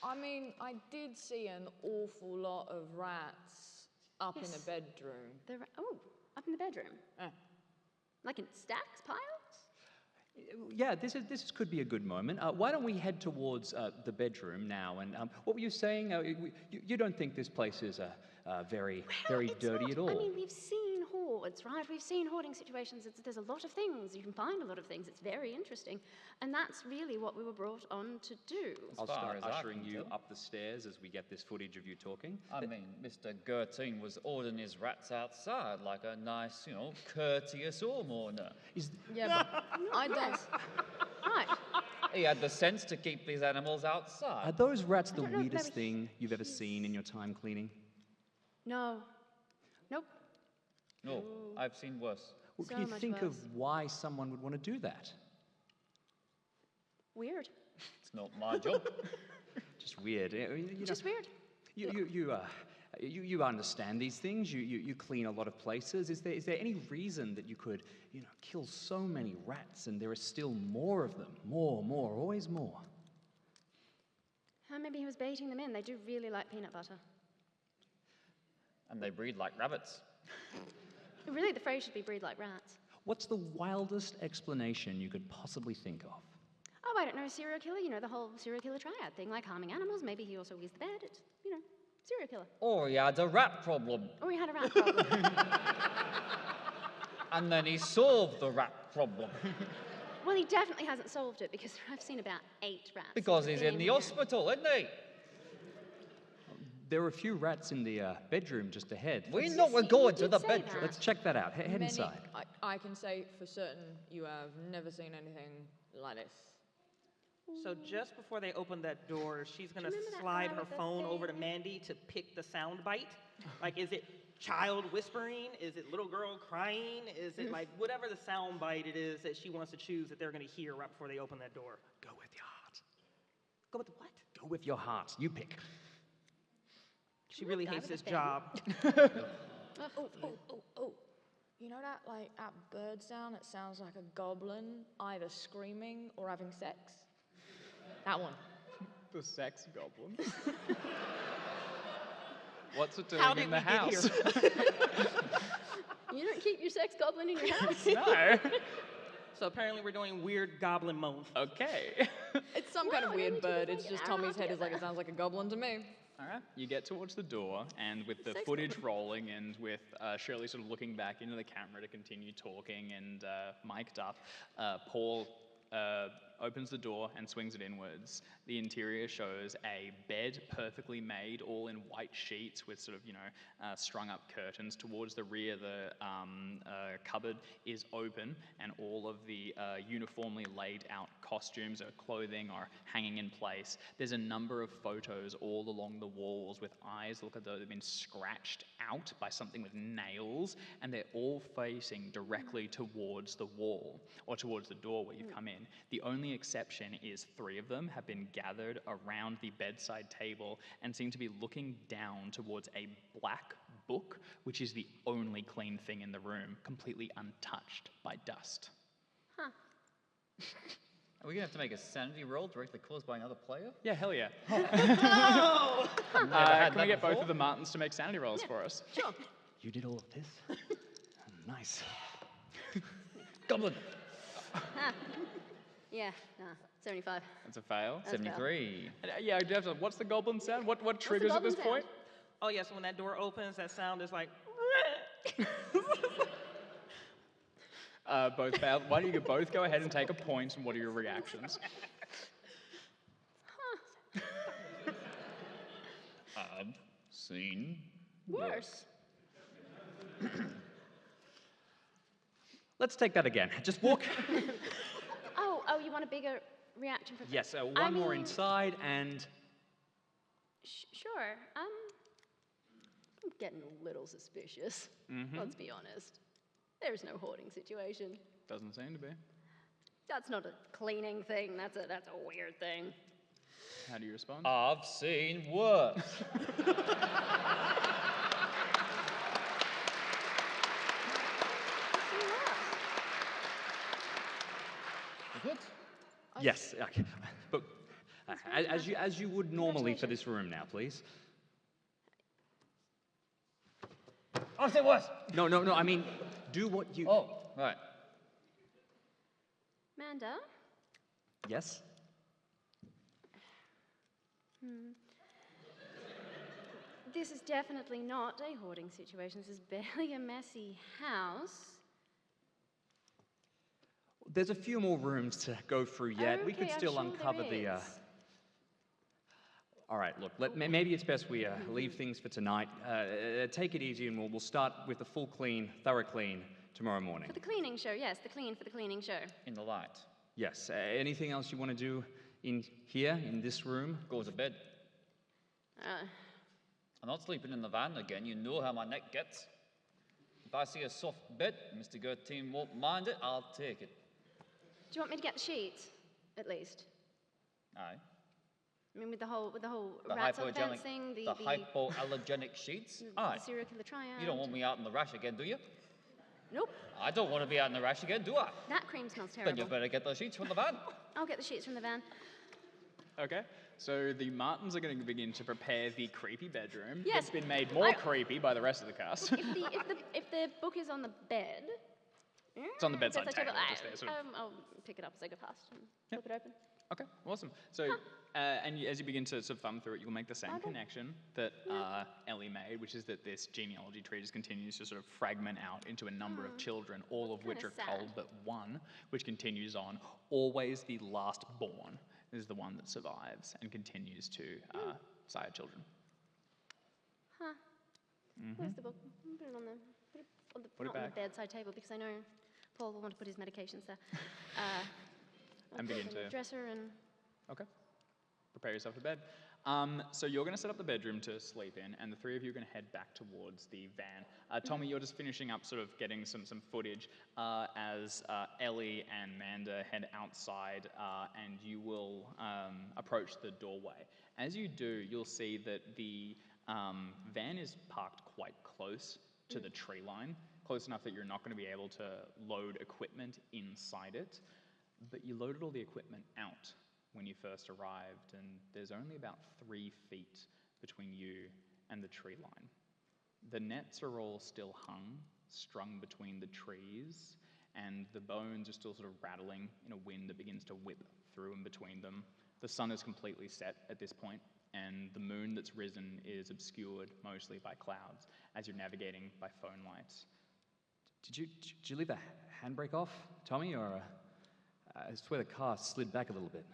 I mean, I did see an awful lot of rats up in Yes. the bedroom. Up in the bedroom, Eh. like in stacks, piles. Yeah, this could be a good moment. Why don't we head towards the bedroom now? And what were you saying? You don't think this place is very It's dirty not. at all? I mean, we've seen hoards, right? We've seen hoarding situations. There's a lot of things. You can find a lot of things. It's very interesting. And that's really what we were brought on to do. I'll far start as I ushering can you tell. up the stairs as we get this footage of you talking. I mean, Mr. Gertine was ordering his rats outside like a nice, courteous homeowner. Yeah, but I don't. Right. He had the sense to keep these animals Are outside. those rats the don't know, weirdest maybe thing you've ever seen in your time cleaning? No. Nope. No, I've seen worse. Well, So can you much think of worse. why someone would want to do that? Weird. It's not my job. Just weird. Just weird. You understand these things. You clean a lot of places. Is there any reason that you could kill so many rats and there are still more of them? More, always more. Maybe he was baiting them in. They do really like peanut butter. And they breed like rabbits. Really, the phrase should be breed like rats. What's the wildest explanation you could possibly think of? Oh, I don't know, serial killer. You know, the whole serial killer triad thing, like harming animals. Maybe he also wears the bed. It's, serial killer. Or he had a rat problem. Or he had a rat problem. And then he solved the rat problem. Well, he definitely hasn't solved it because I've seen about 8 rats. Because since he's I've in been the here. hospital, isn't he? There are a few rats in the bedroom just ahead. We Yes, know we're you going did to the say bedroom. that. Let's check that out. Head Many- inside. I can say for certain you have never seen anything like this. So just before they open that door, she's gonna remember that slide guy her with the phone over to thing? Mandy to pick the sound bite. Like, is it child whispering? Is it little girl crying? Is it like whatever the sound bite it is that she wants to choose that they're gonna hear right before they open that door? Go with your heart. Go with the what? Go with your heart. You pick. She really guy hates with this the job. Oh. You know that bird sound that sounds like a goblin either screaming or having sex? That one. The sex goblin. What's it doing How did in the we get house? here? You don't keep your sex goblin in your house? No. So apparently we're doing weird goblin moans. Okay. It's some kind of Well, weird maybe bird. just It's like just an hour Tommy's head is like, it together. sounds like a goblin to me. All right. You get towards the door, and with the Sex footage goblin. rolling, and with Shirley sort of looking back into the camera to continue talking and mic'd up, Paul opens the door and swings it inwards. The interior shows a bed perfectly made, all in white sheets with sort of, strung up curtains. Towards the rear, the cupboard is open, and all of the uniformly laid out costumes or clothing are hanging in place. There's a number of photos all along the walls with eyes look as though they've been scratched out by something with nails, and they're all facing directly towards the wall or towards the door where you've come in. The only exception is 3 of them have been gathered around the bedside table and seem to be looking down towards a black book, which is the only clean thing in the room, completely untouched by dust. Huh. Are we going to have to make a sanity roll directly caused by another player? Yeah, hell yeah. Never had Can we that get both before. of the Martins to make sanity rolls for us? Sure. You did all of this? Nice. Goblin. Yeah, nah, 75. That's a fail. That's a fail. 73. Yeah, definitely. What's the goblin sound? What triggers at goblin this point? Oh yes, when that door opens, that sound is like. Both failed. Why don't you both go ahead and take a point, and what are your reactions? I've seen. Worse. Let's take that again. Just walk. Oh, you want a bigger reaction from... Yes, I one more mean, inside, and Sure. I'm getting a little suspicious. Let's be honest. There's no hoarding situation. Doesn't seem to be. That's not a cleaning thing. That's a weird thing. How do you respond? I've seen worse. Good. yes, okay. But as you would normally for this room now, please. I've seen worse. No, I mean, do what you... Oh, right. Manda? Yes? This is definitely not a hoarding situation. This is barely a messy house. There's a few more rooms to go through yet. We could Okay, I'm still sure uncover there the... is. All right, look, maybe it's best we leave things for tonight. Take it easy, and we'll start with the full clean, thorough clean tomorrow morning. For the cleaning show, yes, the clean for the cleaning show. In the light. Yes, anything else you want to do in here, in this room? Go to bed. Uh, I'm not sleeping in the van again. You know how my neck gets. If I see a soft bed, Mr. Gertine won't mind it, I'll take it. do you want me to get the sheets, at least? Aye. I mean, with the whole The rats on the hypoallergenic, fence thing, the hypoallergenic sheets? Aye. the serial killer triad. You don't want me out in the rash again, do you? Nope, I don't want to be out in the rash again, do I? that cream smells Then terrible. you better get those sheets from the van. I'll get the sheets from the van. Okay, so the Martins are going to begin to prepare the creepy bedroom. Yes, It's been made more creepy by the rest of the cast. If the book is on the bed, It's on the bedside table, I, just there, sort of. I'll pick it up as I go past and flip it open. Okay, awesome. So, and as you begin to sort of thumb through it, you'll make the same connection that Ellie made, which is that this genealogy tree just continues to sort of fragment out into a number of children, all of which are Kinda culled, but one, which continues on. Always the last born is the one that survives and continues to sire children. Huh. Where's the book? Put it on the, Put it not on the back. bedside table because I know Paul will want to put his medications there. I'll And put it begin in the to- dresser and Okay. Prepare yourself for bed. So you're going to set up the bedroom to sleep in, and the three of you are going to head back towards the van. Tommy, you're just finishing up sort of getting some footage as Ellie and Manda head outside, and you will approach the doorway. As you do, you'll see that the van is parked quite close to the tree line, close enough that you're not going to be able to load equipment inside it, but you loaded all the equipment out when you first arrived, and there's only about 3 feet between you and the tree line. The nets are all still hung, strung between the trees, and the bones are still sort of rattling in a wind that begins to whip through and between them. The sun is completely set at this point, and the moon that's risen is obscured mostly by clouds as you're navigating by phone lights. Did you leave the handbrake off, Tommy, or I swear the car slid back a little bit.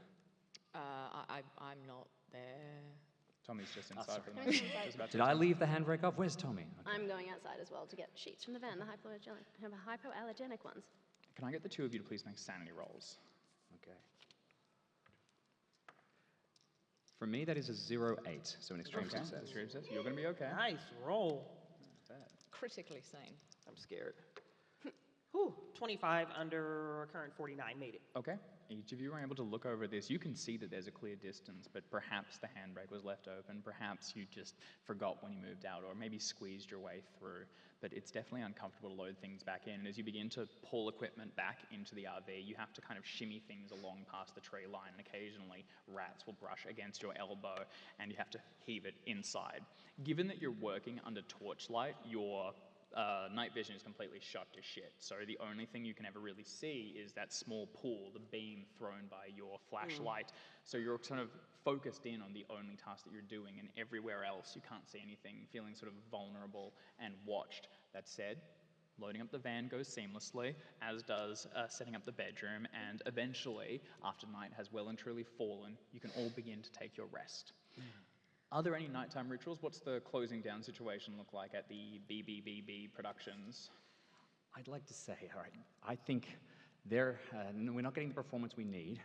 I'm not there. Tommy's just inside sorry. for the moment. Just about to Did I leave the handbrake off? Where's Tommy? Okay. I'm going outside as well to get sheets from the van, the hypoallergenic ones. Can I get the two of you to please make sanity rolls? Okay. For me, that is a 0-8, so an extreme Okay, success. extreme success. You're going to be okay. Nice roll. Critically sane. I'm scared. Whew, 25 under current 49, made it. Okay. Each of you are able to look over this. You can see that there's a clear distance, but perhaps the handbrake was left open. Perhaps you just forgot when you moved out, or maybe squeezed your way through. But it's definitely uncomfortable to load things back in. And as you begin to pull equipment back into the RV, you have to kind of shimmy things along past the tree line. And occasionally, rats will brush against your elbow, and you have to heave it inside. Given that you're working under torchlight, your night vision is completely shot to shit. So the only thing you can ever really see is that small pool, the beam thrown by your flashlight. So you're kind of focused in on the only task that you're doing, and everywhere else you can't see anything, feeling sort of vulnerable and watched. That said, loading up the van goes seamlessly, as does setting up the bedroom, and eventually, after night has well and truly fallen, you can all begin to take your rest. Are there any nighttime rituals? What's the closing down situation look like at the BBBB Productions? I'd like to say, all right, I think we're not getting the performance we need.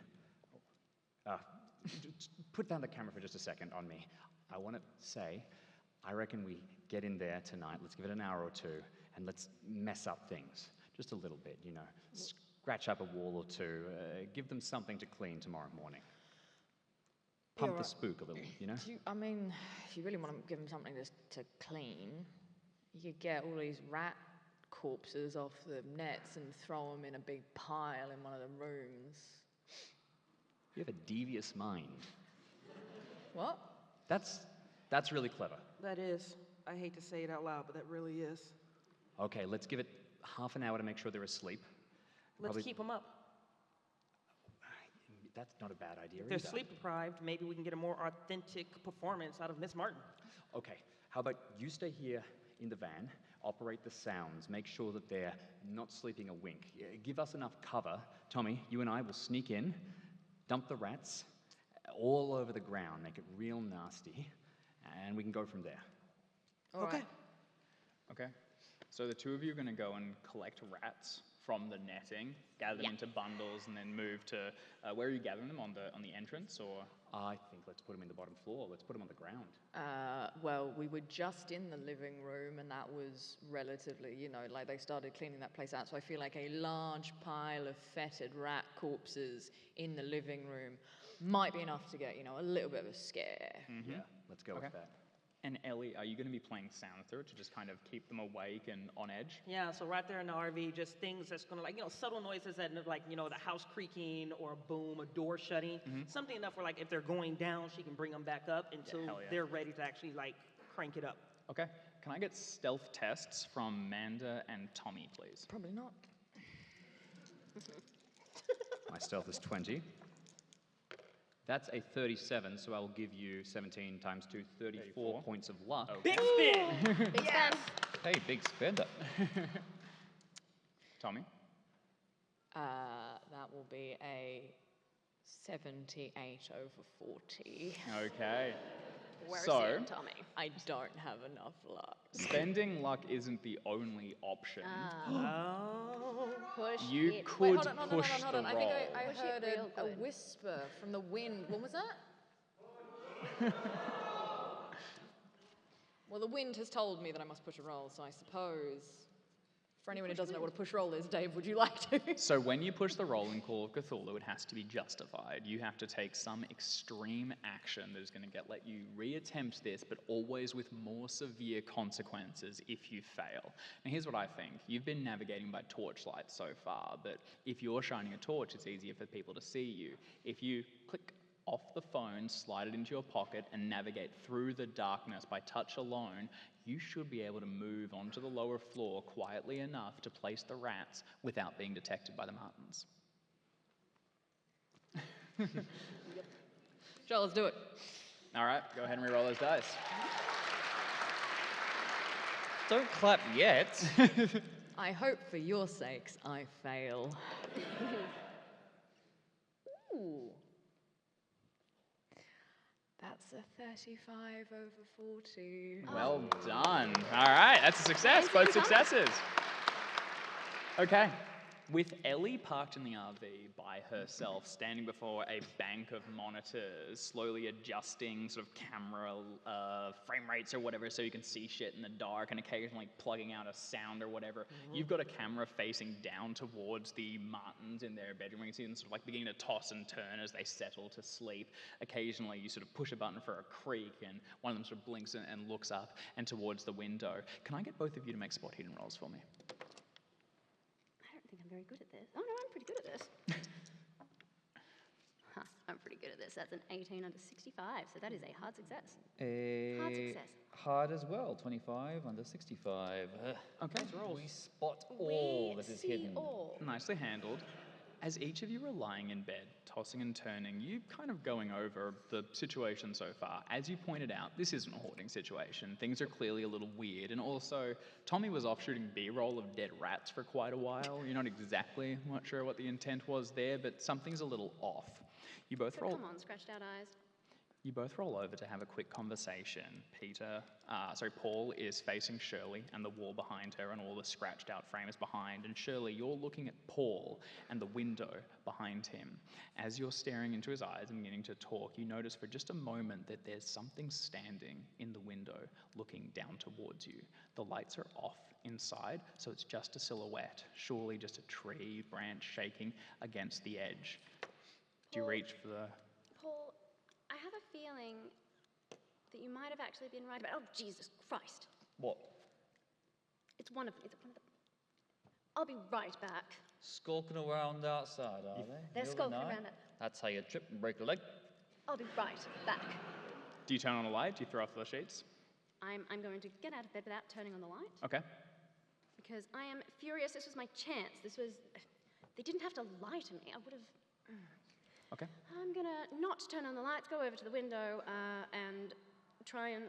Put down the camera for just a second on me. I want to say, I reckon we get in there tonight, let's give it an hour or two, and let's mess up things. Just a little bit, you know. Scratch up a wall or two, give them something to clean tomorrow morning. Pump the spook a little, you know? If you really want to give them something to clean, you could get all these rat corpses off the nets and throw them in a big pile in one of the rooms. You have a devious mind. What? That's really clever. That is. I hate to say it out loud, but that really is. Okay, let's give it half an hour to make sure they're asleep. Let's keep them up. That's not a bad idea If they're either. sleep deprived, maybe we can get a more authentic performance out of Miss Martin. Okay, how about you stay here in the van, operate the sounds, make sure that they're not sleeping a wink. Give us enough cover. Tommy, you and I will sneak in, dump the rats all over the ground, make it real nasty, and we can go from there. All right. Okay. So the two of you are going to go and collect rats from the netting, gather them into bundles, and then move to where are you gathering them, on the entrance, or? I think let's put them in the bottom floor. Let's put them on the ground. Well, we were just in the living room, and that was relatively, like they started cleaning that place out. So I feel like a large pile of fetid rat corpses in the living room might be enough to get, a little bit of a scare. Yeah, let's go with that. And Ellie, are you going to be playing sound through it to just kind of keep them awake and on edge? Yeah, so right there in the RV, just things that's gonna subtle noises that the house creaking or a boom, a door shutting, something enough where if they're going down, she can bring them back up until they're ready to actually crank it up. Okay. Can I get stealth tests from Manda and Tommy, please? Probably not. My stealth is 20. That's a 37, so I will give you 17 times 2, 34 points of luck. Okay. Big spin! Big fan. Hey, big spender. Tommy? That will be a 78 over 40. Okay. Where's So, Tommy? I don't have enough luck. spending luck isn't the only option. Oh. Push You it. could Wait, hold on, push hold the on. I roll. think I Push it heard real a good. whisper from the wind. What was that? Well, the wind has told me that I must push a roll, so I suppose, for anyone who doesn't know what a push roll is, Dave, would you like to? So when you push the roll in Call of Cthulhu, it has to be justified. You have to take some extreme action that is going to let you reattempt this, but always with more severe consequences if you fail. And here's what I think. You've been navigating by torchlight so far, but if you're shining a torch, it's easier for people to see you. If you click off the phone, slide it into your pocket, and navigate through the darkness by touch alone, you should be able to move onto the lower floor quietly enough to place the rats without being detected by the Martins. Sure, let's do it. All right, go ahead and re-roll those dice. Don't clap yet. I hope for your sakes I fail. Ooh. That's a 35 over 40. Well done. All right, that's a success. Both successes. Okay. With Ellie parked in the RV by herself, standing before a bank of monitors, slowly adjusting sort of camera frame rates or whatever so you can see shit in the dark and occasionally plugging out a sound or whatever, you've got a camera facing down towards the Martins in their bedroom. You can see them sort of beginning to toss and turn as they settle to sleep. Occasionally you sort of push a button for a creak and one of them sort of blinks and looks up and towards the window. Can I get both of you to make spot hidden rolls for me? I don't think I'm very good at this. Oh no, I'm pretty good at this. I'm pretty good at this. That's an 18 under 65, so that is a hard success. Hard success. Hard as well. 25 under 65. Okay. We spot all that is see hidden. all. Nicely handled. As each of you are lying in bed, tossing and turning, you kind of going over the situation so far. As you pointed out, this isn't a hoarding situation. Things are clearly a little weird. And also, Tommy was off shooting B-roll of dead rats for quite a while. You're not exactly not sure what the intent was there, but something's a little off. You both So roll. come on, scratched out eyes. You both roll over to have a quick conversation. Paul is facing Shirley and the wall behind her and all the scratched out frames behind. And Shirley, you're looking at Paul and the window behind him. As you're staring into his eyes and beginning to talk, you notice for just a moment that there's something standing in the window looking down towards you. The lights are off inside, so it's just a silhouette, surely just a tree branch shaking against the edge. Do you reach for the... Paul, I have a feeling that you might have actually been right about... Oh, Jesus Christ. What? It's one of the... I'll be right back. Skulking around outside, are they? They're skulking around it. That's how you trip and break a leg. I'll be right back. Do you turn on the light? Do you throw off the sheets? I'm going to get out of bed without turning on the light. Okay. Because I am furious. This was my chance. They didn't have to lie to me. I would have... Okay. I'm gonna not turn on the lights, go over to the window, and try and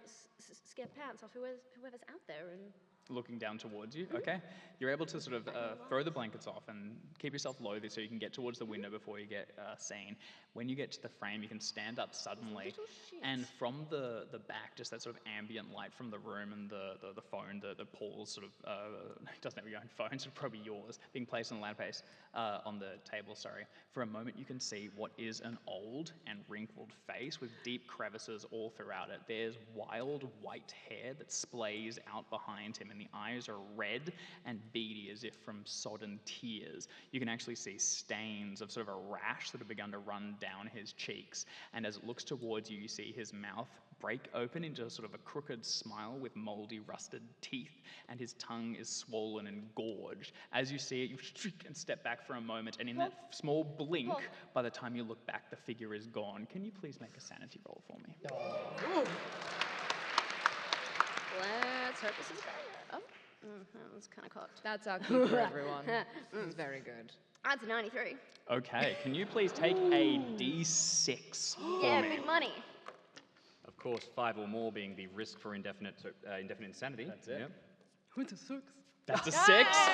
scare pants off whoever's out there. And Looking down towards you, okay. You're able to sort of throw the blankets off and keep yourself low so you can get towards the window before you get seen. When you get to the frame, you can stand up suddenly, and from the back, just that sort of ambient light from the room and the phone, the Paul's sort of, doesn't have your own phone, so probably yours, being placed on the ladpace, on the table, sorry. For a moment, you can see what is an old and wrinkled face with deep crevices all throughout it. There's wild white hair that splays out behind him, and the eyes are red and beady as if from sodden tears. You can actually see stains of sort of a rash that have begun to run down his cheeks, and as it looks towards you, you see his mouth break open into sort of a crooked smile with moldy, rusted teeth, and his tongue is swollen and gorged. As you see it, you shriek and step back for a moment, and in that small blink, by the time you look back, the figure is gone. Can you please make a sanity roll for me? let's hope this is better. Oh, that was kind of cocked. That's our keeper, everyone. He's very good. That's a 93. Okay, can you please take a d6 for Yeah, me? big money. Of course, 5 or more being the risk for indefinite insanity. That's it. Yep. That's a 6?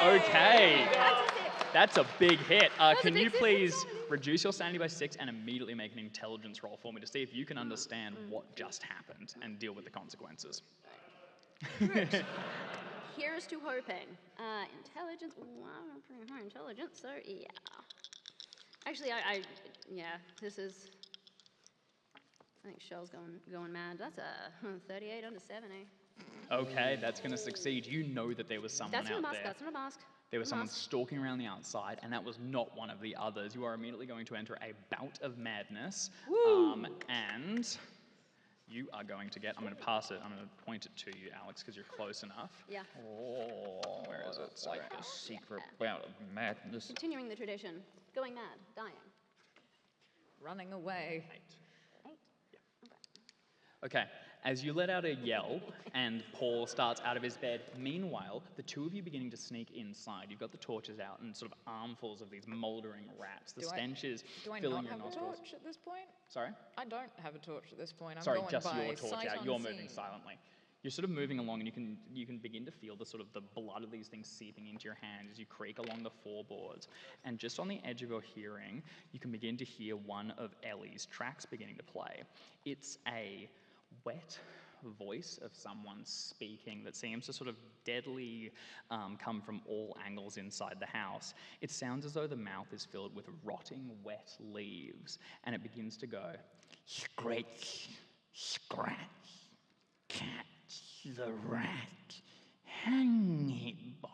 Okay. That's a 6. That's a big hit. a Can big you six, please reduce your sanity by 6 and immediately make an intelligence roll for me to see if you can understand what just happened and deal with the consequences? Here's to hoping. Intelligence. Ooh, I'm pretty high intelligence, so yeah. Actually, this is... I think Shell's going mad. That's a 38 under 70. Okay, that's going to succeed. You know that there was someone That's out not a mask. there. That's not a mask. There was someone Mask. stalking around the outside, and that was not one of the others. You are immediately going to enter a bout of madness, and you are going to get... I'm going to pass it. I'm going to point it to you, Alex, because you're close enough. Yeah. Oh, Where is it? it's like a secret bout of madness. Continuing the tradition. Going mad. Dying. Running away. 8. Okay, as you let out a yell and Paul starts out of his bed, meanwhile, the two of you beginning to sneak inside. You've got the torches out and sort of armfuls of these mouldering rats. The stench is Do I filling not your have nostrils. a torch at this point? Sorry? I don't have a torch at this point. I'm Sorry, going just by your torch sight out. You're moving unseen. silently. You're sort of moving along, and you can begin to feel the sort of the blood of these things seeping into your hands as you creak along the floorboards. And just on the edge of your hearing, you can begin to hear one of Ellie's tracks beginning to play. It's a wet voice of someone speaking that seems to sort of deadly come from all angles inside the house. It sounds as though the mouth is filled with rotting wet leaves, and it begins to go, "Scritch, scratch, catch the rat, hang it by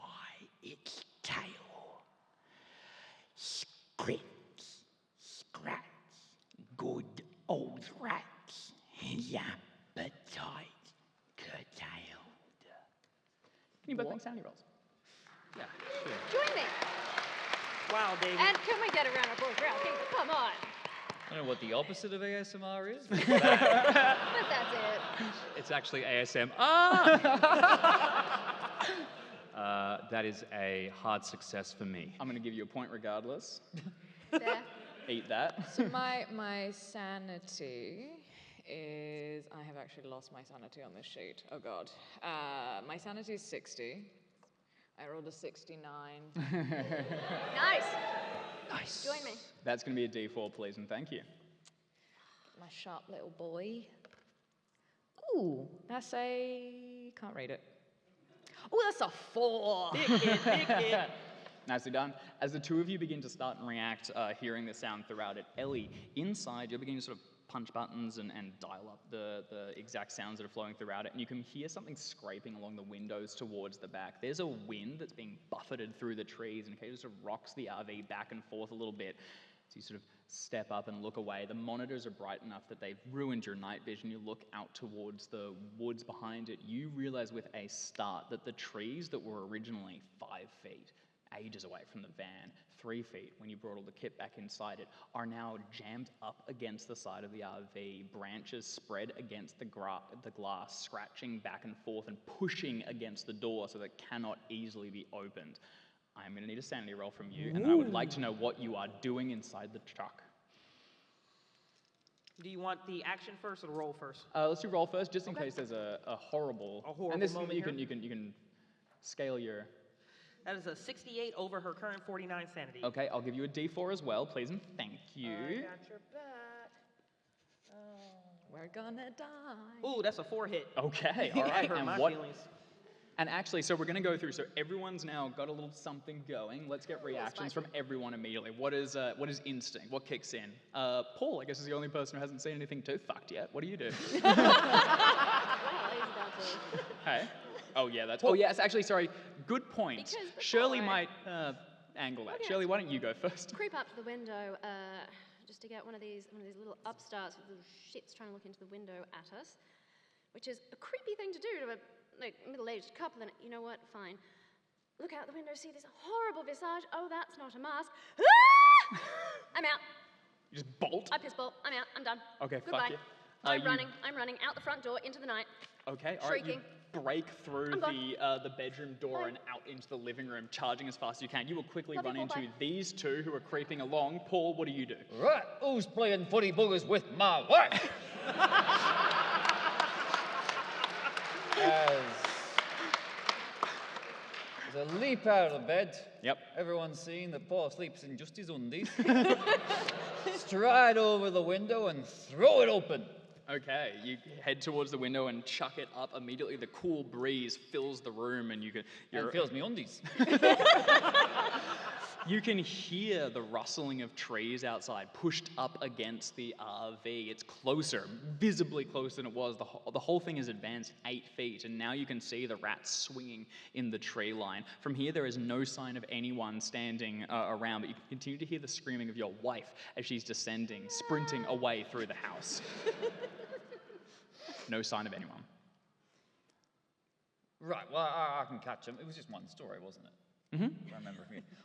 its tail. Scritch, scratch, good old rats, his appetite curtailed." Can you both make sanity rolls? Yeah, sure. Join me. Wow, David. And can we get a round of applause for our keeper? Come on. I don't know what the opposite of ASMR is. But that's it. It's actually ASM. That is a hard success for me. I'm going to give you a point regardless. There. Eat that. So my sanity is... I have actually lost my sanity on this sheet. Oh, God. My sanity is 60. I rolled a 69. Nice. Nice. Join me. That's going to be a D4, please, and thank you. my sharp little boy. Ooh, that's a... can't read it. Oh, that's a 4. Big kid. Nicely done. As the two of you begin to start and react, hearing the sound throughout it, Ellie, inside, you're beginning to sort of punch buttons and dial up the exact sounds that are flowing throughout it, and you can hear something scraping along the windows towards the back. There's a wind that's being buffeted through the trees and occasionally sort of rocks the RV back and forth a little bit. So you sort of step up and look away. The monitors are bright enough that they've ruined your night vision. You look out towards the woods behind it. You realize with a start that the trees that were originally 5 feet, ages away from the van, 3 feet when you brought all the kit back inside it, are now jammed up against the side of the RV, branches spread against the glass, scratching back and forth and pushing against the door so that it cannot easily be opened. I'm going to need a sanity roll from you, and I would like to know what you are doing inside the truck. Do you want the action first or the roll first? Let's do roll first, just in case there's a horrible... and this moment you here? can scale your... That is a 68 over her current 49 sanity. Okay, I'll give you a D4 as well, please, and thank you. I got your back. We're gonna die. Ooh, that's a 4 hit. Okay, all That right. hurt And my what? feelings. And actually, so we're going to go through. So everyone's now got a little something going. Let's get reactions from everyone immediately. What is instinct? What kicks in? Paul, I guess, is the only person who hasn't seen anything too fucked yet. What do you do? Well, he's about to. Hey. Oh yeah, that's. Oh yes, actually, sorry. Good point. Because before- Shirley might angle that. Okay. Shirley, why don't you go first? Creep up to the window just to get one of these little upstarts with little shits trying to look into the window at us, which is a creepy thing to do to a middle-aged couple. And you know what? Fine. Look out the window, see this horrible visage. Oh, that's not a mask. Ah! I'm out. You just bolt. I piss ball. I'm out. I'm done. Okay, Goodbye. fuck you. I'm running out the front door into the night. Okay, all right. You Shrieking. break through I'm gone. the bedroom door Bye. and out into the living room, charging as fast as you can. You will quickly Love you, run Paul, into bye. these two who are creeping along. Paul, what do you do? Right, who's playing footy boogers with my wife? As I leap out of the bed, Yep. everyone's seeing that Paul sleeps in just his undies. Stride over the window and throw it open. Okay, you head towards the window and chuck it up. Immediately, the cool breeze fills the room, and And fills me undies. you can hear the rustling of trees outside, pushed up against the RV. It's closer, visibly closer than it was. The whole thing has advanced 8 feet, and now you can see the rats swinging in the tree line. From here, there is no sign of anyone standing around, but you can continue to hear the screaming of your wife as she's descending, sprinting away through the house. No sign of anyone. Right, well, I can catch him. It was just one story, wasn't it? Mm-hmm. I remember.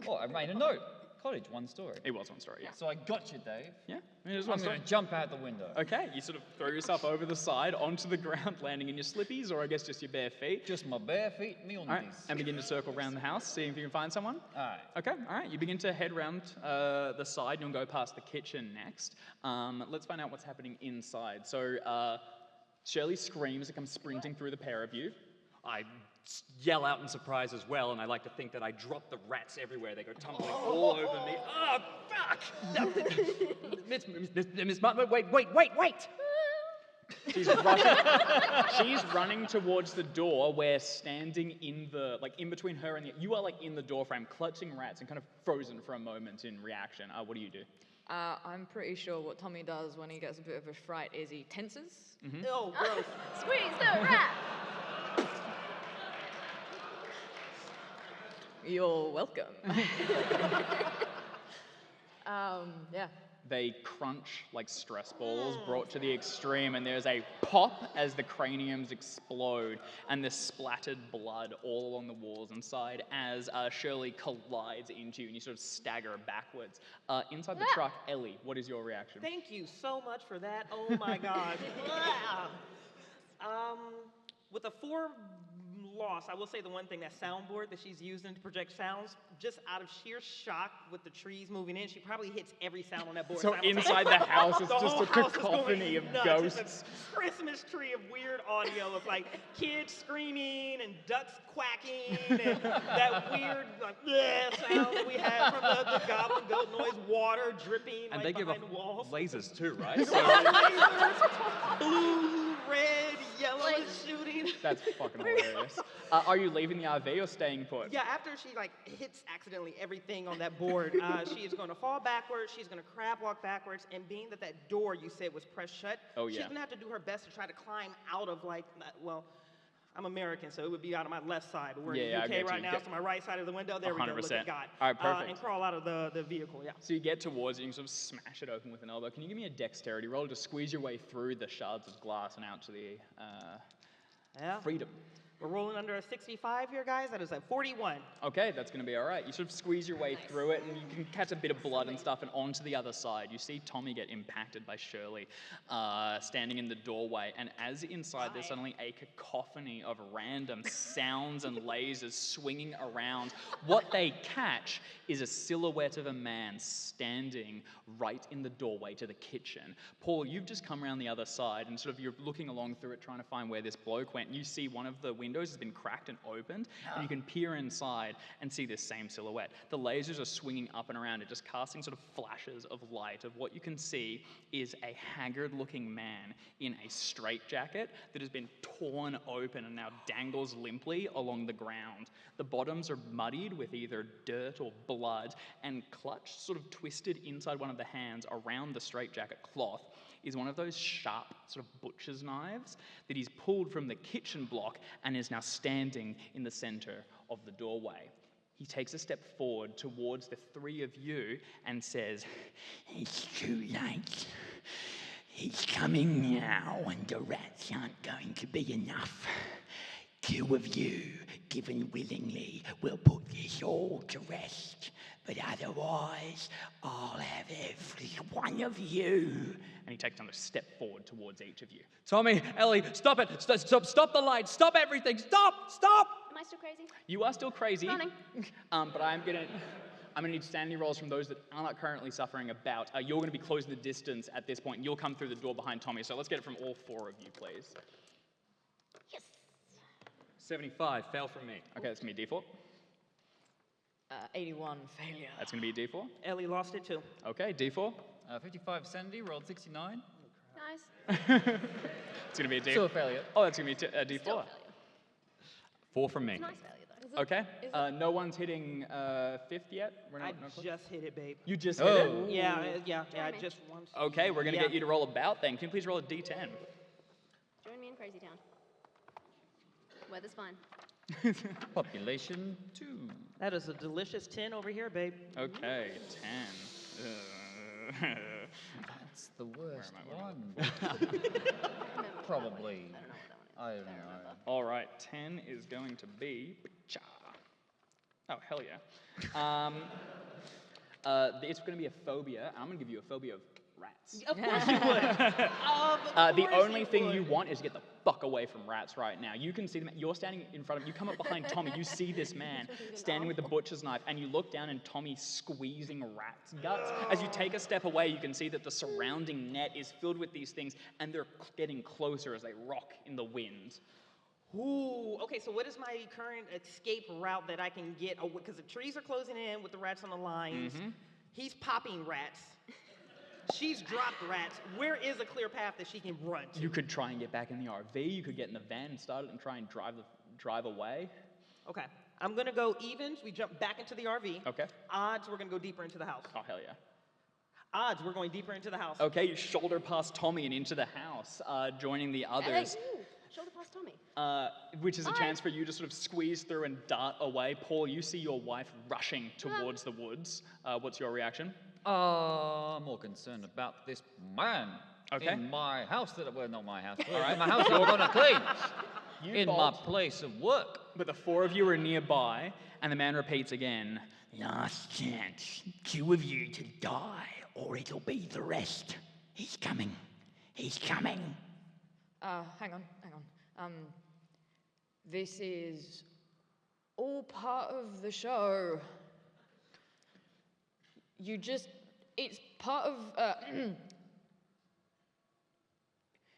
Oh, I made a note. Cottage, one story. It was one story, yeah. So I got you, Dave. Yeah, it was I'm one going story. to jump out the window. Okay, you sort of throw yourself over the side onto the ground, landing in your slippies, or I guess just your bare feet. Just my bare feet and me undies. All right, and begin to circle around the house, seeing if you can find someone. All right. Okay, all right, you begin to head round the side, and you'll go past the kitchen next. Let's find out what's happening inside. So, Shirley screams and comes sprinting through the pair of you. I yell out in surprise as well, and I like to think that I drop the rats everywhere. They go tumbling all over me. Oh, fuck! Miss Martin, wait! She's running towards the door where standing in between her and you are in the doorframe, clutching rats and kind of frozen for a moment in reaction. What do you do? I'm pretty sure what Tommy does when he gets a bit of a fright is he tenses. Oh, gross. Squeeze the rat. You're welcome. Yeah. They crunch like stress balls brought to the extreme, and there's a pop as the craniums explode, and there's splattered blood all along the walls inside as Shirley collides into you, and you sort of stagger backwards. Inside the truck, Ellie, what is your reaction? Thank you so much for that. Oh my God. With a 4 lost. I will say the one thing, that soundboard that she's using to project sounds, just out of sheer shock with the trees moving in, she probably hits every sound on that board. So inside the house, it's The just whole a house is cacophony going of nuts. ghosts. It's a Christmas tree of weird audio of like kids screaming and ducks quacking and that weird like bleh sound that we had from the goblin goat noise, water dripping And like they give off behind the walls. lasers too, right? So, Lasers, blue, red, yellow Like- is shooting. That's fucking hilarious. Are you leaving the RV or staying put? Yeah, after she like hits accidentally everything on that board, she is going to fall backwards. She's going to crab walk backwards, and being that that door you said was pressed shut, Oh, she's yeah. going to have to do her best to try to climb out of like, well, I'm American, so it would be out of my left side, but we're Yeah, I in the get UK right you. now, so my right side of the window, there we go, look 100%. at God. All right, perfect. And crawl out of the vehicle, yeah. So you get towards it, you can sort of smash it open with an elbow. Can you give me a dexterity roll to squeeze your way through the shards of glass and out to the Yeah. freedom? We're rolling under a 65 here, guys. That is a 41. Okay, that's going to be all right. You sort of squeeze your way through it, and you can catch a bit of blood and stuff, and onto the other side. You see Tommy get impacted by Shirley standing in the doorway, and as inside there's suddenly a cacophony of random sounds and lasers swinging around. What they catch is a silhouette of a man standing right in the doorway to the kitchen. Paul, you've just come around the other side, and sort of you're looking along through it, trying to find where this bloke went. You see one of the windows has been cracked and opened, and you can peer inside and see this same silhouette. The lasers are swinging up and around it, just casting sort of flashes of light. Of what you can see is a haggard-looking man in a straitjacket that has been torn open and now dangles limply along the ground. The bottoms are muddied with either dirt or blood, and clutched, sort of twisted inside one of the hands around the straitjacket cloth, is one of those sharp sort of butcher's knives that he's pulled from the kitchen block and is now standing in the center of the doorway. He takes a step forward towards the three of you and says, It's too late. He's coming now, and the rats aren't going to be enough. 2 of you, given willingly, will put this all to rest. But otherwise, I'll have every one of you. and he takes another step forward towards each of you. Tommy, Ellie, stop it! Stop the light! Stop everything! Stop! Am I still crazy? You are still crazy. Running. But I'm gonna need sanity rolls from those that are not currently suffering about. You're gonna be closing the distance at this point. You'll come through the door behind Tommy. So let's get it from all 4 of you, please. Yes. 75, fail from me. Okay, that's gonna be a D4. 81 failure. That's gonna be a D4. Ellie lost it too. Okay, D4. 55 sanity, rolled 69. Nice. It's gonna be a D4. Still a failure. Oh, that's gonna be a D4. Still a failure. 4 from me. It's a nice failure though. Okay. No one's hitting 5th yet. We're I not close? just hit it, babe. You just hit it. Yeah, Jeremy. just once. Okay, we're gonna Yeah. get you to roll about then. Can you please roll a D10? Join me in Crazy Town. Weather's fine. Population 2. That is a delicious 10 over here, babe. Okay, 10. That's the worst am I? one. Probably. I don't know. All right, 10 is going to be. Oh, hell yeah. It's going to be a phobia. I'm going to give you a phobia of rats. Of course you would. The only thing you want is to get the fuck away from rats right now. You can see them. You're standing in front of. You come up behind Tommy. You see this man standing with the butcher's knife, and you look down, and Tommy's squeezing rats' guts. As you take a step away, you can see that the surrounding net is filled with these things, and they're getting closer as they rock in the wind. Ooh, okay, so what is my current escape route that I can get? Oh, because the trees are closing in with the rats on the lines. He's popping rats. She's dropped rats. Where is a clear path that she can run to? You could try and get back in the RV. You could get in the van and start it and try and drive away. Okay, I'm gonna go evens. We jump back into the RV. Okay. Odds, we're gonna go deeper into the house. Oh, hell yeah. Odds, we're going deeper into the house. Okay, you shoulder past Tommy and into the house, joining the Hey, others, shoulder past Tommy. which is a chance for you to sort of squeeze through and dart away. Paul, you see your wife rushing towards the woods. What's your reaction? I'm more concerned about this man Okay. in my house well, not my house. In my house that we're gonna clean. You In my bolt, place of work. but the 4 of you are nearby, and the man repeats again. Last chance. 2 of you to die, or it'll be the rest. He's coming. He's coming. Hang on. This is all part of the show. It's part of,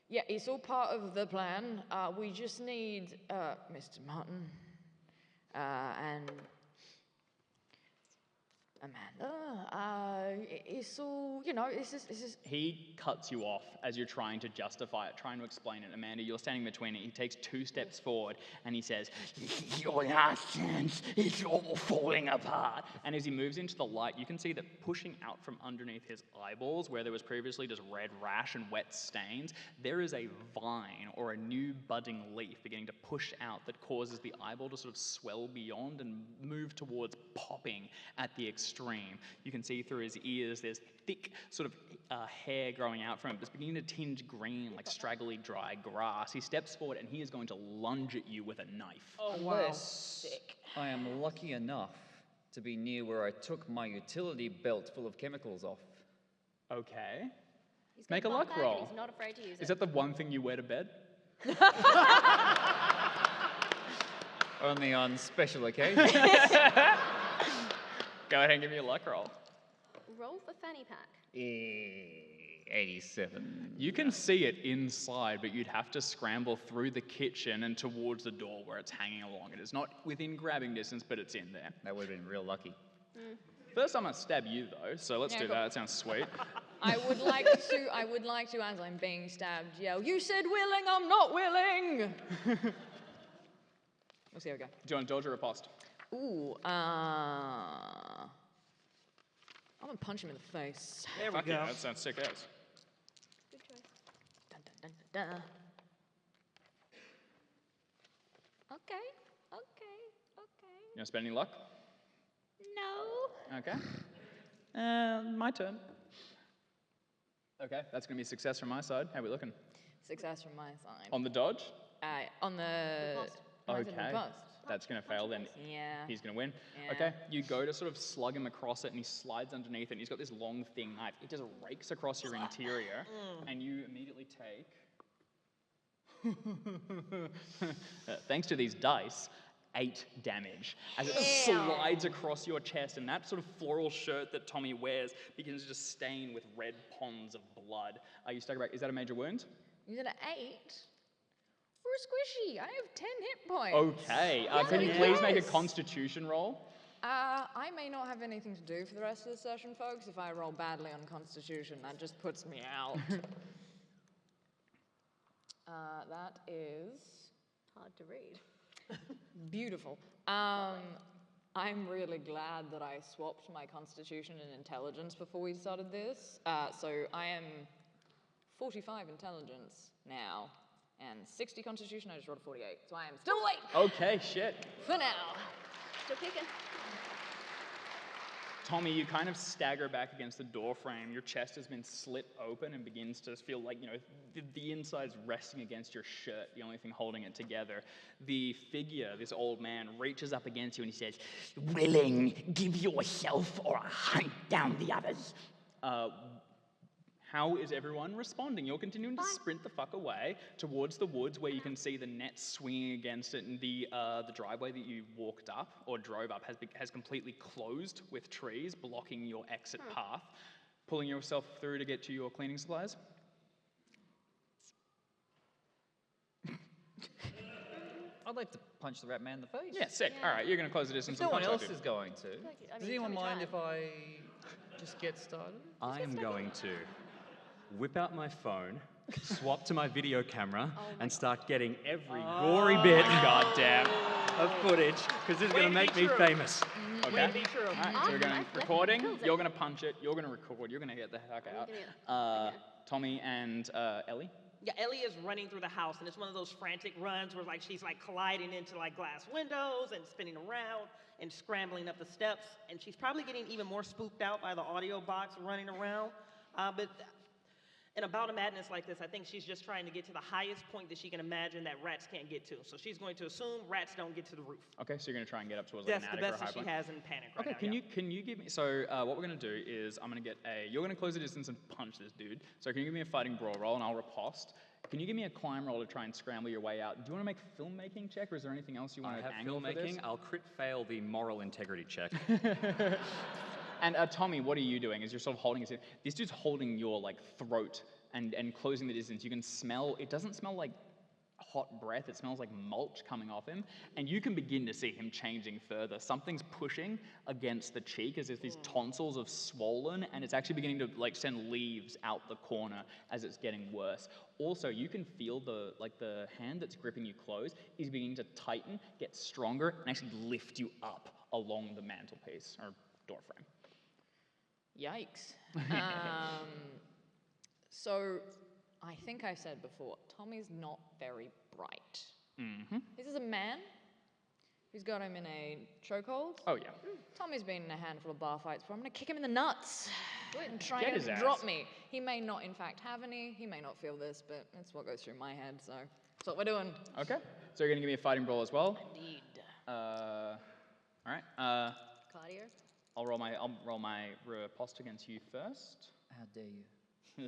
yeah, it's all part of the plan. We just need Mr. Martin and Amanda. It's all, it's just. He cuts you off as you're trying to justify it, trying to explain it. Amanda, you're standing between it. He takes 2 steps forward and he says, Your last chance is all falling apart. and as he moves into the light, you can see that pushing out from underneath his eyeballs, where there was previously just red rash and wet stains, there is a vine or a new budding leaf beginning to push out that causes the eyeball to sort of swell beyond and move towards popping at the extreme. You can see through his ears, there's thick sort of hair growing out from it. It's beginning to tinge green like straggly dry grass. He steps forward and he is going to lunge at you with a knife. Unless I am lucky enough to be near where I took my utility belt full of chemicals off. Okay. He's got Make a one luck bag and roll. He's not afraid to use it. Is that the one thing you wear to bed? Only on special occasions. Go ahead and give me a luck roll. Roll for fanny pack. 87. You can see it inside, but you'd have to scramble through the kitchen and towards the door where it's hanging along. It is not within grabbing distance, but it's in there. That would have been real lucky. First, I'm gonna stab you though, so let's Yeah, do cool. that. That sounds sweet. I would like to, as I'm being stabbed, yell, "You said willing, I'm not willing!" We'll see how we go. Do you want to dodge or riposte? Ooh, I'm gonna punch him in the face. There we Fuck go. yeah, that sounds sick as. Good choice. Dun, dun, dun, dun. Okay. You want to spend any luck? No. Okay. My turn. Okay, that's gonna be a success from my side. How we looking? Success from my side. On the dodge? On the. Riposte. mine's in Okay. riposte. That's gonna fail then. Yeah. He's gonna win. Yeah. Okay, you go to sort of slug him across it and he slides underneath it and he's got this long thin knife. It just rakes across your interior and you immediately take, thanks to these dice, 8 damage as it slides across your chest and that sort of floral shirt that Tommy wears begins to just stain with red ponds of blood. You stagger back. Is that a major wound? You did an 8? We're squishy. I have 10 hit points. Okay, can you please make a constitution roll? I may not have anything to do for the rest of the session, folks. If I roll badly on Constitution, that just puts me out. That is Hard to read. beautiful. I'm really glad that I swapped my Constitution and Intelligence before we started this. So I am 45 Intelligence now, and 60 Constitution. I just rolled a 48, so I am still awake Okay, shit. for now. Still picking. Tommy, you kind of stagger back against the door frame. Your chest has been slit open and begins to feel like, the inside's resting against your shirt, the only thing holding it together. The figure, this old man, reaches up against you and he says, Willing, give yourself or I'll hunt down the others. how is everyone responding? You're continuing to sprint the fuck away towards the woods where you can see the net swinging against it, and the driveway that you walked up or drove up has completely closed with trees blocking your exit path. Pulling yourself through to get to your cleaning supplies? I'd like to punch the rat man in the face. Yeah, sick. All right, you're going to close the distance. If no and one punch else that dude. is going to. I Does mean, anyone Tommy mind tried. if I just get started? I'm going to whip out my phone, swap to my video camera, and start getting every gory bit Goddamn. of footage, because this is going to make me famous. Okay. Be true. All right, so we're going recording. You're going to punch it. You're going to record. You're going to get the heck out. Tommy and Ellie. Yeah, Ellie is running through the house, and it's one of those frantic runs where she's colliding into glass windows and spinning around and scrambling up the steps, and she's probably getting even more spooked out by the audio box running around. But in a bout of madness like this, I think she's just trying to get to the highest point that she can imagine that rats can't get to. So she's going to assume rats don't get to the roof. Okay, so you're going to try and get up towards That's an the attic or a best high that she point. has in panic right Okay, now. can you give me, so what we're going to do is I'm going to get you're going to close the distance and punch this dude. So can you give me a fighting brawl roll and I'll riposte. Can you give me a climb roll to try and scramble your way out? Do you want to make a filmmaking check, or is there anything else you want I to have angle for this? filmmaking. I'll crit fail the moral integrity check. And Tommy, what are you doing? As you're sort of holding his, this dude's holding your like throat and closing the distance. You can smell. It doesn't smell like hot breath. It smells like mulch coming off him, and you can begin to see him changing further. Something's pushing against the cheek as if these tonsils have swollen, and it's actually beginning to like send leaves out the corner as it's getting worse. Also, you can feel the hand that's gripping you close is beginning to tighten, get stronger, and actually lift you up along the mantelpiece or door frame. Yikes. So, I think I said before, Tommy's not very bright. Mm-hmm. This is a man who's got him in a chokehold. Oh yeah. Tommy's been in a handful of bar fights, but I'm going to kick him in the nuts and try Get and his ass. drop me. He may not, in fact, have any. He may not feel this, but that's what goes through my head, so that's what we're doing. Okay. So you're gonna give me a fighting brawl as well. Indeed. All right. Claudia? I'll roll my riposte against you first. How dare you? I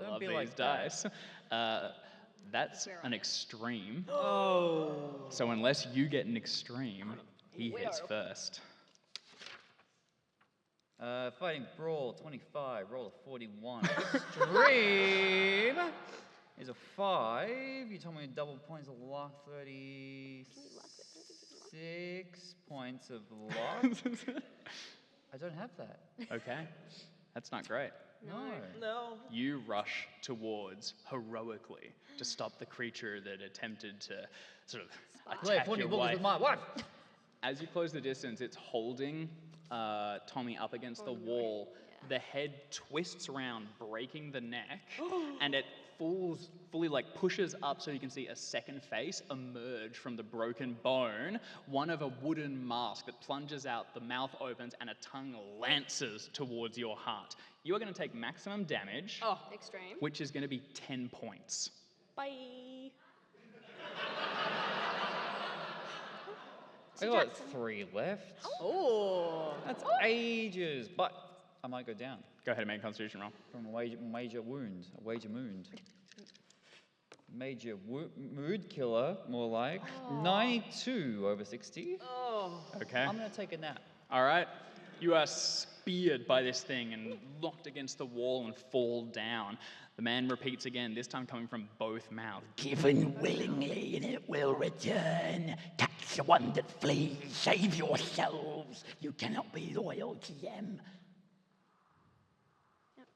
Don't love be these like that. dice. That's an extreme. Oh. So unless you get an extreme, he hits first. Fighting brawl, 25, roll a 41. Extreme is a 5. You told me double points of luck, 36 points of luck. I don't have that. Okay. That's not great. No. You rush towards heroically to stop the creature that attempted to sort of Play attack 40 your books wife. with my wife. As you close the distance, it's holding Tommy up against the wall. The head twists around, breaking the neck, and it fully like pushes up so you can see a second face emerge from the broken bone, one of a wooden mask that plunges out, the mouth opens, and a tongue lances towards your heart. You are going to take maximum damage, Extreme. which is going to be 10 points. Bye. I got 3 left. Oh. That's ages, but I might go down Go ahead and make a constitution roll. from a major wound. Major mood killer, more like. 92 over 60. Okay. I'm going to take a nap. All right. You are speared by this thing and locked against the wall and fall down. The man repeats again, this time coming from both mouths. Given willingly, and it will return. Catch the one that flees. Save yourselves. You cannot be loyal to them.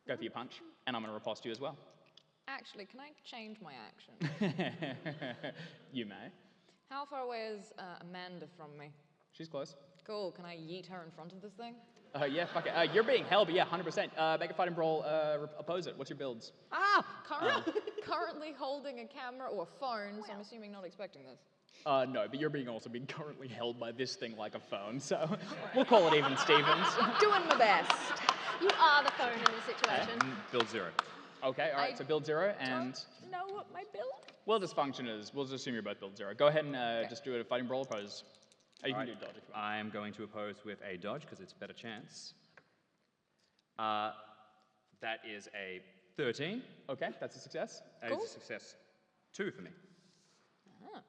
Go for your punch, and I'm going to riposte you as well. Actually, can I change my action? You may. How far away is Amanda from me? She's close. Cool, can I yeet her in front of this thing? Yeah, fuck it. You're being held, but yeah, 100%. Make a fighting brawl, oppose it. What's your builds? Currently holding a camera or a phone, so I'm assuming not expecting this. No, but you're being currently held by this thing like a phone, so we'll call it even Stevens. Doing my best. You are the phone in this situation. Build 0. Okay, all right, so build 0, and Don't know what my build? we'll just assume you're both build 0. Go ahead and just do a fighting brawl oppose. Oh, you can do dodge if you want. I am going to oppose with a dodge because it's a better chance. That is a 13. Okay, that's a success. That is a success. 2 for me.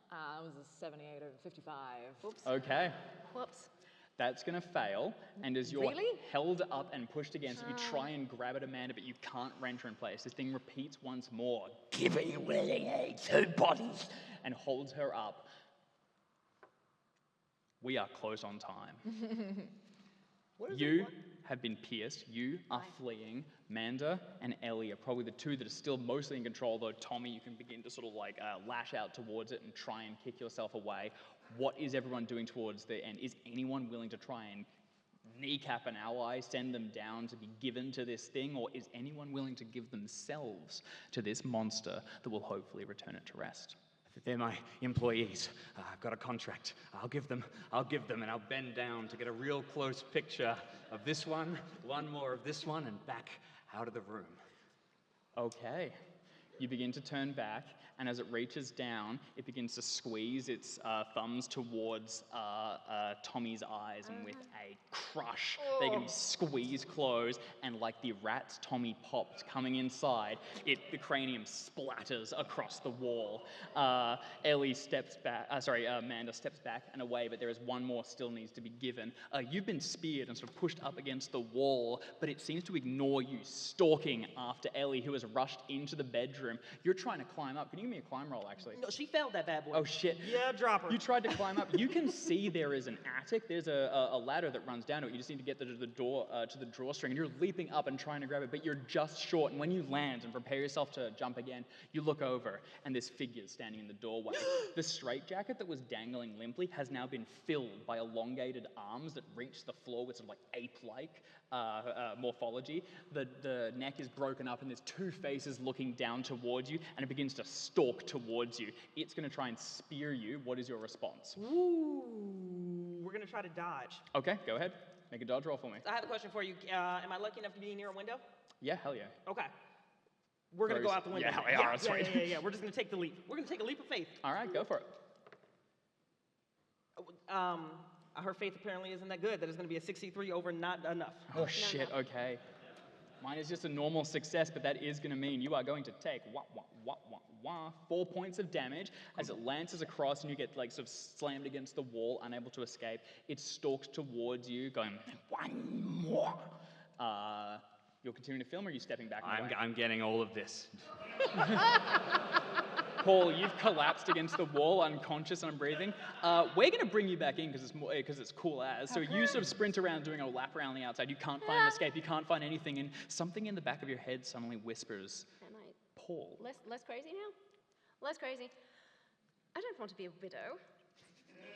That was a 78 over 55. Whoops. Okay, Whoops. that's gonna fail, and as you're Really? held up and pushed against it, you try and grab at Amanda, but you can't wrench her in place. This thing repeats once more, Given willingly, 2 bodies. and holds her up. We are close on time. You have been pierced. You are fleeing. Manda and Ellie are probably the two that are still mostly in control, though Tommy, you can begin to sort of like lash out towards it and try and kick yourself away. What is everyone doing towards the end? Is anyone willing to try and kneecap an ally, send them down to be given to this thing, or is anyone willing to give themselves to this monster that will hopefully return it to rest? They're my employees. I've got a contract. I'll give them, and I'll bend down to get a real close picture of this one more of this one, and back out of the room. Okay. You begin to turn back, and as it reaches down, it begins to squeeze its thumbs towards Tommy's eyes, and with a crush, they're going to be squeezed closed, and like the rats Tommy popped coming inside, the cranium splatters across the wall. Amanda steps back and away, but there is one more still needs to be given. You've been speared and sort of pushed up against the wall, but it seems to ignore you, stalking after Ellie, who has rushed into the bedroom. You're trying to climb up. Can you give me a climb roll, actually? No, she failed that bad boy. Oh, shit. Yeah, drop her. You tried to climb up. You can see there is an attic. There's a ladder that runs down to it. You just need to get to the door, to the drawstring, and you're leaping up and trying to grab it, but you're just short. And when you land and prepare yourself to jump again, you look over, and there's figures standing in the doorway. The straitjacket that was dangling limply has now been filled by elongated arms that reach the floor with sort of like ape-like morphology. The neck is broken up, and there's two faces looking down towards you, and it begins to stalk towards you. It's going to try and spear you. What is your response? Ooh, we're gonna try to dodge. Okay, go ahead. Make a dodge roll for me. I have a question for you. Am I lucky enough to be near a window? Yeah, hell yeah. Okay. We're gonna go out the window. Yeah, hell yeah, sweet. Yeah. We're just gonna take the leap. We're gonna take a leap of faith. All right, go for it. Her faith apparently isn't that good. That is gonna be a 63 over not enough. Oh, shit, okay. Mine is just a normal success, but that is going to mean you are going to take 4 points of damage as it lances across and you get like sort of slammed against the wall, unable to escape. It stalks towards you, going, one more. You'll continue to film, or are you stepping back? I'm getting all of this. Paul, you've collapsed against the wall, unconscious and unbreathing. We're going to bring you back in because it's cool as. So you sort of sprint around doing a lap around the outside. You can't find an escape. You can't find anything. And something in the back of your head suddenly whispers, Am I Paul. less crazy now? Less crazy. I don't want to be a widow.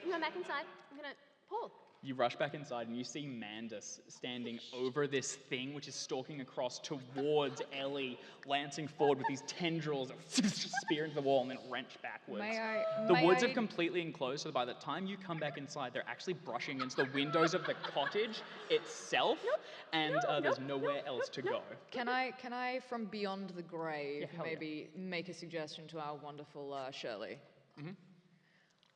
I'm going back inside. I'm going to... Paul. You rush back inside and you see Mandus standing over this thing which is stalking across towards Ellie, lancing forward with these tendrils that spear into the wall and then wrench backwards. The woods have completely enclosed, so by the time you come back inside, they're actually brushing against the windows of the cottage itself, and there's nowhere else to go. Can I, from beyond the grave, Yeah, maybe make a suggestion to our wonderful Shirley? Mm-hmm.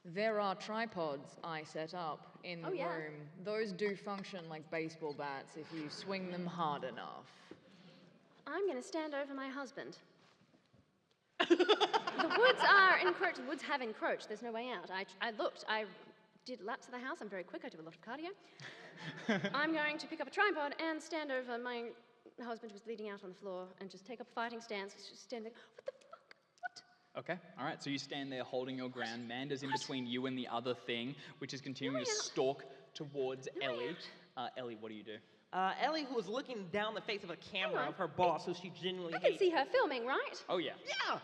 There are tripods I set up in the room. Those do function like baseball bats if you swing them hard enough. I'm going to stand over my husband. The woods are encroached. The woods have encroached. There's no way out. I looked. I did laps of the house. I'm very quick. I do a lot of cardio. I'm going to pick up a tripod and stand over my husband who's bleeding out on the floor and just take up a fighting stance. Just stand there. What the fuck? What? Okay, all right, so you stand there holding your ground. Manda's in between you and the other thing, which is continuing to stalk towards Ellie. Ellie, what do you do? Ellie, who is looking down the face of a camera of her boss, who she genuinely I hates. can see her filming, right? Oh, yeah. Yeah!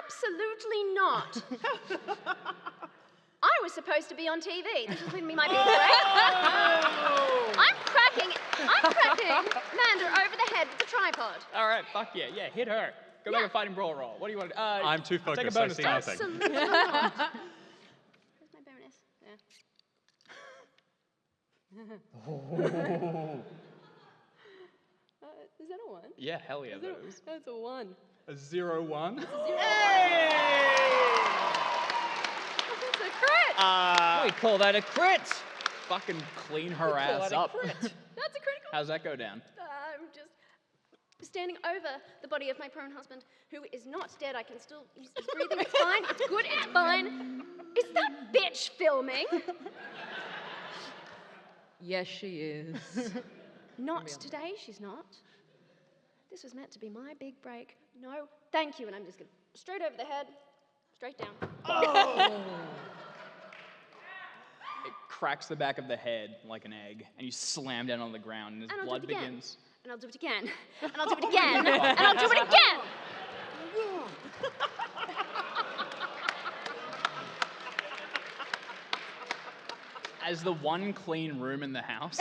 Absolutely not. I was supposed to be on TV. This was going to be my big break. I'm cracking Manda over the head with the tripod. All right, fuck yeah, hit her. Go make a fighting brawl roll. What do you want to do? I'm too focused, take a bonus I see dice. nothing. Absolutely not. Where's my bonus? Is that a 1? Yeah, hell yeah, those. That's a 1. A 0-1. That's a crit! We call that a crit. Fucking clean her ass up. That's a critical. How's that go down? I'm just standing over the body of my prone husband, who is not dead. I can still, he's breathing. It's fine. It's good. It's fine. Is that bitch filming? Yes, she is. Not today. She's not. This was meant to be my big break. No, thank you. And I'm just going to straight over the head, straight down. It cracks the back of the head like an egg, and you slam down on the ground, and as And I'll blood do it again. begins. And I'll do it again. And I'll do it again. And I'll do it again. As the one clean room in the house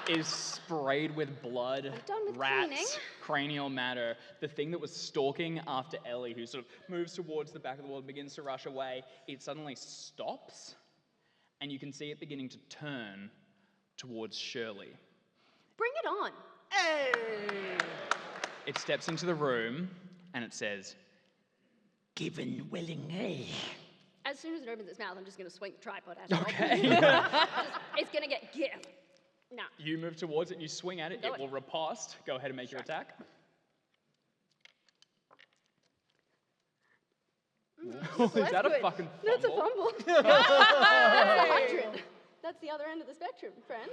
is sprayed with blood, done with rats, cleaning. cranial matter, the thing that was stalking after Ellie, who sort of moves towards the back of the wall and begins to rush away, it suddenly stops, and you can see it beginning to turn towards Shirley. Bring it on. Hey! It steps into the room and it says, Given willingly. As soon as it opens its mouth, I'm just going to swing the tripod at it. okay. It's going to get given. No. You move towards it and you swing at it. Go It it. will riposte. Go ahead and make your attack. That's Is that a good. fucking That's a fumble? fumble. That's 100. That's the other end of the spectrum, friends.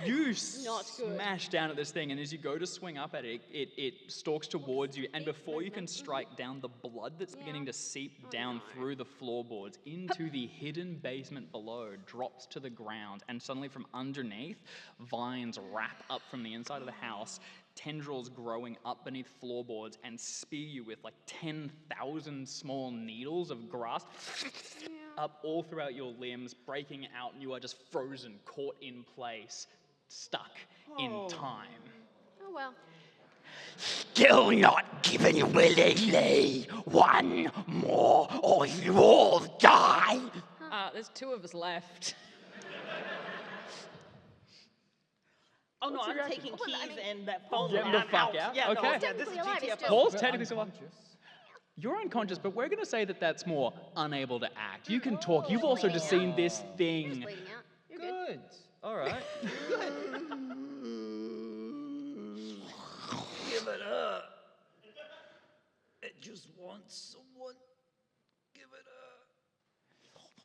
You Not good. smash down at this thing, and as you go to swing up at it, it stalks towards you, and before you can strike down, the blood that's beginning to seep down through the floorboards into the hidden basement below drops to the ground, and suddenly from underneath, vines wrap up from the inside of the house, tendrils growing up beneath floorboards and spear you with like 10,000 small needles of grass up all throughout your limbs, breaking out, and you are just frozen, caught in place, stuck in time. Oh, well. Still not given willingly. One more, or you all die. There's 2 of us left. Oh no, What's I'm your taking reaction? keys and that phone. Get and the I'm fuck out? Yeah, Okay. no, yeah, this is Technically alive, GTFO. it's just- Paul's technically still alive. You're unconscious, but we're going to say that that's more unable to act. You can talk. You've also just seen this Just thing. bleeding out. You're good. Good. All right. Give it up. It just wants someone. Give it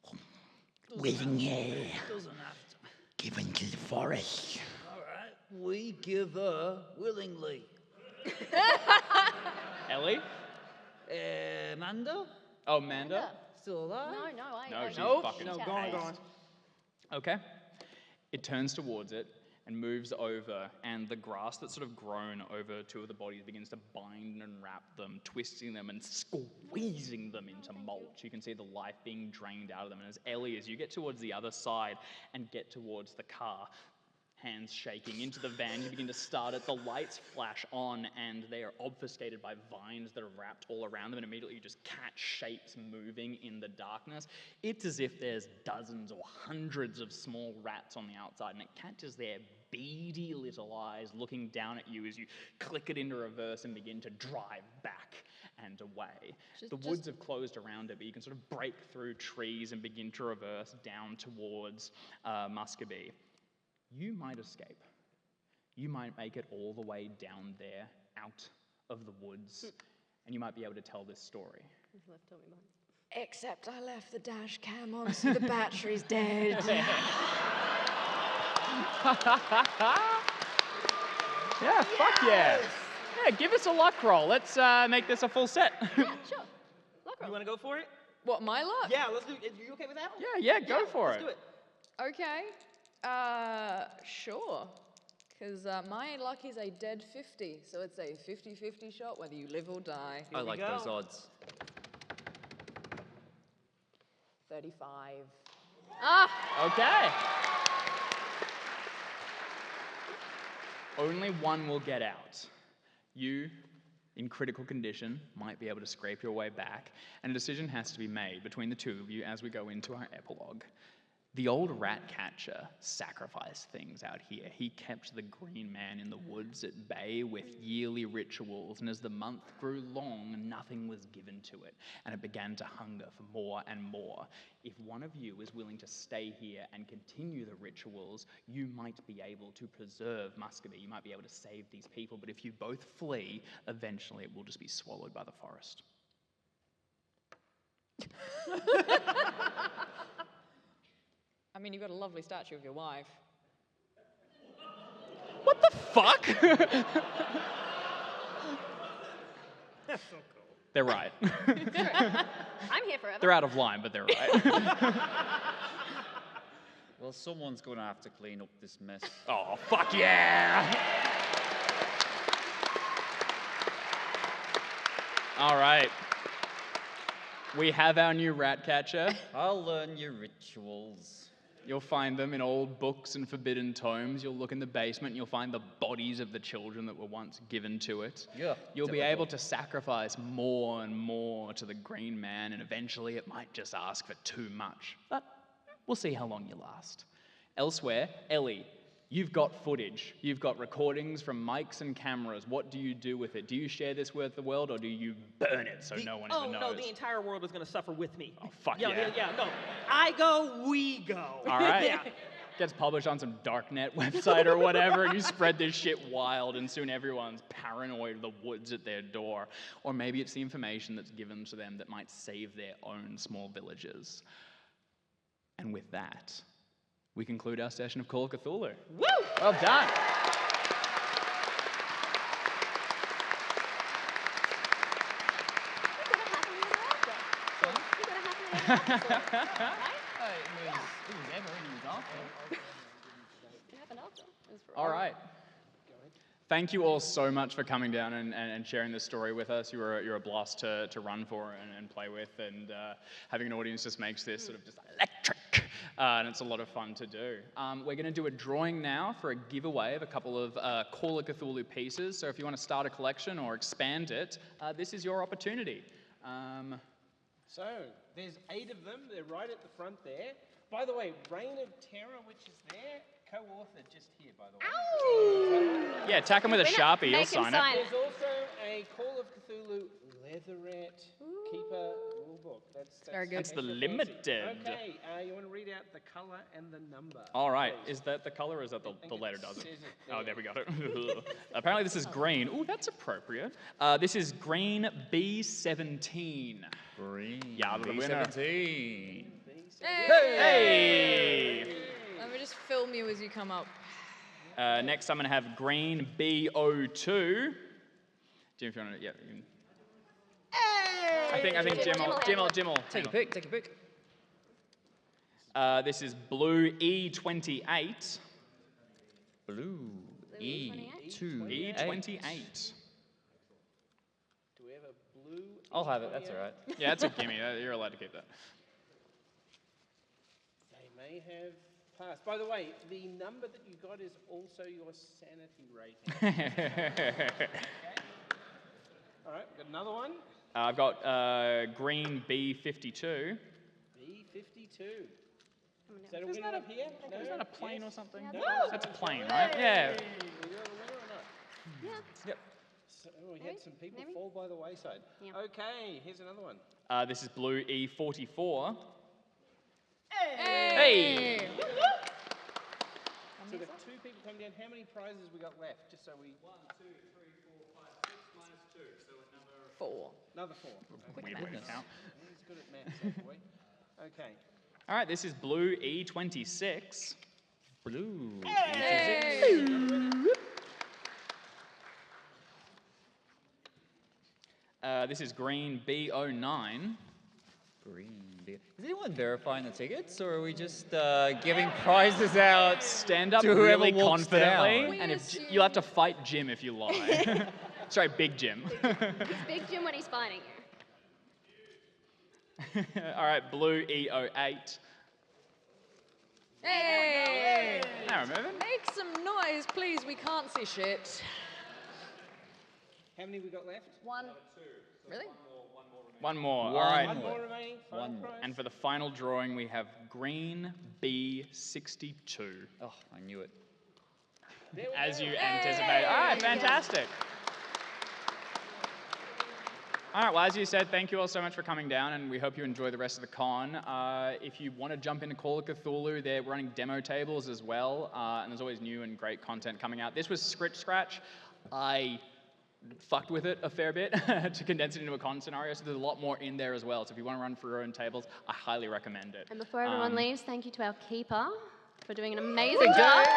up. Willingly. Doesn't have to. Given to the forest. All right. We give her willingly. Ellie? Amanda? Oh, Manda? Still alive? No, I No, she's I- fucking No, she's gone, out. gone. Okay. It turns towards it and moves over, and the grass that's sort of grown over 2 of the bodies begins to bind and wrap them, twisting them and squeezing them into mulch. You can see the life being drained out of them. And as Ellie, as you get towards the other side and get towards the car, hands shaking into the van, you begin to start it. The lights flash on, and they are obfuscated by vines that are wrapped all around them, and immediately you just catch shapes moving in the darkness. It's as if there's dozens or hundreds of small rats on the outside, and it catches their beady little eyes looking down at you as you click it into reverse and begin to drive back and away. The woods have closed around it, but you can sort of break through trees and begin to reverse down towards Muscovy. You might escape. You might make it all the way down there, out of the woods, and you might be able to tell this story. He's left Tommy behind. Except I left the dash cam on, so the battery's dead. Yeah, fuck yeah. Yeah, give us a luck roll. Let's make this a full set. Yeah, sure. Luck You roll. want to go for it? What, my luck? Yeah, let's do it. Are you okay with that? yeah, go for Let's it. do it. Okay. Sure. Because my luck is a dead 50, so it's a 50-50 shot whether you live or die. I like go. those odds. 35. Okay. Only one will get out. You, in critical condition, might be able to scrape your way back, and a decision has to be made between the 2 of you as we go into our epilogue. The old rat catcher sacrificed things out here. He kept the green man in the woods at bay with yearly rituals, and as the month grew long, nothing was given to it, and it began to hunger for more and more. If one of you is willing to stay here and continue the rituals, you might be able to preserve Muscovy. You might be able to save these people, but if you both flee, eventually it will just be swallowed by the forest. I mean, you've got a lovely statue of your wife. What the fuck? That's so cool. They're right. I'm here forever. They're out of line, but they're right. Well, someone's going to have to clean up this mess. Oh, fuck yeah! All right. We have our new rat catcher. I'll learn your rituals. You'll find them in old books and forbidden tomes. You'll look in the basement and you'll find the bodies of the children that were once given to it. Yeah, You'll be typical. able to sacrifice more and more to the green man, and eventually it might just ask for too much. But we'll see how long you last. Elsewhere, Ellie, You've got footage. You've got recordings from mics and cameras. What do you do with it? Do you share this with the world, or do you burn it so no one even knows? Oh, no, the entire world is going to suffer with me. Oh, fuck yeah. Yeah, no. I go, we go. All right. Yeah. Gets published on some darknet website or whatever, and you spread this shit wild, and soon everyone's paranoid of the woods at their door. Or maybe it's the information that's given to them that might save their own small villages. And with that, we conclude our session of Call of Cthulhu. Woo! Well done. All right. Thank you all so much for coming down and sharing this story with us. You're a blast to run for and play with, and having an audience just makes this sort of just electric, and it's a lot of fun to do. We're going to do a drawing now for a giveaway of a couple of Call of Cthulhu pieces, so if you want to start a collection or expand it, this is your opportunity. So, there's 8 of them. They're right at the front there. By the way, Reign of Terror, which is there, co-authored just here, by the way. Ow! Yeah, tack him with a Sharpie, you'll sign it. There's also a Call of Cthulhu leatherette keeper rulebook. That's very good. It's the limited. Okay, you want to read out the colour and the number. All right, is that the color or is that the letter does it? Oh, there we got it. Apparently this is green. Ooh, that's appropriate. This is green B17. Green Yeah, the winner. B17. Hey! Let me just film you as you come up. Next I'm going to have green B02. Jim, if you want to, yeah. You can. I think Jim will. Take a pick. This is blue E28. Blue E28. E28. Do we have a blue? I'll have it, that's all right. Yeah, that's a gimme. You're allowed to keep that. They may have passed. By the way, the number that you got is also your sanity rating. Okay. All right, got another one. I've got green B52. B52. Is that a winner up here? No? Is that a plane or something? No, That's a plane, right? Yeah. Are you a winner or not? Yeah. Yep. So we had some people fall by the wayside. Yeah. Okay, here's another one. This is blue E44. Hey! So we've got 2 people coming down. How many prizes we got left? Just so we... 1, 2, 3, 4, 5, 6 minus 2. So another... 4. Another 4. Weird way to count. He's good at maths, that boy. Okay. All right, this is blue E26. Blue Hey! This is green B09. Green B. Is anyone verifying the tickets, or are we just giving prizes out? Stand up to whoever really walks confidently, down? and you'll have to fight Jim if you lie. Sorry, Big Jim. He's Big Jim when he's fighting you. All right, blue E08. Hey! Now we're moving. Make some noise, please. We can't see shit. How many we got left? 1. Really? One more. All One right. One more remaining. Final prize. And for the final drawing, we have green B62. Oh, I knew it. There we As go. you anticipate. All right, fantastic. All right, well, as you said, thank you all so much for coming down, and we hope you enjoy the rest of the con. If you want to jump into Call of Cthulhu, they're running demo tables as well, and there's always new and great content coming out. This was Scritch Scratch. I fucked with it a fair bit to condense it into a con scenario, so there's a lot more in there as well. So if you want to run for your own tables, I highly recommend it. And before everyone leaves, thank you to our keeper for doing an amazing job.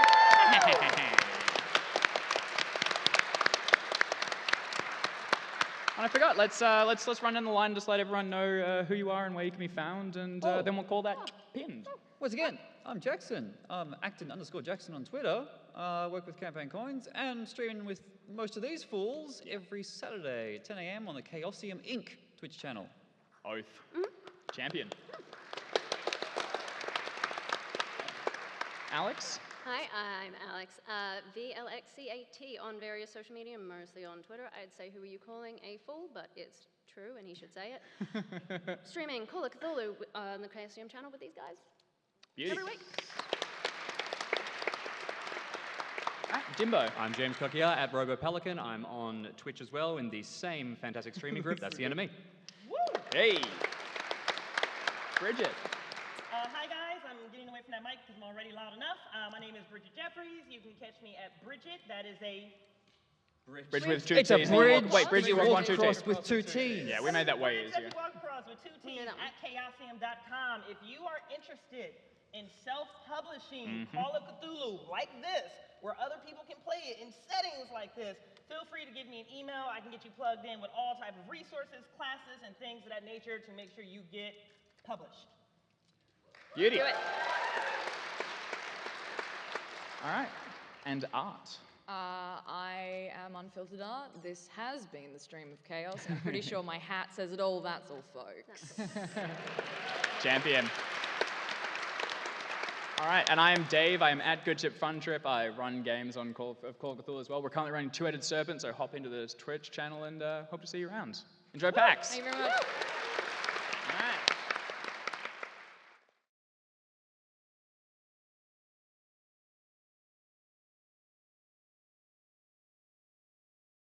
And I forgot, let's run down the line and just let everyone know who you are and where you can be found, and then we'll call that pinned. Once again, I'm Jackson. I'm Acton_Jackson on Twitter. Work with Campaign Coins and streaming with most of these fools every Saturday at 10 a.m. on the Chaosium Inc. Twitch channel. Oath. Champion. Alex? Hi, I'm Alex. VLXCAT on various social media, mostly on Twitter. I'd say, who are you calling a fool? But it's true, and he should say it. Streaming Call of Cthulhu on the Chaosium channel with these guys. Beauty. Every week. Jimbo. I'm James Coquillard at RoboPelican. I'm on Twitch as well in the same fantastic streaming group. That's the end of me. Hey. Bridget. Hi guys, I'm getting away from that mic because I'm already loud enough. My name is Bridget Jeffries. You can catch me at Bridget. That is a Bridge with two It's a T's. bridge. Wait, Bridge You with walk one, two across T's. with two T's. Yeah, we made that way Bridge that easier. you walk across with two T's at chaosium.com. If you are interested in self-publishing Call of Cthulhu like this, where other people can play it in settings like this, feel free to give me an email. I can get you plugged in with all type of resources, classes, and things of that nature to make sure you get published. Beauty. Do it. All right. And art. I am Unfiltered Art. This has been the Stream of Chaos, and I'm pretty sure my hat says it all. That's all, folks. Champion. All right, and I am Dave. I am at Good Tip Fun Trip. I run games on Call of Cthulhu as well. We're currently running Two-Headed Serpent, so hop into the Twitch channel and hope to see you around. Enjoy PAX. Thank you very much.